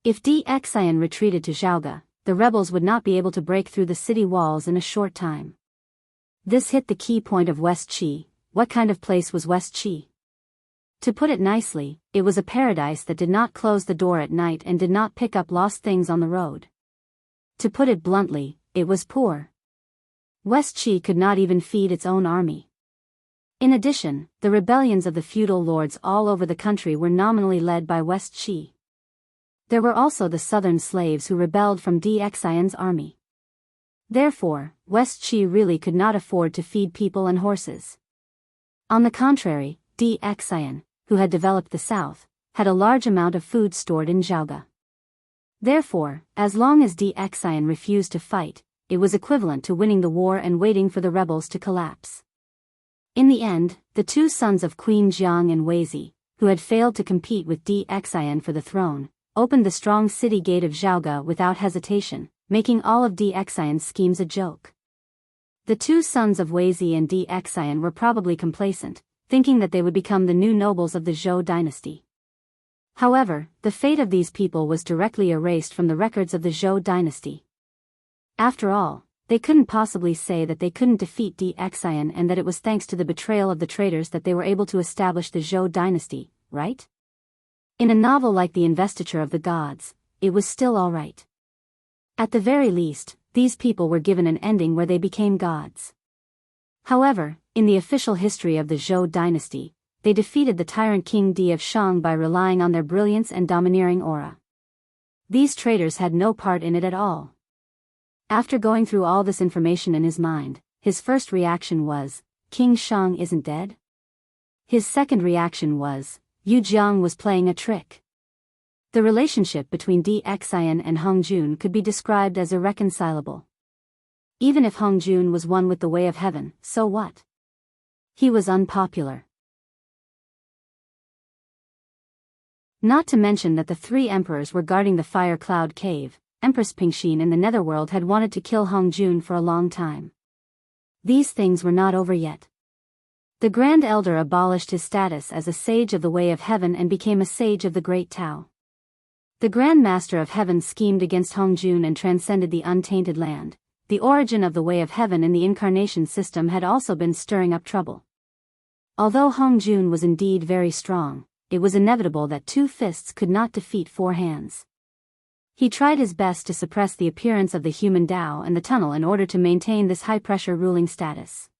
If Dxian retreated to Zhaoge, the rebels would not be able to break through the city walls in a short time. This hit the key point of West Qi. What kind of place was West Qi? To put it nicely, it was a paradise that did not close the door at night and did not pick up lost things on the road. To put it bluntly, it was poor. West Qi could not even feed its own army. In addition, the rebellions of the feudal lords all over the country were nominally led by West Qi. There were also the southern slaves who rebelled from Dxian's army. Therefore, West Qi really could not afford to feed people and horses. On the contrary, Dxian, who had developed the south, had a large amount of food stored in Zhaoge. Therefore, as long as Dxian refused to fight, it was equivalent to winning the war and waiting for the rebels to collapse. In the end, the two sons of Queen Jiang and Weizi, who had failed to compete with Dxian for the throne, opened the strong city gate of Zhaoge without hesitation, making all of Dxian's schemes a joke. The two sons of Weizi and Dxian were probably complacent, thinking that they would become the new nobles of the Zhou dynasty. However, the fate of these people was directly erased from the records of the Zhou dynasty. After all, they couldn't possibly say that they couldn't defeat Dxian and that it was thanks to the betrayal of the traitors that they were able to establish the Zhou dynasty, right? In a novel like The Investiture of the Gods, it was still all right. At the very least, these people were given an ending where they became gods. However, in the official history of the Zhou dynasty, they defeated the tyrant King Di of Shang by relying on their brilliance and domineering aura. These traitors had no part in it at all. After going through all this information in his mind, his first reaction was, King Shang isn't dead? His second reaction was, Yu Jiang was playing a trick. The relationship between Dxian and Hong Jun could be described as irreconcilable. Even if Hong Jun was one with the way of heaven, so what? He was unpopular. Not to mention that the three emperors were guarding the Fire Cloud Cave. Empress Pingxin in the Netherworld had wanted to kill Hong Jun for a long time. These things were not over yet. The Grand Elder abolished his status as a sage of the Way of Heaven and became a sage of the Great Tao. The Grand Master of Heaven schemed against Hong Jun and transcended the untainted land. The origin of the Way of Heaven in the incarnation system had also been stirring up trouble. Although Hong Jun was indeed very strong, it was inevitable that two fists could not defeat four hands. He tried his best to suppress the appearance of the human Tao and the tunnel in order to maintain this high-pressure ruling status.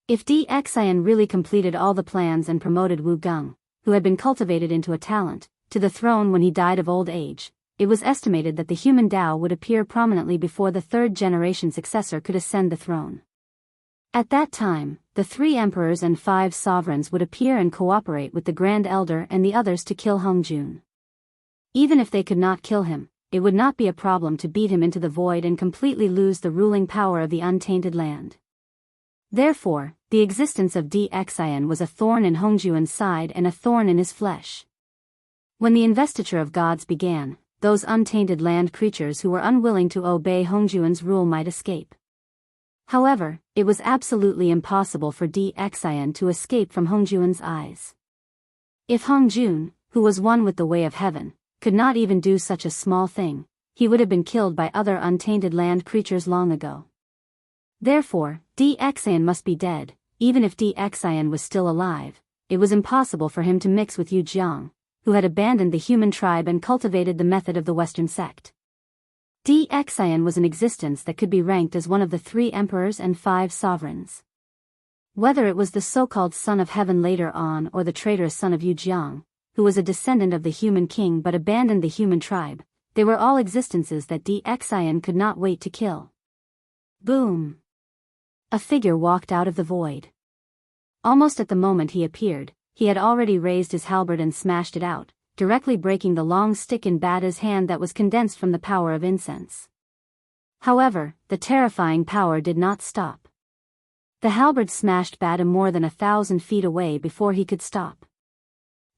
If Dxian really completed all the plans and promoted Wu Geng, who had been cultivated into a talent, to the throne when he died of old age, it was estimated that the human Tao would appear prominently before the third-generation successor could ascend the throne. At that time, the three emperors and 5 sovereigns would appear and cooperate with the Grand Elder and the others to kill Hong Jun. Even if they could not kill him, it would not be a problem to beat him into the void and completely lose the ruling power of the untainted land. Therefore, the existence of Dxian was a thorn in Hong Jun's side and a thorn in his flesh. When the investiture of gods began, those untainted land creatures who were unwilling to obey Hong Jun's rule might escape. However, it was absolutely impossible for Dxian to escape from Hong Jun's eyes. If Hong Jun, who was one with the Way of Heaven, could not even do such a small thing, he would have been killed by other untainted land creatures long ago. Therefore, Dxian must be dead. Even if Dxian was still alive, it was impossible for him to mix with Yu Jiang, who had abandoned the human tribe and cultivated the method of the Western sect. Dxian was an existence that could be ranked as one of the 3 emperors and 5 sovereigns. Whether it was the so-called son of heaven later on or the traitorous son of Yu Jiang, who was a descendant of the human king but abandoned the human tribe, they were all existences that Dxian could not wait to kill. Boom! A figure walked out of the void. Almost at the moment he appeared, he had already raised his halberd and smashed it out, directly breaking the long stick in Bada's hand that was condensed from the power of incense. However, the terrifying power did not stop. The halberd smashed Badu more than 1,000 feet away before he could stop.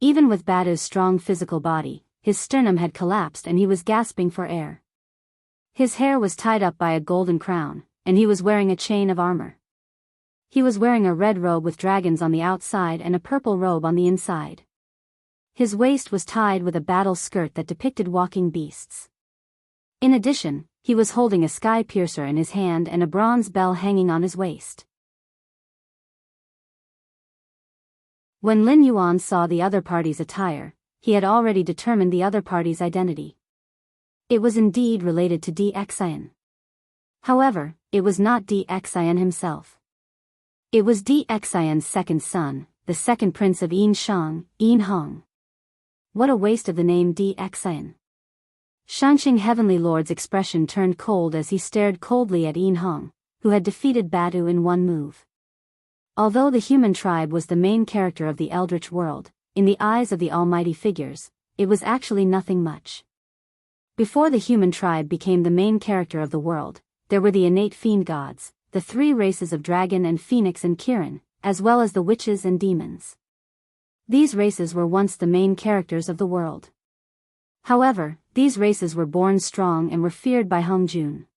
Even with Badu's strong physical body, his sternum had collapsed and he was gasping for air. His hair was tied up by a golden crown, and he was wearing a chain of armor. He was wearing a red robe with dragons on the outside and a purple robe on the inside. His waist was tied with a battle skirt that depicted walking beasts. In addition, he was holding a sky piercer in his hand and a bronze bell hanging on his waist. When Lin Yuan saw the other party's attire, he had already determined the other party's identity. It was indeed related to DXIN. However, it was not DXIN himself. It was DXIN's second son, the second prince of Yin Shang, Yin Hong. What a waste of the name DXIN. Shanxing Heavenly Lord's expression turned cold as he stared coldly at Yin Hong, who had defeated Badu in one move. Although the human tribe was the main character of the Eldritch world, in the eyes of the almighty figures, it was actually nothing much. Before the human tribe became the main character of the world, there were the innate fiend gods, the three races of dragon and phoenix and Kirin, as well as the witches and demons. These races were once the main characters of the world. However, these races were born strong and were feared by Hong Jun.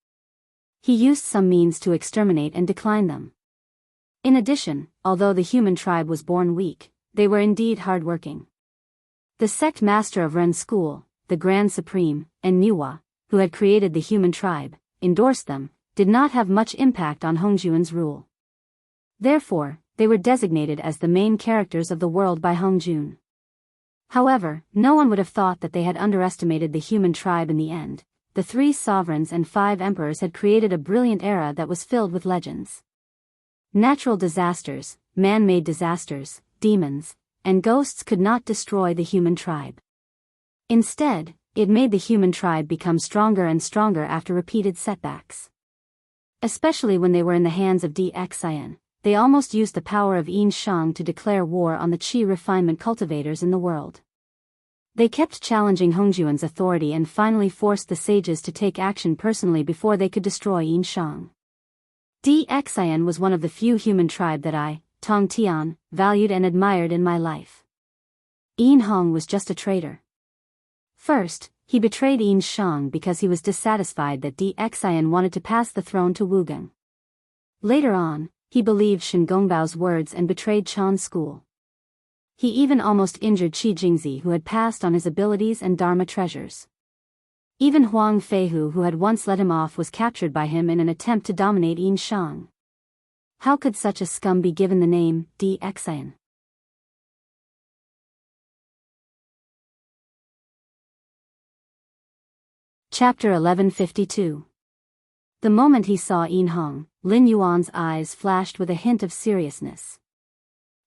He used some means to exterminate and decline them. In addition, although the human tribe was born weak, they were indeed hard-working. The sect master of Ren's school, the Grand Supreme, and Niwa, who had created the human tribe, endorsed them, did not have much impact on Hongjun's rule. Therefore, they were designated as the main characters of the world by Hongjun. However, no one would have thought that they had underestimated the human tribe in the end. The 3 sovereigns and 5 emperors had created a brilliant era that was filled with legends. Natural disasters, man-made disasters, demons, and ghosts could not destroy the human tribe. Instead, it made the human tribe become stronger and stronger after repeated setbacks. Especially when they were in the hands of DXIN, they almost used the power of Yin Shang to declare war on the Qi refinement cultivators in the world. They kept challenging Hongjun's authority and finally forced the sages to take action personally before they could destroy Yin Shang. DXIN was one of the few human tribe that I, Tong Tian, valued and admired in my life. Yin Hong was just a traitor. First, he betrayed Yin Shang because he was dissatisfied that DXIN wanted to pass the throne to Wu Geng. Later on, he believed Shen Gongbao's words and betrayed Chan's school. He even almost injured Qi Jingzi, who had passed on his abilities and Dharma treasures. Even Huang Feihu, who had once let him off, was captured by him in an attempt to dominate Yin Shang. How could such a scum be given the name DXIN? Chapter 1152. The moment he saw Yin Hong, Lin Yuan's eyes flashed with a hint of seriousness.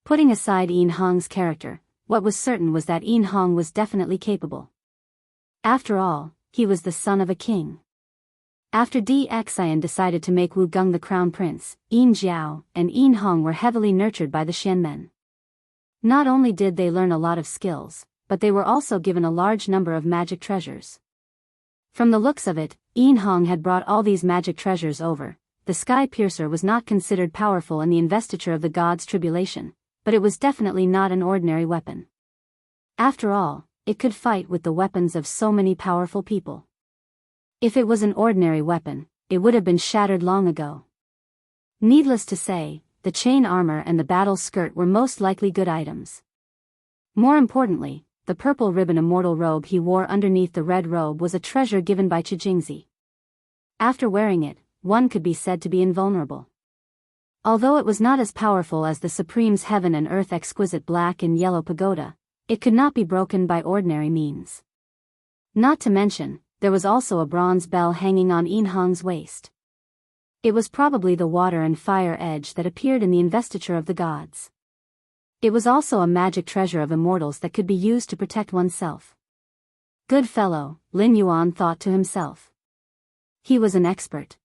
Putting aside Yin Hong's character, what was certain was that Yin Hong was definitely capable. After all, he was the son of a king. After DXIN decided to make Wu Geng the crown prince, Yin Jiao and Yin Hong were heavily nurtured by the Xianmen. Not only did they learn a lot of skills, but they were also given a large number of magic treasures. From the looks of it, Yin Hong had brought all these magic treasures over. The sky piercer was not considered powerful in the investiture of the gods' tribulation, but it was definitely not an ordinary weapon. After all, it could fight with the weapons of so many powerful people. If it was an ordinary weapon, it would have been shattered long ago. Needless to say, the chain armor and the battle skirt were most likely good items. More importantly, the purple ribbon immortal robe he wore underneath the red robe was a treasure given by Qi Jingzi. After wearing it, one could be said to be invulnerable. Although it was not as powerful as the Supreme's heaven and earth exquisite black and yellow pagoda, it could not be broken by ordinary means. Not to mention, there was also a bronze bell hanging on Yin Hong's waist. It was probably the water and fire edge that appeared in the investiture of the gods. It was also a magic treasure of immortals that could be used to protect oneself. Good fellow, Lin Yuan thought to himself. He was an expert.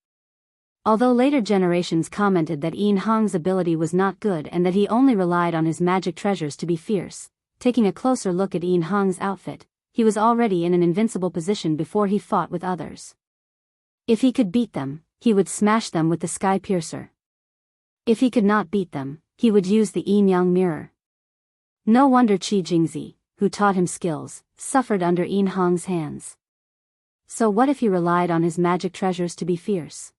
Although later generations commented that Yin Hong's ability was not good and that he only relied on his magic treasures to be fierce, taking a closer look at Yin Hong's outfit, he was already in an invincible position before he fought with others. If he could beat them, he would smash them with the sky piercer. If he could not beat them, he would use the yin-yang mirror. No wonder Qi Jingzi, who taught him skills, suffered under Yin Hong's hands. So what if he relied on his magic treasures to be fierce?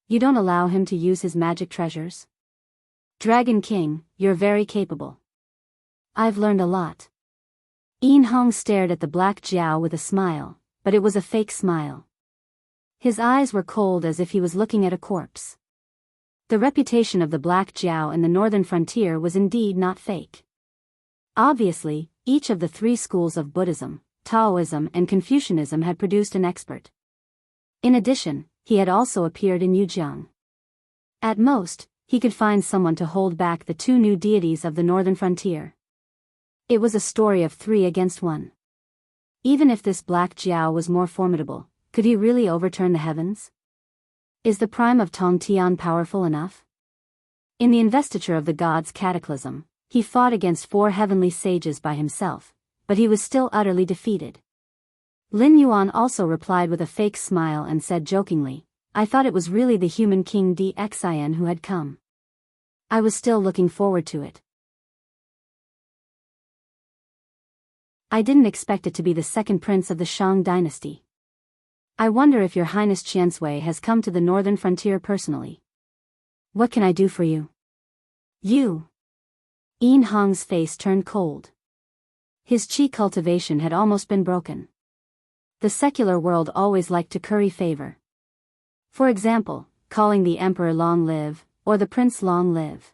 You don't allow him to use his magic treasures? Dragon King, you're very capable. I've learned a lot. Yin Hong stared at the Black Jiao with a smile, but it was a fake smile. His eyes were cold as if he was looking at a corpse. The reputation of the Black Jiao in the northern frontier was indeed not fake. Obviously, each of the three schools of Buddhism, Taoism and Confucianism had produced an expert. In addition, he had also appeared in Yujiang. At most, he could find someone to hold back the two new deities of the northern frontier. It was a story of 3 against 1. Even if this Black Jiao was more formidable, could he really overturn the heavens? Is the prime of Tongtian powerful enough? In the investiture of the gods' cataclysm, he fought against 4 heavenly sages by himself, but he was still utterly defeated. Lin Yuan also replied with a fake smile and said jokingly, I thought it was really the human king Dxin who had come. I was still looking forward to it. I didn't expect it to be the second prince of the Shang dynasty. I wonder if your Highness Qiansui has come to the northern frontier personally. What can I do for you? You. Yin Hong's face turned cold. His qi cultivation had almost been broken. The secular world always liked to curry favor. For example, calling the emperor long live, or the prince long live.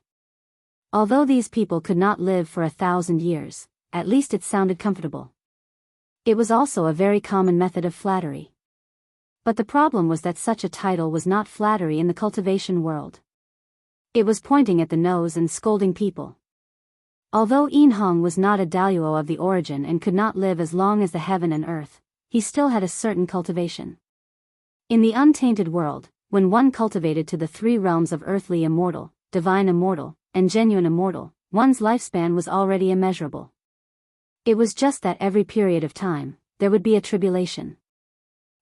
Although these people could not live for 1,000 years, at least it sounded comfortable. It was also a very common method of flattery. But the problem was that such a title was not flattery in the cultivation world. It was pointing at the nose and scolding people. Although Yin Hong was not a daluo of the origin and could not live as long as the heaven and earth, he still had a certain cultivation. In the untainted world, when one cultivated to the 3 realms of earthly immortal, divine immortal, and genuine immortal, one's lifespan was already immeasurable. It was just that every period of time, there would be a tribulation.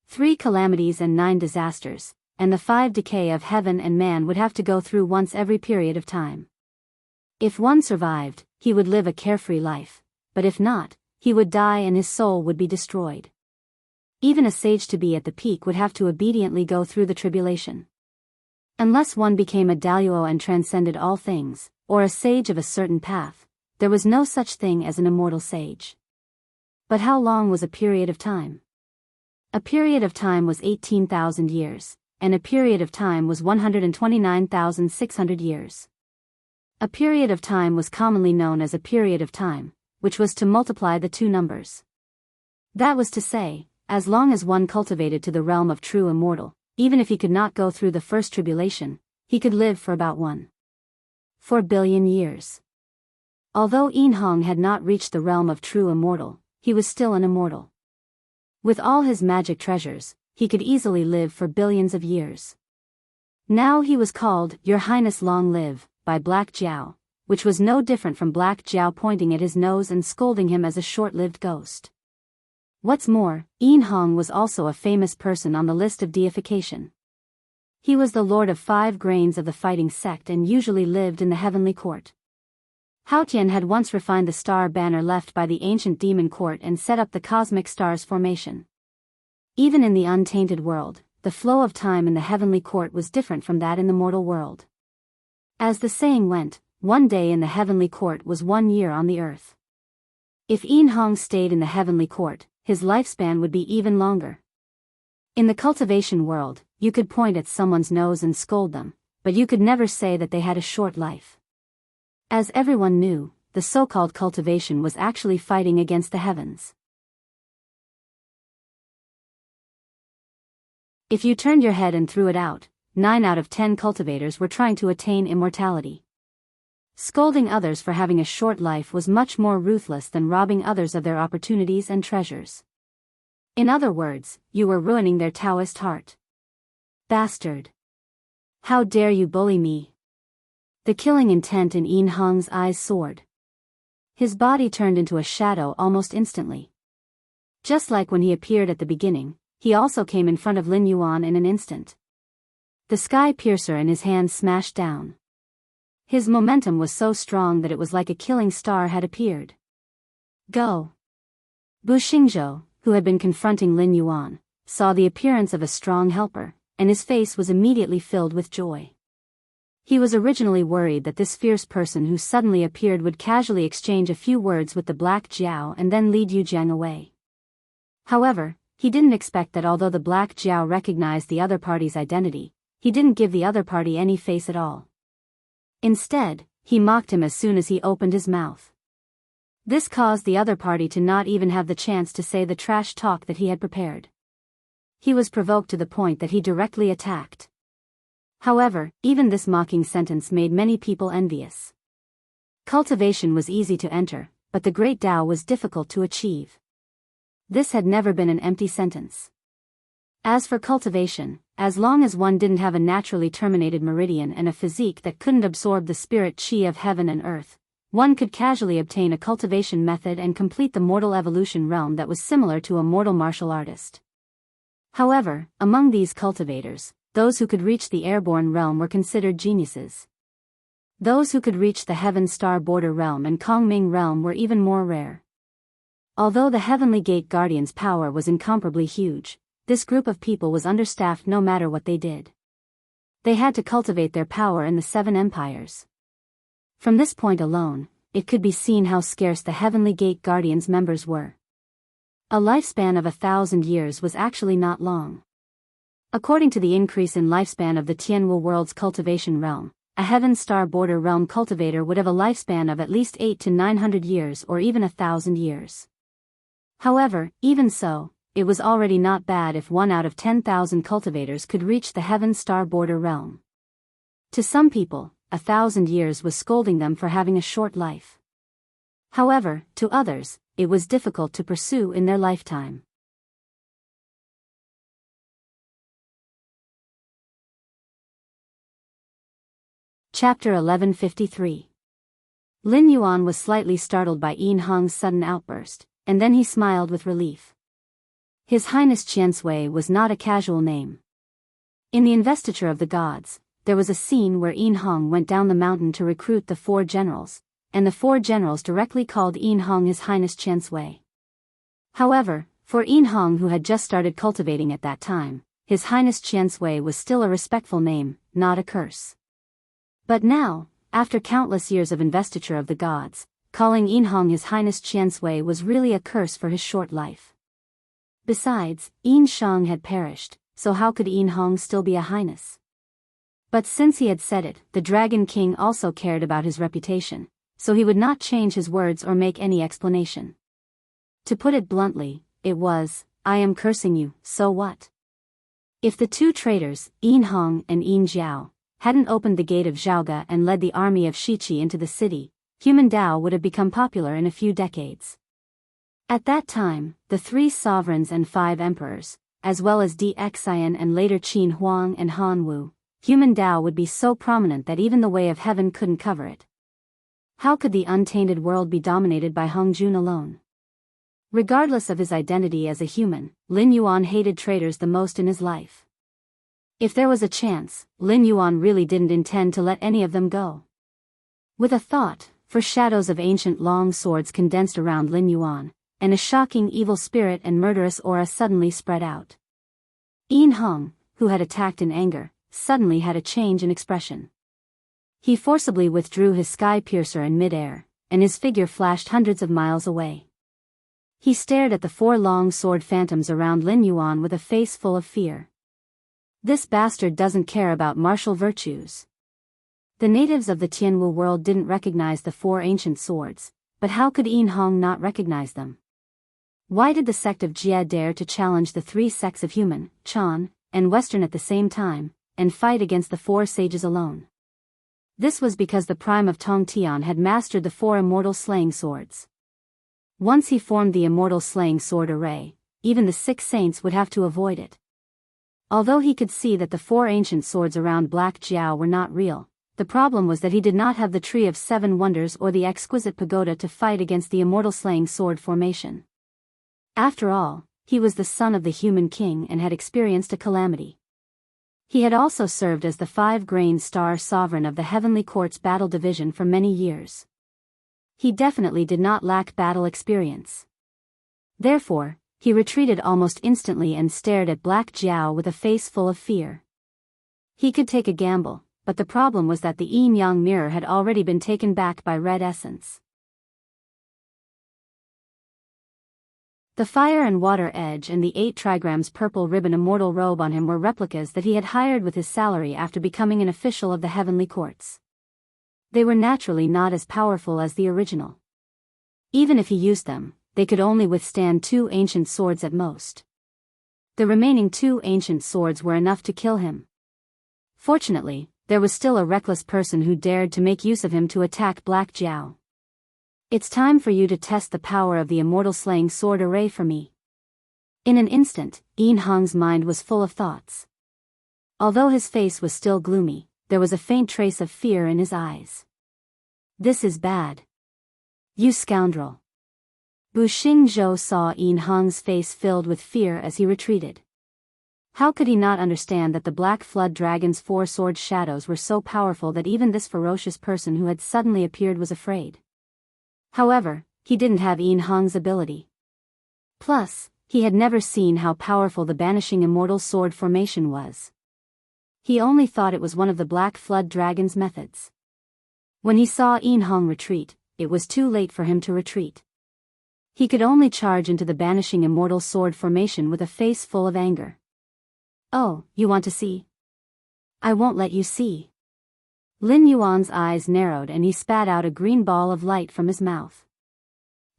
3 calamities and 9 disasters, and the 5 decay of heaven and man would have to go through once every period of time. If one survived, he would live a carefree life, but if not, he would die and his soul would be destroyed. Even a sage to be at the peak would have to obediently go through the tribulation. Unless one became a daluo and transcended all things, or a sage of a certain path, there was no such thing as an immortal sage. But how long was a period of time? A period of time was 18,000 years, and a period of time was 129,600 years. A period of time was commonly known as a period of time, which was to multiply the 2 numbers. That was to say, as long as one cultivated to the realm of true immortal, even if he could not go through the first tribulation, he could live for about 1.4 billion years. Although Yin Hong had not reached the realm of true immortal, he was still an immortal. With all his magic treasures, he could easily live for billions of years. Now he was called, Your Highness Long Live, by Black Jiao, which was no different from Black Jiao pointing at his nose and scolding him as a short-lived ghost. What's more, Yin Hong was also a famous person on the list of deification. He was the lord of 5 grains of the fighting sect and usually lived in the heavenly court. Haotian had once refined the star banner left by the ancient demon court and set up the cosmic stars formation. Even in the untainted world, the flow of time in the heavenly court was different from that in the mortal world. As the saying went, 1 day in the heavenly court was 1 year on the earth. If Yin Hong stayed in the heavenly court, his lifespan would be even longer. In the cultivation world, you could point at someone's nose and scold them, but you could never say that they had a short life. As everyone knew, the so-called cultivation was actually fighting against the heavens. If you turned your head and threw it out, 9 out of 10 cultivators were trying to attain immortality. Scolding others for having a short life was much more ruthless than robbing others of their opportunities and treasures. In other words, you were ruining their Taoist heart. Bastard! How dare you bully me? The killing intent in Yin Hong's eyes soared. His body turned into a shadow almost instantly. Just like when he appeared at the beginning, he also came in front of Lin Yuan in an instant. The sky piercer in his hand smashed down. His momentum was so strong that it was like a killing star had appeared. Go! Bu Xingzhou, who had been confronting Lin Yuan, saw the appearance of a strong helper, and his face was immediately filled with joy. He was originally worried that this fierce person who suddenly appeared would casually exchange a few words with the Black Jiao and then lead Yu Jiang away. However, he didn't expect that although the Black Jiao recognized the other party's identity, he didn't give the other party any face at all. Instead, he mocked him as soon as he opened his mouth. This caused the other party to not even have the chance to say the trash talk that he had prepared. He was provoked to the point that he directly attacked. However, even this mocking sentence made many people envious. Cultivation was easy to enter, but the Great Tao was difficult to achieve. This had never been an empty sentence. As for cultivation, as long as one didn't have a naturally terminated meridian and a physique that couldn't absorb the spirit chi of heaven and earth, one could casually obtain a cultivation method and complete the mortal evolution realm that was similar to a mortal martial artist. However, among these cultivators, those who could reach the airborne realm were considered geniuses. Those who could reach the Heaven Star Border realm and Kongming realm were even more rare. Although the Heavenly Gate Guardians' power was incomparably huge, this group of people was understaffed no matter what they did. They had to cultivate their power in the Seven Empires. From this point alone, it could be seen how scarce the Heavenly Gate Guardians members were. A lifespan of 1,000 years was actually not long. According to the increase in lifespan of the Tianwu world's cultivation realm, a Heaven Star Border realm cultivator would have a lifespan of at least 800 to 900 years or even 1,000 years. However, even so, it was already not bad if 1 out of 10,000 cultivators could reach the Heaven Star Border realm. To some people, 1,000 years was scolding them for having a short life. However, to others, it was difficult to pursue in their lifetime. Chapter 1153. Lin Yuan was slightly startled by Yin Hong's sudden outburst, and then he smiled with relief. His Highness Qiansui was not a casual name. In the investiture of the gods, there was a scene where Yin Hong went down the mountain to recruit the 4 generals, and the 4 generals directly called Yin Hong His Highness Qiansui. However, for Yin Hong, who had just started cultivating at that time, His Highness Qiansui was still a respectful name, not a curse. But now, after countless years of investiture of the gods, calling Yin Hong His Highness Qiansui was really a curse for his short life. Besides, Yin Shang had perished, so how could Yin Hong still be a highness? But since he had said it, the Dragon King also cared about his reputation, so he would not change his words or make any explanation. To put it bluntly, it was, I am cursing you, so what? If the 2 traitors, Yin Hong and Yin Jiao, hadn't opened the gate of Zhaoga and led the army of Shiqi into the city, human Tao would have become popular in a few decades. At that time, the 3 sovereigns and 5 emperors, as well as Dxian and later Qin Huang and Han Wu, human Tao would be so prominent that even the way of heaven couldn't cover it. How could the untainted world be dominated by Hong Jun alone? Regardless of his identity as a human, Lin Yuan hated traitors the most in his life. If there was a chance, Lin Yuan really didn't intend to let any of them go. With a thought, for shadows of ancient long swords condensed around Lin Yuan, and a shocking evil spirit and murderous aura suddenly spread out. Yin Hong, who had attacked in anger, suddenly had a change in expression. He forcibly withdrew his sky piercer in midair, and his figure flashed hundreds of miles away. He stared at the 4 long sword phantoms around Lin Yuan with a face full of fear. This bastard doesn't care about martial virtues. The natives of the Tianwu world didn't recognize the 4 ancient swords, but how could Yin Hong not recognize them? Why did the sect of Jia dare to challenge the 3 sects of human, Chan, and Western at the same time, and fight against the 4 sages alone? This was because the prime of Tong Tian had mastered the 4 immortal slaying swords. Once he formed the immortal slaying sword array, even the 6 saints would have to avoid it. Although he could see that the 4 ancient swords around Black Jiao were not real, the problem was that he did not have the Tree of 7 Wonders or the exquisite pagoda to fight against the immortal slaying sword formation. After all, he was the son of the human king and had experienced a calamity. He had also served as the 5-grain star sovereign of the Heavenly Court's battle division for many years. He definitely did not lack battle experience. Therefore, he retreated almost instantly and stared at Black Jiao with a face full of fear. He could take a gamble, but the problem was that the yin-yang mirror had already been taken back by red essence. The fire and water edge and the 8 trigrams purple ribbon immortal robe on him were replicas that he had hired with his salary after becoming an official of the Heavenly Courts. They were naturally not as powerful as the original. Even if he used them, they could only withstand 2 ancient swords at most. The remaining 2 ancient swords were enough to kill him. Fortunately, there was still a reckless person who dared to make use of him to attack Black Jiao. "It's time for you to test the power of the immortal slaying sword array for me." In an instant, Yin Hong's mind was full of thoughts. Although his face was still gloomy, there was a faint trace of fear in his eyes. "This is bad. You scoundrel." Bu Xingzhou saw Yin Hong's face filled with fear as he retreated. How could he not understand that the Black Flood Dragon's 4 sword shadows were so powerful that even this ferocious person who had suddenly appeared was afraid? However, he didn't have Yin Hong's ability. Plus, he had never seen how powerful the Banishing Immortal Sword formation was. He only thought it was one of the Black Flood Dragon's methods. When he saw Yin Hong retreat, it was too late for him to retreat. He could only charge into the Banishing Immortal Sword formation with a face full of anger. "Oh, you want to see? I won't let you see." Lin Yuan's eyes narrowed and he spat out a green ball of light from his mouth.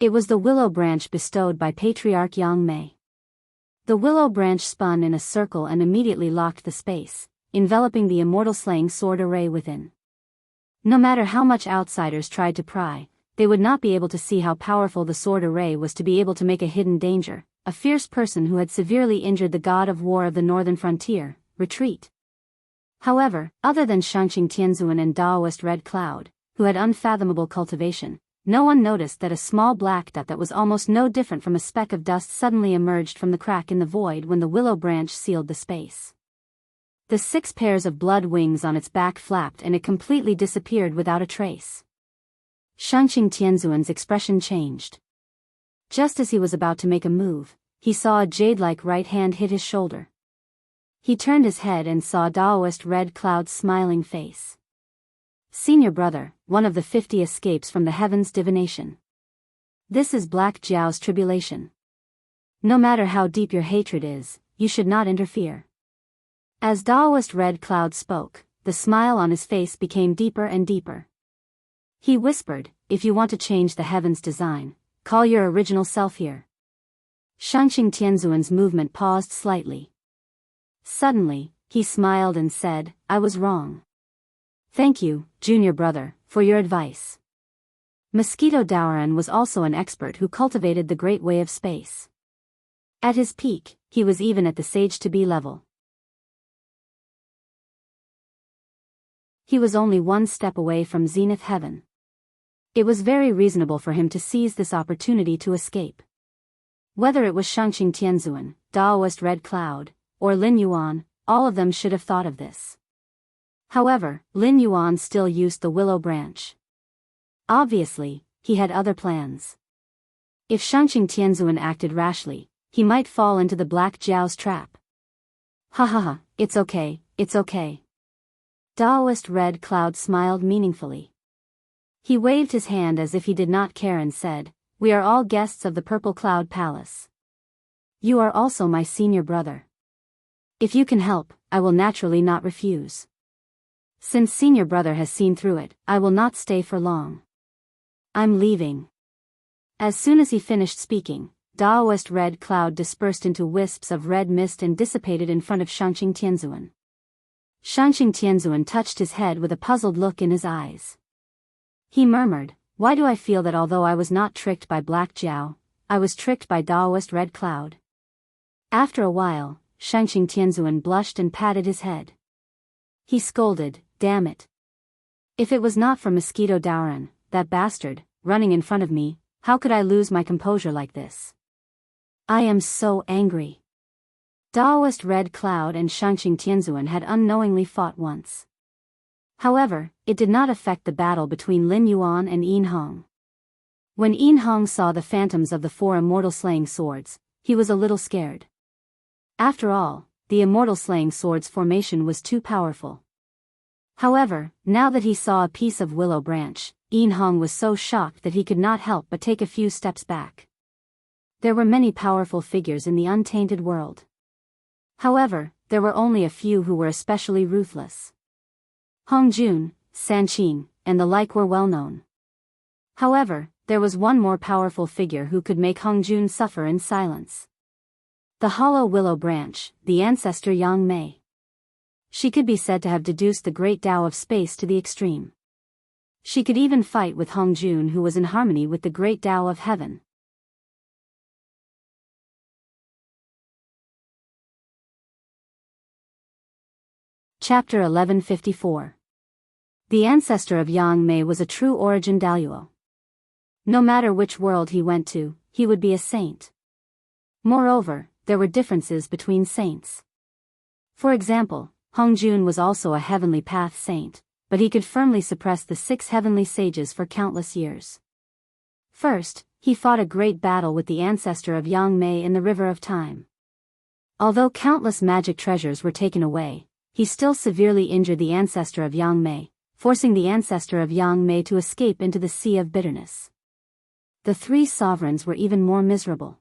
It was the willow branch bestowed by Patriarch Yang Mei. The willow branch spun in a circle and immediately locked the space, enveloping the immortal slaying sword array within. No matter how much outsiders tried to pry, they would not be able to see how powerful the sword array was to be able to make a hidden danger, a fierce person who had severely injured the god of war of the northern frontier, retreat. However, other than Shangqing Tianzuan and Daoist Red Cloud, who had unfathomable cultivation, no one noticed that a small black dot that was almost no different from a speck of dust suddenly emerged from the crack in the void when the willow branch sealed the space. The 6 pairs of blood wings on its back flapped and it completely disappeared without a trace. Shangqing Tianzuan's expression changed. Just as he was about to make a move, he saw a jade-like right hand hit his shoulder. He turned his head and saw Daoist Red Cloud's smiling face. "Senior brother, one of the 50 escapes from the heavens' divination. This is Black Jiao's tribulation. No matter how deep your hatred is, you should not interfere." As Daoist Red Cloud spoke, the smile on his face became deeper and deeper. He whispered, "If you want to change the heavens' design, call your original self here." Shangqing Tianzuan's movement paused slightly. Suddenly, he smiled and said, "I was wrong. Thank you, junior brother, for your advice." Mosquito Daoran was also an expert who cultivated the great way of space. At his peak, he was even at the sage-to-be level. He was only 1 step away from Zenith Heaven. It was very reasonable for him to seize this opportunity to escape. Whether it was Shangqing Tianzuan, Daoist Red Cloud, or Lin Yuan, all of them should have thought of this. However, Lin Yuan still used the willow branch. Obviously, he had other plans. If Shangqing Tianzuan acted rashly, he might fall into the Black Jiao's trap. "Ha ha ha, it's okay, it's okay." Daoist Red Cloud smiled meaningfully. He waved his hand as if he did not care and said, "We are all guests of the Purple Cloud Palace. You are also my senior brother. If you can help, I will naturally not refuse. Since senior brother has seen through it, I will not stay for long. I'm leaving." As soon as he finished speaking, Daoist Red Cloud dispersed into wisps of red mist and dissipated in front of Shangqing Tianzuan. Shangqing Tianzuan touched his head with a puzzled look in his eyes. He murmured, "Why do I feel that although I was not tricked by Black Jiao, I was tricked by Daoist Red Cloud?" After a while, Shangqing Tianzuan blushed and patted his head. He scolded, "Damn it. If it was not for Mosquito Daoran, that bastard, running in front of me, how could I lose my composure like this? I am so angry." Daoist Red Cloud and Shangqing Tianzuan had unknowingly fought once. However, it did not affect the battle between Lin Yuan and Yin Hong. When Yin Hong saw the phantoms of the four immortal slaying swords, he was a little scared. After all, the immortal slaying swords formation was too powerful. However, now that he saw a piece of willow branch, Yin Hong was so shocked that he could not help but take a few steps back. There were many powerful figures in the untainted world. However, there were only a few who were especially ruthless. Hong Jun, San Qing, and the like were well known. However, there was one more powerful figure who could make Hong Jun suffer in silence. The hollow willow branch, the ancestor Yang Mei. She could be said to have deduced the great Tao of space to the extreme. She could even fight with Hong Jun, who was in harmony with the great Tao of heaven. Chapter 1154. The ancestor of Yang Mei was a true origin Daluo. No matter which world he went to, he would be a saint. Moreover, there were differences between saints. For example, Hong Jun was also a heavenly path saint, but he could firmly suppress the 6 heavenly sages for countless years. First, he fought a great battle with the ancestor of Yang Mei in the River of Time. Although countless magic treasures were taken away, he still severely injured the ancestor of Yang Mei, forcing the ancestor of Yang Mei to escape into the Sea of Bitterness. The 3 sovereigns were even more miserable.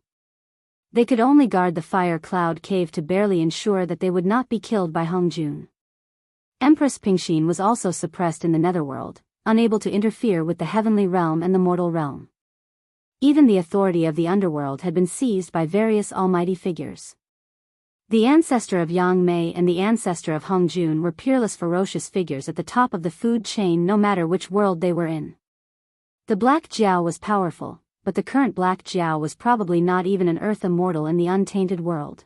They could only guard the fire cloud cave to barely ensure that they would not be killed by Hong Jun. Empress Pingxin was also suppressed in the netherworld, unable to interfere with the heavenly realm and the mortal realm. Even the authority of the underworld had been seized by various almighty figures. The ancestor of Yang Mei and the ancestor of Hong Jun were peerless ferocious figures at the top of the food chain no matter which world they were in. The Black Jiao was powerful, but the current Black Jiao was probably not even an earth immortal in the untainted world.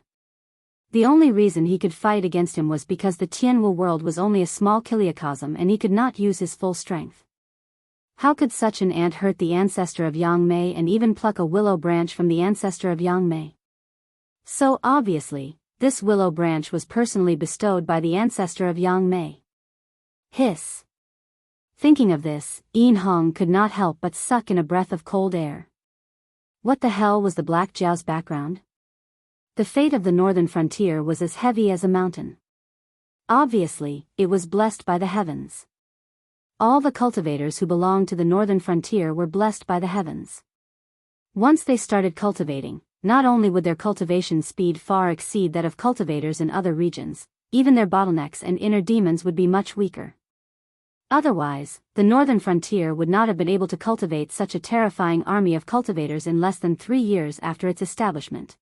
The only reason he could fight against him was because the Tianwu world was only a small kiliocosm and he could not use his full strength. How could such an ant hurt the ancestor of Yang Mei and even pluck a willow branch from the ancestor of Yang Mei? So obviously, this willow branch was personally bestowed by the ancestor of Yang Mei. Hiss. Thinking of this, Yin Hong could not help but suck in a breath of cold air. What the hell was the Black Jiao's background? The fate of the northern frontier was as heavy as a mountain. Obviously, it was blessed by the heavens. All the cultivators who belonged to the northern frontier were blessed by the heavens. Once they started cultivating, not only would their cultivation speed far exceed that of cultivators in other regions, even their bottlenecks and inner demons would be much weaker. Otherwise, the northern frontier would not have been able to cultivate such a terrifying army of cultivators in less than 3 years after its establishment.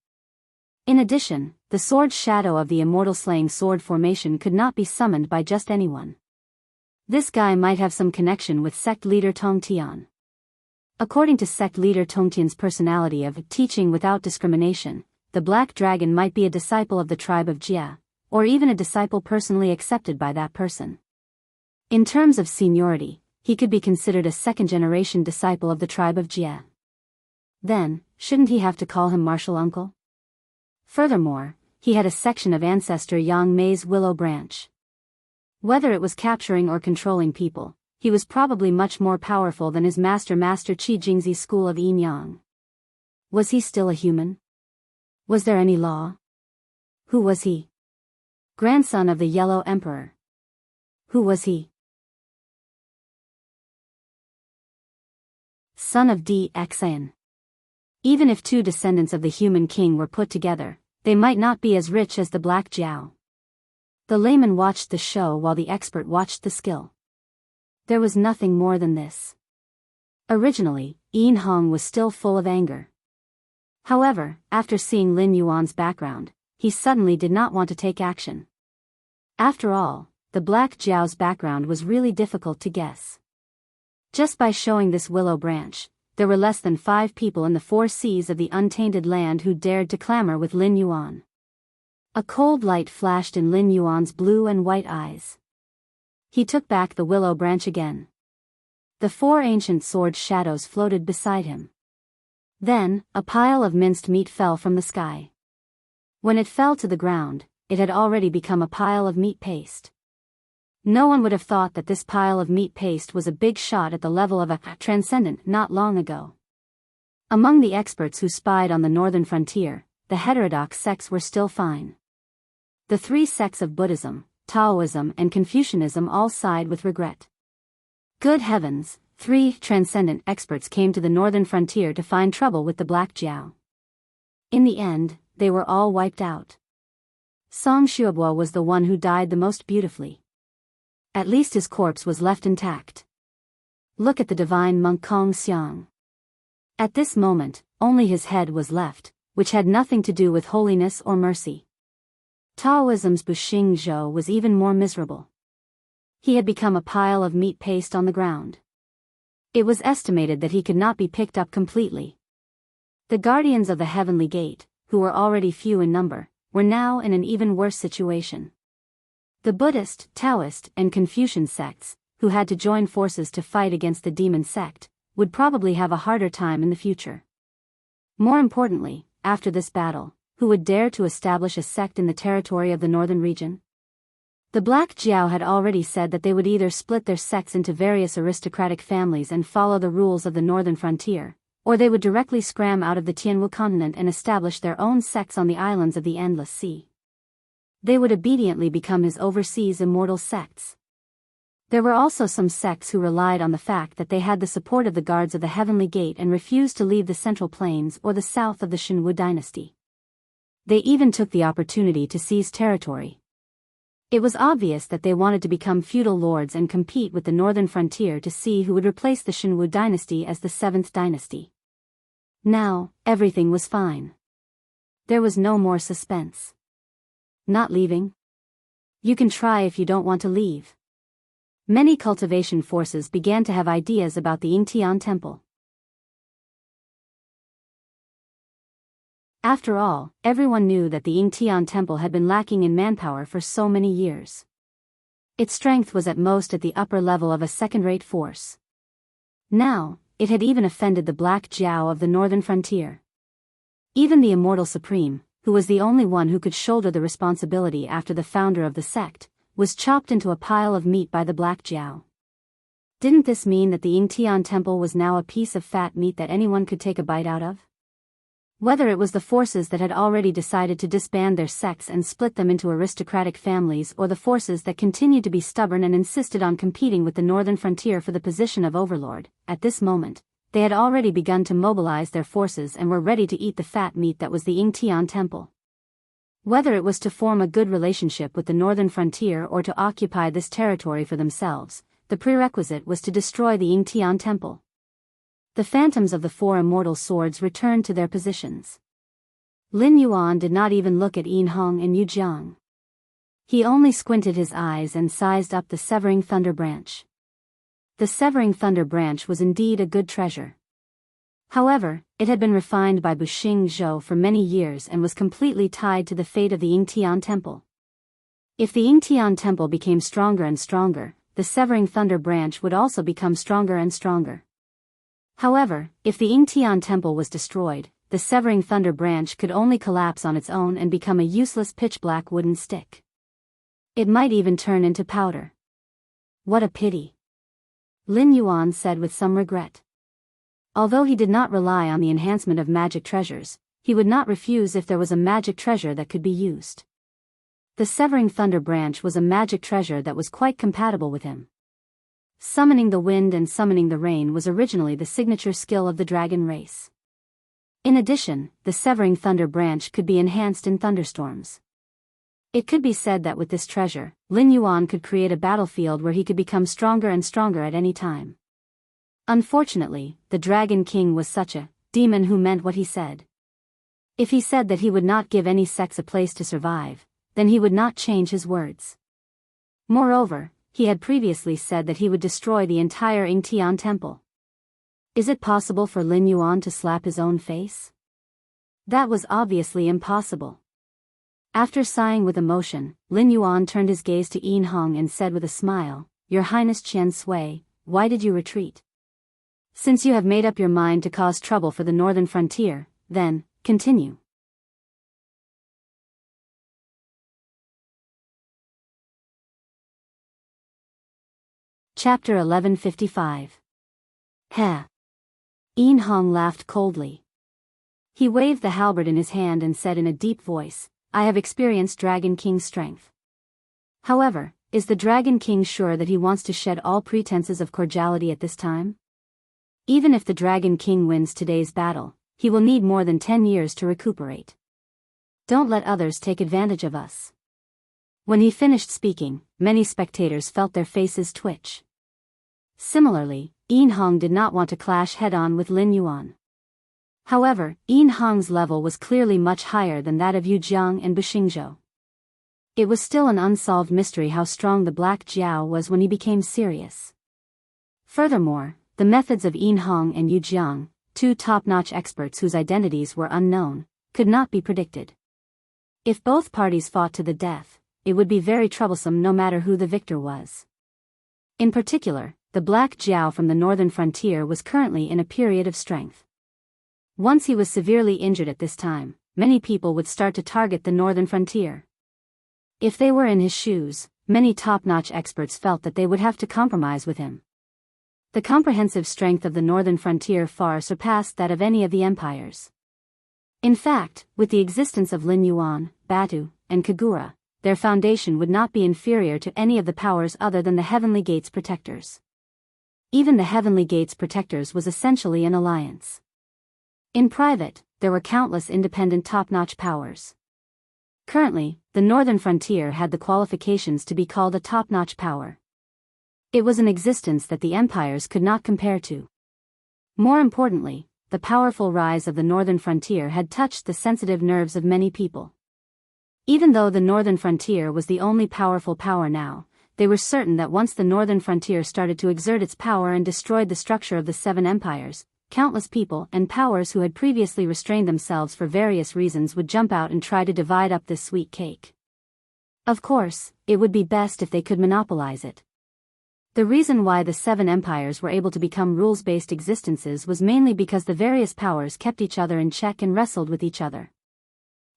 In addition, the sword shadow of the immortal slaying sword formation could not be summoned by just anyone. This guy might have some connection with sect leader Tong Tian. According to sect leader Tongtian's personality of teaching without discrimination, the Black Dragon might be a disciple of the tribe of Jia, or even a disciple personally accepted by that person. In terms of seniority, he could be considered a second-generation disciple of the tribe of Jia. Then, shouldn't he have to call him martial uncle? Furthermore, he had a section of ancestor Yang Mei's willow branch. Whether it was capturing or controlling people, he was probably much more powerful than his master Qi Jingzi's school of Yin Yang. Was he still a human? Was there any law? Who was he? Grandson of the Yellow Emperor. Who was he? Son of Dxan. Even if 2 descendants of the human king were put together, they might not be as rich as the Black Jiao. The layman watched the show while the expert watched the skill. There was nothing more than this. Originally, Yin Hong was still full of anger. However, after seeing Lin Yuan's background, he suddenly did not want to take action. After all, the Black Jiao's background was really difficult to guess. Just by showing this willow branch, there were less than 5 people in the 4 seas of the untainted land who dared to clamor with Lin Yuan. A cold light flashed in Lin Yuan's blue and white eyes. He took back the willow branch again. The 4 ancient sword shadows floated beside him. Then, a pile of minced meat fell from the sky. When it fell to the ground, it had already become a pile of meat paste. No one would have thought that this pile of meat paste was a big shot at the level of a transcendent not long ago. Among the experts who spied on the northern frontier, the heterodox sects were still fine. The three sects of Buddhism, Taoism and Confucianism all sighed with regret. Good heavens, 3 transcendent experts came to the northern frontier to find trouble with the Black Jiao. In the end, they were all wiped out. Song Xuebo was the one who died the most beautifully. At least his corpse was left intact. Look at the divine monk Kong Xiang. At this moment, only his head was left, which had nothing to do with holiness or mercy. Taoism's Buxing Zhou was even more miserable. He had become a pile of meat paste on the ground. It was estimated that he could not be picked up completely. The guardians of the heavenly gate, who were already few in number, were now in an even worse situation. The Buddhist, Taoist, and Confucian sects, who had to join forces to fight against the demon sect, would probably have a harder time in the future. More importantly, after this battle, who would dare to establish a sect in the territory of the northern region? The Black Jiao had already said that they would either split their sects into various aristocratic families and follow the rules of the northern frontier, or they would directly scram out of the Tianwu continent and establish their own sects on the islands of the Endless Sea. They would obediently become his overseas immortal sects. There were also some sects who relied on the fact that they had the support of the guards of the Heavenly Gate and refused to leave the Central Plains or the south of the Shenwu dynasty. They even took the opportunity to seize territory. It was obvious that they wanted to become feudal lords and compete with the northern frontier to see who would replace the Shenwu dynasty as the 7th dynasty. Now, everything was fine. There was no more suspense. Not leaving? You can try if you don't want to leave. Many cultivation forces began to have ideas about the Yingtian temple. After all, everyone knew that the Yingtian temple had been lacking in manpower for so many years. Its strength was at most at the upper level of a second-rate force. Now, it had even offended the Black Jiao of the northern frontier. Even the Immortal Supreme, who was the only one who could shoulder the responsibility after the founder of the sect, was chopped into a pile of meat by the Black Jiao. Didn't this mean that the Yingtian temple was now a piece of fat meat that anyone could take a bite out of? Whether it was the forces that had already decided to disband their sects and split them into aristocratic families or the forces that continued to be stubborn and insisted on competing with the northern frontier for the position of overlord, at this moment, they had already begun to mobilize their forces and were ready to eat the fat meat that was the Yingtian temple. Whether it was to form a good relationship with the northern frontier or to occupy this territory for themselves, the prerequisite was to destroy the Yingtian temple. The phantoms of the 4 immortal swords returned to their positions. Lin Yuan did not even look at Yin Hong and Yu Jiang. He only squinted his eyes and sized up the severing thunder branch. The severing thunder branch was indeed a good treasure. However, it had been refined by Buxing Zhou for many years and was completely tied to the fate of the Yingtian temple. If the Yingtian temple became stronger and stronger, the severing thunder branch would also become stronger and stronger. However, if the Yingtian temple was destroyed, the severing thunder branch could only collapse on its own and become a useless pitch-black wooden stick. It might even turn into powder. What a pity. Lin Yuan said with some regret. Although he did not rely on the enhancement of magic treasures, he would not refuse if there was a magic treasure that could be used. The severing thunder branch was a magic treasure that was quite compatible with him. Summoning the wind and summoning the rain was originally the signature skill of the dragon race. In addition, the severing thunder branch could be enhanced in thunderstorms. It could be said that with this treasure, Lin Yuan could create a battlefield where he could become stronger and stronger at any time. Unfortunately, the Dragon King was such a demon who meant what he said. If he said that he would not give any sects a place to survive, then he would not change his words. Moreover, he had previously said that he would destroy the entire Yingtian temple. Is it possible for Lin Yuan to slap his own face? That was obviously impossible. After sighing with emotion, Lin Yuan turned his gaze to Yin Hong and said with a smile, "Your Highness Qian Sui, why did you retreat? Since you have made up your mind to cause trouble for the northern frontier, then, continue." Chapter 1155. Heh. Een Hong laughed coldly. He waved the halberd in his hand and said in a deep voice, I have experienced Dragon King's strength. However, is the Dragon King sure that he wants to shed all pretenses of cordiality at this time? Even if the Dragon King wins today's battle, he will need more than 10 years to recuperate. Don't let others take advantage of us. When he finished speaking, many spectators felt their faces twitch. Similarly, Een Hong did not want to clash head-on with Lin Yuan. However, Een Hong's level was clearly much higher than that of Yu Jiang and Buxingzhou. It was still an unsolved mystery how strong the Black Jiao was when he became serious. Furthermore, the methods of Een Hong and Yu Jiang, two top-notch experts whose identities were unknown, could not be predicted. If both parties fought to the death, it would be very troublesome no matter who the victor was. In particular, the Black Jiao from the northern frontier was currently in a period of strength. Once he was severely injured at this time, many people would start to target the northern frontier. If they were in his shoes, many top-notch experts felt that they would have to compromise with him. The comprehensive strength of the northern frontier far surpassed that of any of the empires. In fact, with the existence of Lin Yuan, Batu, and Kagura, their foundation would not be inferior to any of the powers other than the Heavenly Gates protectors. Even the Heavenly Gates protectors was essentially an alliance. In private, there were countless independent top-notch powers. Currently, the northern frontier had the qualifications to be called a top-notch power. It was an existence that the empires could not compare to. More importantly, the powerful rise of the northern frontier had touched the sensitive nerves of many people. Even though the northern frontier was the only powerful power now, they were certain that once the northern frontier started to exert its power and destroyed the structure of the seven empires, countless people and powers who had previously restrained themselves for various reasons would jump out and try to divide up this sweet cake. Of course, it would be best if they could monopolize it. The reason why the seven empires were able to become rules-based existences was mainly because the various powers kept each other in check and wrestled with each other.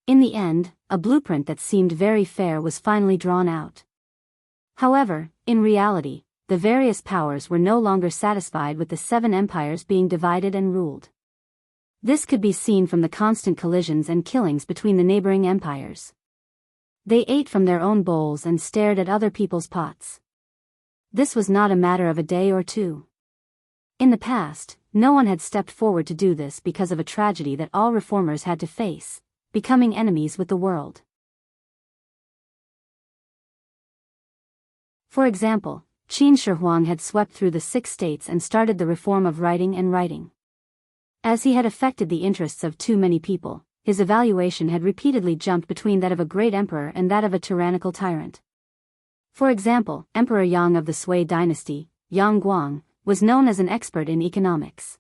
In the end, a blueprint that seemed very fair was finally drawn out. However, in reality, the various powers were no longer satisfied with the seven empires being divided and ruled. This could be seen from the constant collisions and killings between the neighboring empires. They ate from their own bowls and stared at other people's pots. This was not a matter of a day or two. In the past, no one had stepped forward to do this because of a tragedy that all reformers had to face, becoming enemies with the world. For example, Qin Shi Huang had swept through the 6 states and started the reform of writing and writing. As he had affected the interests of too many people, his evaluation had repeatedly jumped between that of a great emperor and that of a tyrannical tyrant. For example, Emperor Yang of the Sui dynasty, Yang Guang, was known as an expert in economics.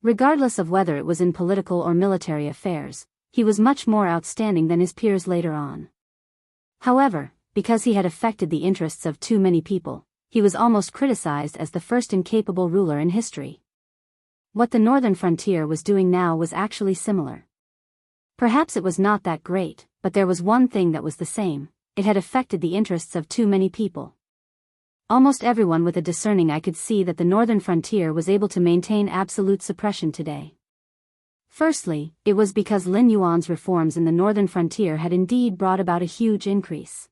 Regardless of whether it was in political or military affairs, he was much more outstanding than his peers later on. However, because he had affected the interests of too many people, he was almost criticized as the first incapable ruler in history. What the northern frontier was doing now was actually similar. Perhaps it was not that great, but there was one thing that was the same: it had affected the interests of too many people. Almost everyone with a discerning eye could see that the northern frontier was able to maintain absolute suppression today. Firstly, it was because Lin Yuan's reforms in the northern frontier had indeed brought about a huge increase.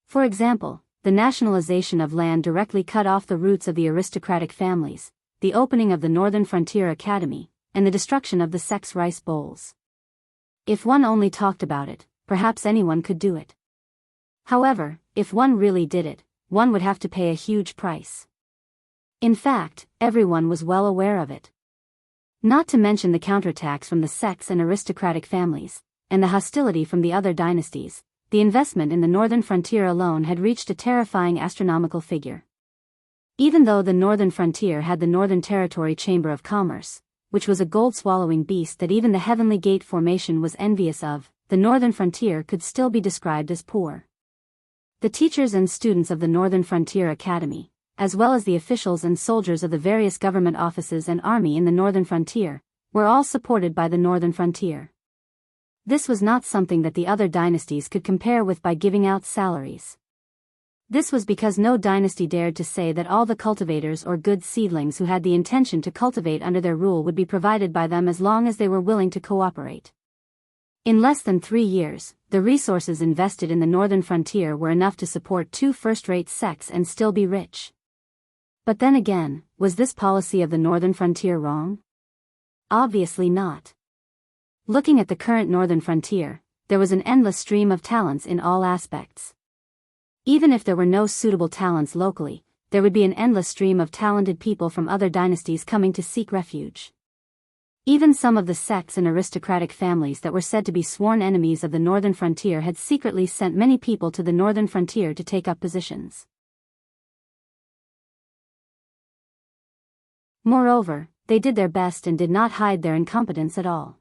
For example, the nationalization of land directly cut off the roots of the aristocratic families, the opening of the Northern Frontier Academy, and the destruction of the sex rice bowls. If one only talked about it, perhaps anyone could do it. However, if one really did it, one would have to pay a huge price. In fact, everyone was well aware of it. Not to mention the counterattacks from the sects and aristocratic families, and the hostility from the other dynasties, the investment in the northern frontier alone had reached a terrifying astronomical figure. Even though the northern frontier had the Northern Territory Chamber of Commerce, which was a gold-swallowing beast that even the Heavenly Gate formation was envious of, the northern frontier could still be described as poor. The teachers and students of the Northern Frontier Academy, as well as the officials and soldiers of the various government offices and army in the northern frontier, were all supported by the northern frontier. This was not something that the other dynasties could compare with by giving out salaries. This was because no dynasty dared to say that all the cultivators or good seedlings who had the intention to cultivate under their rule would be provided by them as long as they were willing to cooperate. In less than 3 years, the resources invested in the northern frontier were enough to support 2 first-rate sects and still be rich. But then again, was this policy of the northern frontier wrong? Obviously not. Looking at the current northern frontier, there was an endless stream of talents in all aspects. Even if there were no suitable talents locally, there would be an endless stream of talented people from other dynasties coming to seek refuge. Even some of the sects and aristocratic families that were said to be sworn enemies of the northern frontier had secretly sent many people to the northern frontier to take up positions. Moreover, they did their best and did not hide their incompetence at all.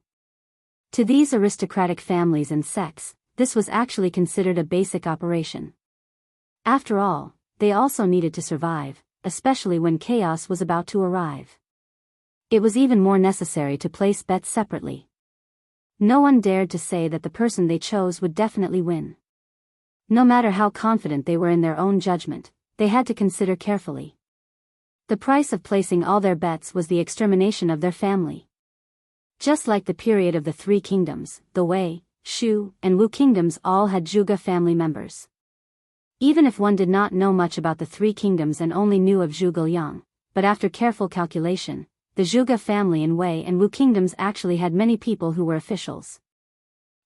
To these aristocratic families and sects, this was actually considered a basic operation. After all, they also needed to survive, especially when chaos was about to arrive. It was even more necessary to place bets separately. No one dared to say that the person they chose would definitely win. No matter how confident they were in their own judgment, they had to consider carefully. The price of placing all their bets was the extermination of their family. Just like the period of the 3 kingdoms, the Wei, Shu, and Wu kingdoms all had Zhuge family members. Even if one did not know much about the 3 kingdoms and only knew of Zhuge Liang, but after careful calculation, the Zhuge family in Wei and Wu kingdoms actually had many people who were officials.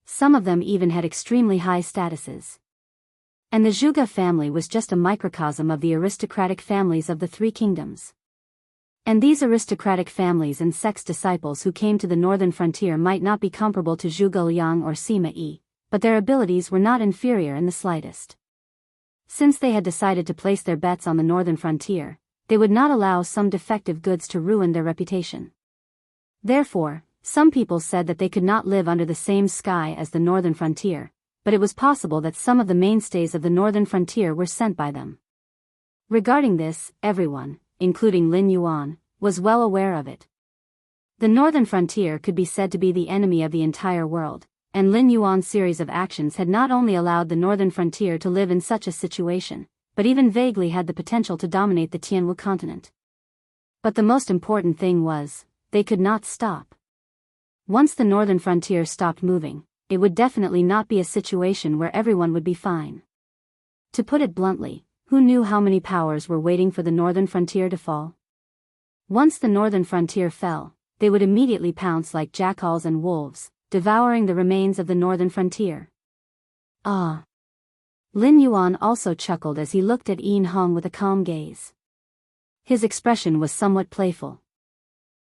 Some of them even had extremely high statuses. And the Zhuge family was just a microcosm of the aristocratic families of the 3 kingdoms. And these aristocratic families and sects disciples who came to the northern frontier might not be comparable to Zhuge Liang or Sima Yi, but their abilities were not inferior in the slightest. Since they had decided to place their bets on the northern frontier, they would not allow some defective goods to ruin their reputation. Therefore, some people said that they could not live under the same sky as the northern frontier, but it was possible that some of the mainstays of the northern frontier were sent by them. Regarding this, everyone, including Lin Yuan, was well aware of it. The northern frontier could be said to be the enemy of the entire world, and Lin Yuan's series of actions had not only allowed the northern frontier to live in such a situation, but even vaguely had the potential to dominate the Tianwu continent. But the most important thing was, they could not stop. Once the northern frontier stopped moving, it would definitely not be a situation where everyone would be fine. To put it bluntly, who knew how many powers were waiting for the northern frontier to fall? Once the northern frontier fell, they would immediately pounce like jackals and wolves, devouring the remains of the northern frontier. Ah! Lin Yuan also chuckled as he looked at Yin Hong with a calm gaze. His expression was somewhat playful.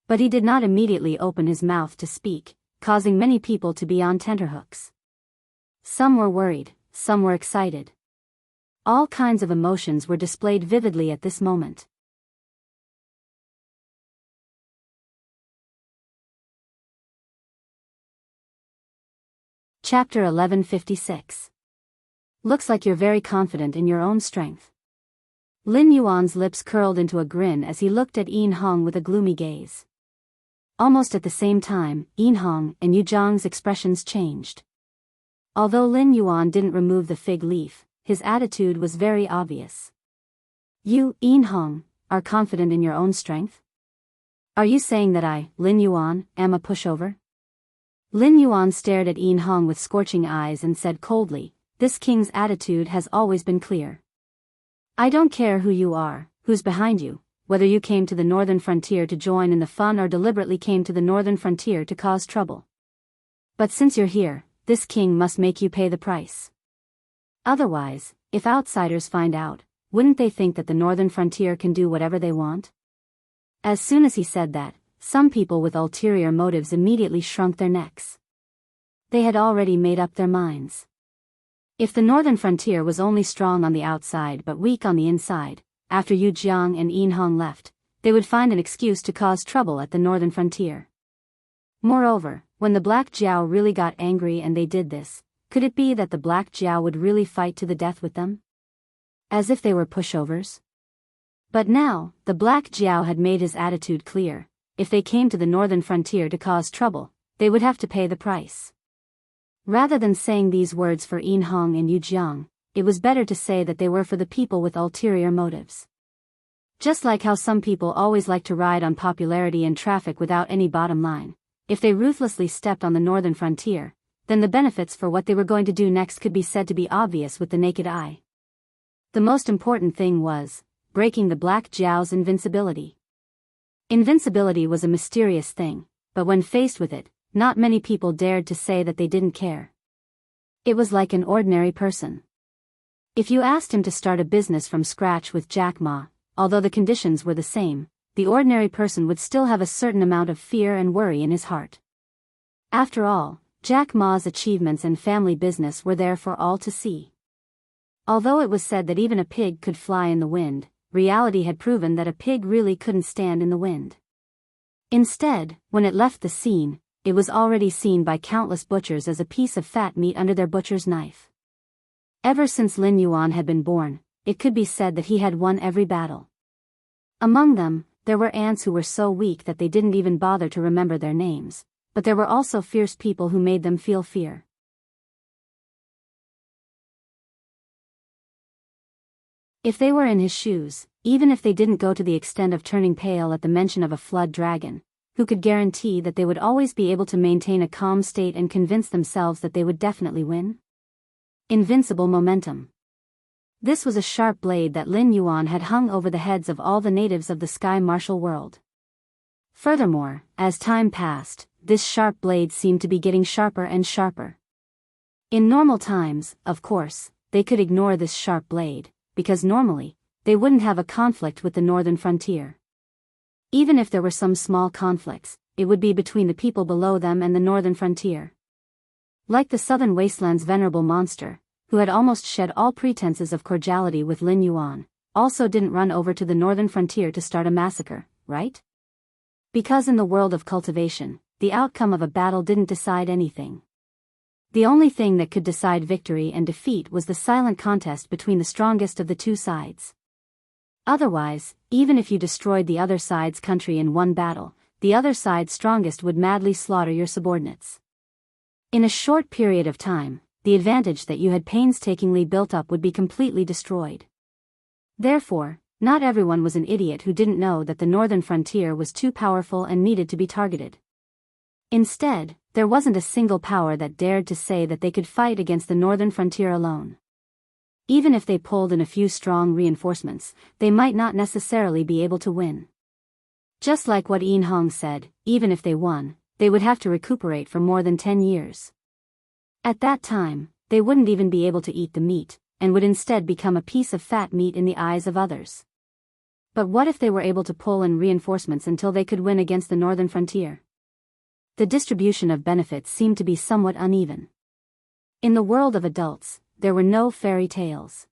But he did not immediately open his mouth to speak, causing many people to be on tenterhooks. Some were worried, some were excited. All kinds of emotions were displayed vividly at this moment. Chapter 1156. Looks like you're very confident in your own strength. Lin Yuan's lips curled into a grin as he looked at Yin Hong with a gloomy gaze. Almost at the same time, Yin Hong and Yu Zhang's expressions changed. Although Lin Yuan didn't remove the fig leaf, his attitude was very obvious. You, Yin Hong, are confident in your own strength? Are you saying that I, Lin Yuan, am a pushover? Lin Yuan stared at Yin Hong with scorching eyes and said coldly, "This king's attitude has always been clear. I don't care who you are, who's behind you, whether you came to the northern frontier to join in the fun or deliberately came to the northern frontier to cause trouble. But since you're here, this king must make you pay the price. Otherwise, if outsiders find out, wouldn't they think that the northern frontier can do whatever they want?" As soon as he said that, some people with ulterior motives immediately shrunk their necks. They had already made up their minds. If the northern frontier was only strong on the outside but weak on the inside, after Yu Jiang and Yin Hong left, they would find an excuse to cause trouble at the northern frontier. Moreover, when the Black Jiao really got angry and they did this, could it be that the Black Jiao would really fight to the death with them? As if they were pushovers? But now, the Black Jiao had made his attitude clear. If they came to the northern frontier to cause trouble, they would have to pay the price. Rather than saying these words for Yin Hong and Yu Jiang, it was better to say that they were for the people with ulterior motives. Just like how some people always like to ride on popularity and traffic without any bottom line, if they ruthlessly stepped on the northern frontier, then the benefits for what they were going to do next could be said to be obvious with the naked eye. The most important thing was breaking the Black Jiao's invincibility. Invincibility was a mysterious thing, but when faced with it, not many people dared to say that they didn't care. It was like an ordinary person. If you asked him to start a business from scratch with Jack Ma, although the conditions were the same, the ordinary person would still have a certain amount of fear and worry in his heart. After all, Jack Ma's achievements and family business were there for all to see. Although it was said that even a pig could fly in the wind, reality had proven that a pig really couldn't stand in the wind. Instead, when it left the scene, it was already seen by countless butchers as a piece of fat meat under their butcher's knife. Ever since Lin Yuan had been born, it could be said that he had won every battle. Among them, there were ants who were so weak that they didn't even bother to remember their names, but there were also fierce people who made them feel fear. If they were in his shoes, even if they didn't go to the extent of turning pale at the mention of a flood dragon, who could guarantee that they would always be able to maintain a calm state and convince themselves that they would definitely win? Invincible momentum. This was a sharp blade that Lin Yuan had hung over the heads of all the natives of the sky martial world. Furthermore, as time passed, this sharp blade seemed to be getting sharper and sharper. In normal times, of course, they could ignore this sharp blade, because normally, they wouldn't have a conflict with the northern frontier. Even if there were some small conflicts, it would be between the people below them and the northern frontier. Like the southern wasteland's venerable monster, who had almost shed all pretenses of cordiality with Lin Yuan, also didn't run over to the northern frontier to start a massacre, right? Because in the world of cultivation, the outcome of a battle didn't decide anything. The only thing that could decide victory and defeat was the silent contest between the strongest of the two sides. Otherwise, even if you destroyed the other side's country in one battle, the other side's strongest would madly slaughter your subordinates. In a short period of time, the advantage that you had painstakingly built up would be completely destroyed. Therefore, not everyone was an idiot who didn't know that the northern frontier was too powerful and needed to be targeted. Instead, there wasn't a single power that dared to say that they could fight against the northern frontier alone. Even if they pulled in a few strong reinforcements, they might not necessarily be able to win. Just like what Yin Hong said, even if they won, they would have to recuperate for more than 10 years. At that time, they wouldn't even be able to eat the meat, and would instead become a piece of fat meat in the eyes of others. But what if they were able to pull in reinforcements until they could win against the northern frontier? The distribution of benefits seemed to be somewhat uneven. In the world of adults, there were no fairy tales.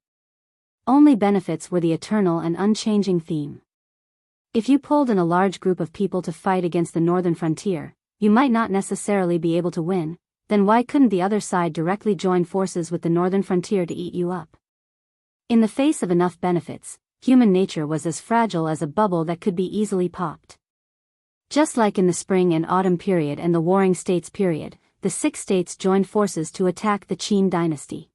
Only benefits were the eternal and unchanging theme. If you pulled in a large group of people to fight against the northern frontier, you might not necessarily be able to win. Then why couldn't the other side directly join forces with the northern frontier to eat you up? In the face of enough benefits, human nature was as fragile as a bubble that could be easily popped. Just like in the spring and autumn period and the warring states period, the 6 states joined forces to attack the Qin dynasty.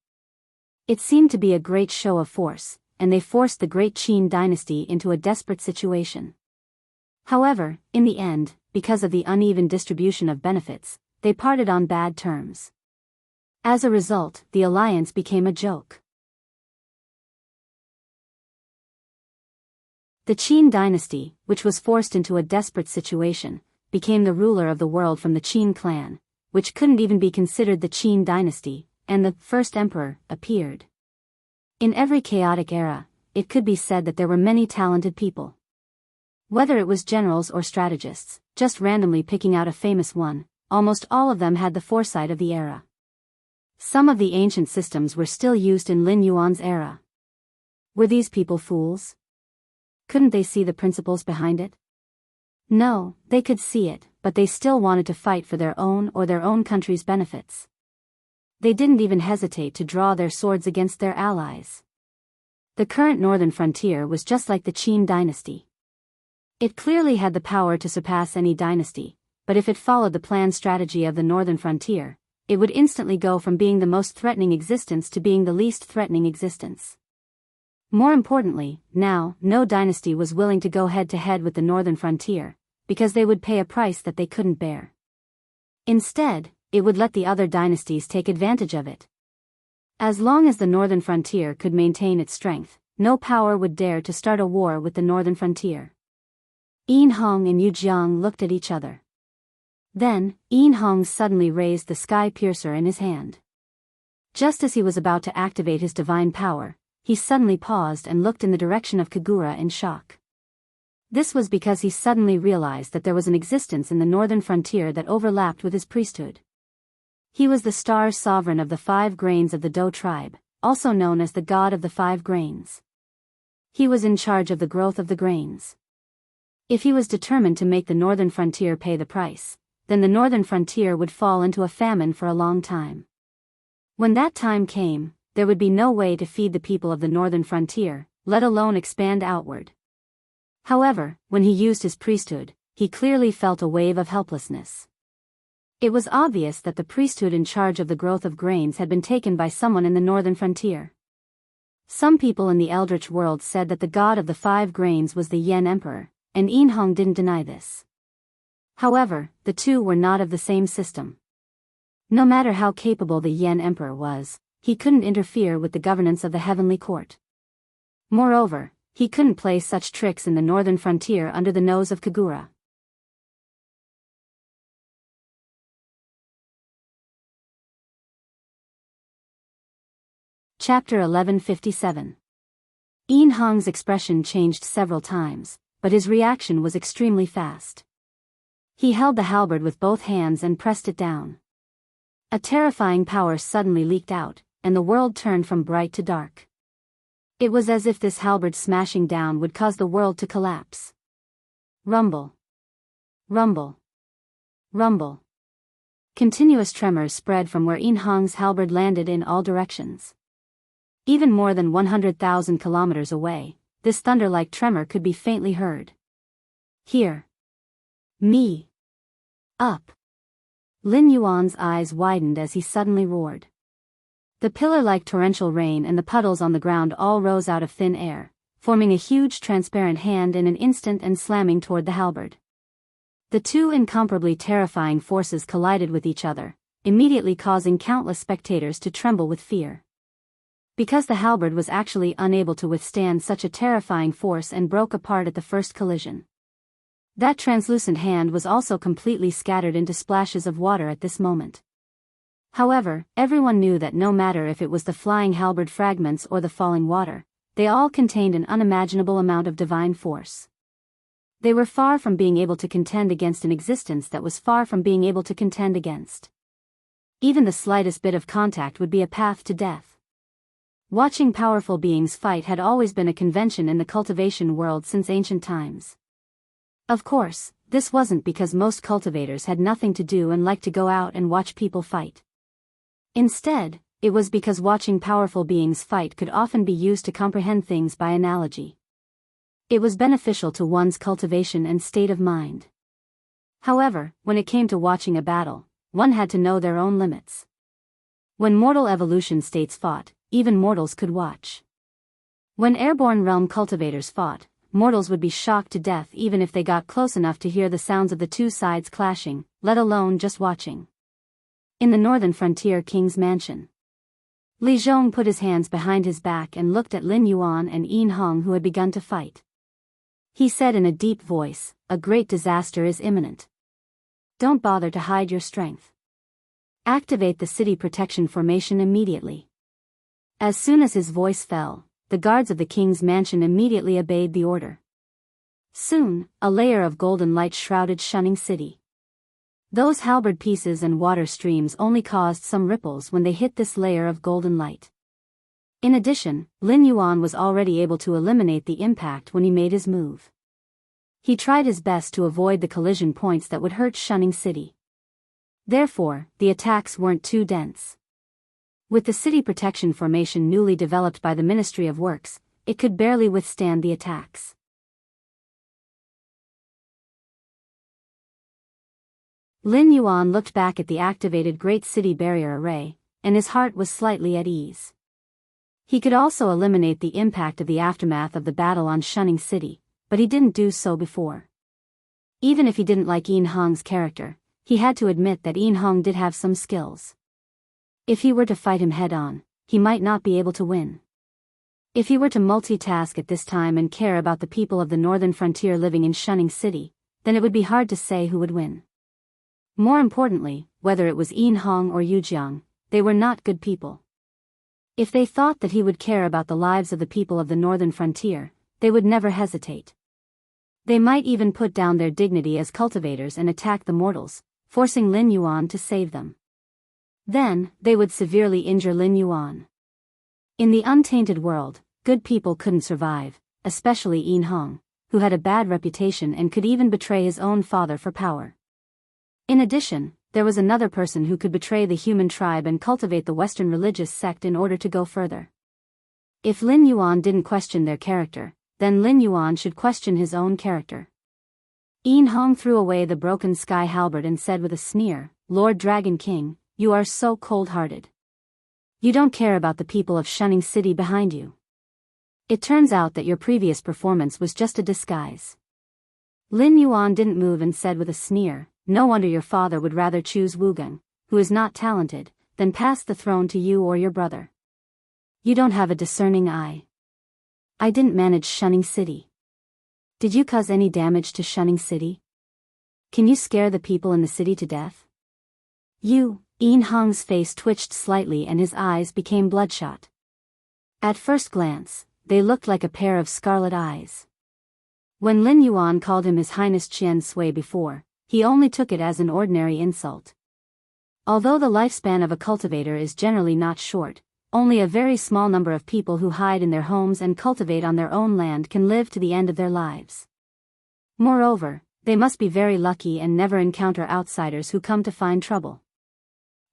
It seemed to be a great show of force, and they forced the great Qin dynasty into a desperate situation. However, in the end, because of the uneven distribution of benefits, they parted on bad terms. As a result, the alliance became a joke. The Qin dynasty, which was forced into a desperate situation, became the ruler of the world from the Qin clan, which couldn't even be considered the Qin dynasty, and the first emperor appeared. In every chaotic era, it could be said that there were many talented people. Whether it was generals or strategists, just randomly picking out a famous one, almost all of them had the foresight of the era. Some of the ancient systems were still used in Lin Yuan's era. Were these people fools? Couldn't they see the principles behind it? No, they could see it, but they still wanted to fight for their own or their own country's benefits. They didn't even hesitate to draw their swords against their allies. The current northern frontier was just like the Qin dynasty. It clearly had the power to surpass any dynasty, but if it followed the planned strategy of the northern frontier, it would instantly go from being the most threatening existence to being the least threatening existence. More importantly, now, no dynasty was willing to go head-to-head with the northern frontier, because they would pay a price that they couldn't bear. Instead, it would let the other dynasties take advantage of it. As long as the northern frontier could maintain its strength, no power would dare to start a war with the northern frontier. Yin Hong and Yu Jiang looked at each other. Then, Yin Hong suddenly raised the sky piercer in his hand. Just as he was about to activate his divine power, he suddenly paused and looked in the direction of Kagura in shock. This was because he suddenly realized that there was an existence in the northern frontier that overlapped with his priesthood. He was the star sovereign of the 5 grains of the Do tribe, also known as the god of the 5 grains. He was in charge of the growth of the grains. If he was determined to make the northern frontier pay the price, then the northern frontier would fall into a famine for a long time. When that time came, there would be no way to feed the people of the northern frontier, let alone expand outward. However, when he used his priesthood, he clearly felt a wave of helplessness. It was obvious that the priesthood in charge of the growth of grains had been taken by someone in the northern frontier. Some people in the Eldritch world said that the god of the 5 grains was the Yen Emperor, and Yin Hong didn't deny this. However, the two were not of the same system. No matter how capable the Yen Emperor was, he couldn't interfere with the governance of the heavenly court. Moreover, he couldn't play such tricks in the northern frontier under the nose of Kagura. Chapter 1157. Yin Hong's expression changed several times, but his reaction was extremely fast. He held the halberd with both hands and pressed it down. A terrifying power suddenly leaked out, and the world turned from bright to dark. It was as if this halberd smashing down would cause the world to collapse. Rumble. Rumble. Rumble. Continuous tremors spread from where Yin Hong's halberd landed in all directions. Even more than 100,000 kilometers away, this thunder-like tremor could be faintly heard. Here. Me. Up. Lin Yuan's eyes widened as he suddenly roared. The pillar-like torrential rain and the puddles on the ground all rose out of thin air, forming a huge transparent hand in an instant and slamming toward the halberd. The two incomparably terrifying forces collided with each other, immediately causing countless spectators to tremble with fear. Because the halberd was actually unable to withstand such a terrifying force and broke apart at the first collision. That translucent hand was also completely scattered into splashes of water at this moment. However, everyone knew that no matter if it was the flying halberd fragments or the falling water, they all contained an unimaginable amount of divine force. They were far from being able to contend against an existence that was far from being able to contend against. Even the slightest bit of contact would be a path to death. Watching powerful beings fight had always been a convention in the cultivation world since ancient times. Of course, this wasn't because most cultivators had nothing to do and liked to go out and watch people fight. Instead, it was because watching powerful beings fight could often be used to comprehend things by analogy. It was beneficial to one's cultivation and state of mind. However, when it came to watching a battle, one had to know their own limits. When mortal evolution states fought, even mortals could watch. When airborne realm cultivators fought, mortals would be shocked to death even if they got close enough to hear the sounds of the two sides clashing, let alone just watching. In the northern frontier king's mansion, Li Zhong put his hands behind his back and looked at Lin Yuan and Yin Hong who had begun to fight. He said in a deep voice, "A great disaster is imminent. Don't bother to hide your strength. Activate the city protection formation immediately." As soon as his voice fell, the guards of the king's mansion immediately obeyed the order. Soon, a layer of golden light shrouded Shunning City. Those halberd pieces and water streams only caused some ripples when they hit this layer of golden light. In addition, Lin Yuan was already able to eliminate the impact when he made his move. He tried his best to avoid the collision points that would hurt Shunning City. Therefore, the attacks weren't too dense. With the city protection formation newly developed by the Ministry of Works, it could barely withstand the attacks. Lin Yuan looked back at the activated Great City Barrier Array, and his heart was slightly at ease. He could also eliminate the impact of the aftermath of the battle on Shunning City, but he didn't do so before. Even if he didn't like Yin Hong's character, he had to admit that Yin Hong did have some skills. If he were to fight him head-on, he might not be able to win. If he were to multitask at this time and care about the people of the northern frontier living in Shunning City, then it would be hard to say who would win. More importantly, whether it was Yin Hong or Yu Jiang, they were not good people. If they thought that he would care about the lives of the people of the northern frontier, they would never hesitate. They might even put down their dignity as cultivators and attack the mortals, forcing Lin Yuan to save them. Then, they would severely injure Lin Yuan. In the untainted world, good people couldn't survive, especially Yin Hong, who had a bad reputation and could even betray his own father for power. In addition, there was another person who could betray the human tribe and cultivate the Western religious sect in order to go further. If Lin Yuan didn't question their character, then Lin Yuan should question his own character. Yin Hong threw away the broken sky halberd and said with a sneer, "Lord Dragon King, you are so cold-hearted. You don't care about the people of Shunning City behind you. It turns out that your previous performance was just a disguise." Lin Yuan didn't move and said with a sneer, "No wonder your father would rather choose Wu Geng, who is not talented, than pass the throne to you or your brother. You don't have a discerning eye. I didn't manage Shunning City. Did you cause any damage to Shunning City? Can you scare the people in the city to death?" Yin Hong's face twitched slightly and his eyes became bloodshot. At first glance, they looked like a pair of scarlet eyes. When Lin Yuan called him His Highness Qian Sui before, he only took it as an ordinary insult. Although the lifespan of a cultivator is generally not short, only a very small number of people who hide in their homes and cultivate on their own land can live to the end of their lives. Moreover, they must be very lucky and never encounter outsiders who come to find trouble.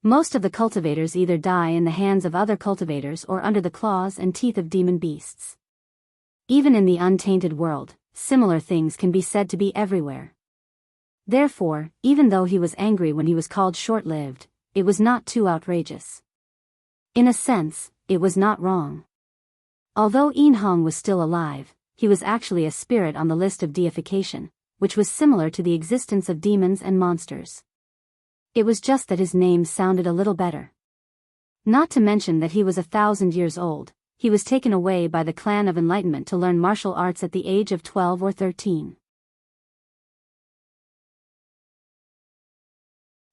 Most of the cultivators either die in the hands of other cultivators or under the claws and teeth of demon beasts. Even in the untainted world, similar things can be said to be everywhere. Therefore, even though he was angry when he was called short-lived, it was not too outrageous. In a sense, it was not wrong. Although Yin Hong was still alive, he was actually a spirit on the list of deification, which was similar to the existence of demons and monsters. It was just that his name sounded a little better. Not to mention that he was 1,000 years old, he was taken away by the clan of enlightenment to learn martial arts at the age of 12 or 13.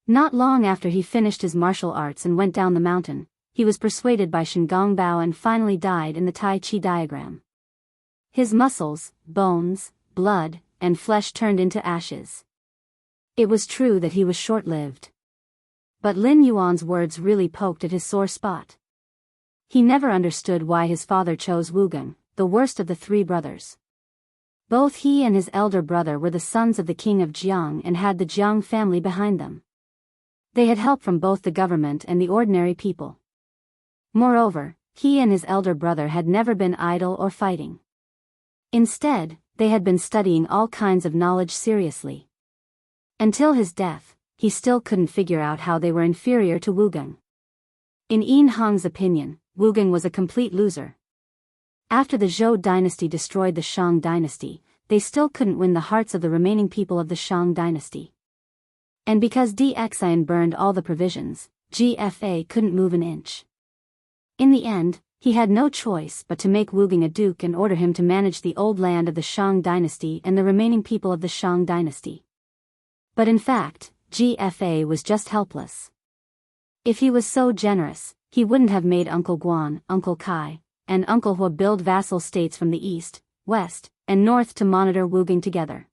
Not long after he finished his martial arts and went down the mountain, he was persuaded by Shengong Bao and finally died in the Tai Chi diagram. His muscles, bones, blood, and flesh turned into ashes. It was true that he was short-lived. But Lin Yuan's words really poked at his sore spot. He never understood why his father chose Wu Geng, the worst of the three brothers. Both he and his elder brother were the sons of the king of Jiang and had the Jiang family behind them. They had help from both the government and the ordinary people. Moreover, he and his elder brother had never been idle or fighting. Instead, they had been studying all kinds of knowledge seriously. Until his death, he still couldn't figure out how they were inferior to Wu Geng. In Yin Hong's opinion, Wu Geng was a complete loser. After the Zhou dynasty destroyed the Shang dynasty, they still couldn't win the hearts of the remaining people of the Shang dynasty. And because Xian burned all the provisions, GFA couldn't move an inch. In the end, he had no choice but to make Wu Geng a duke and order him to manage the old land of the Shang dynasty and the remaining people of the Shang dynasty. But in fact, GFA was just helpless. If he was so generous, he wouldn't have made Uncle Guan, Uncle Kai, and Uncle Hua build vassal states from the east, west, and north to monitor Wu Geng together.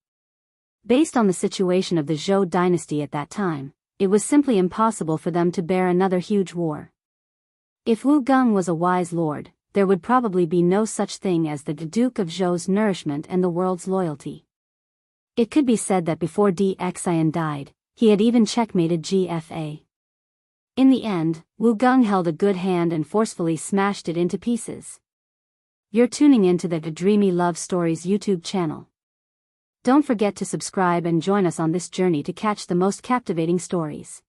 Based on the situation of the Zhou dynasty at that time, it was simply impossible for them to bear another huge war. If Wu Geng was a wise lord, there would probably be no such thing as the Duke of Zhou's nourishment and the world's loyalty. It could be said that before Xian died, he had even checkmated GFA. In the end, Wu Geng held a good hand and forcefully smashed it into pieces. You're tuning into the Dreamy Love Stories YouTube channel. Don't forget to subscribe and join us on this journey to catch the most captivating stories.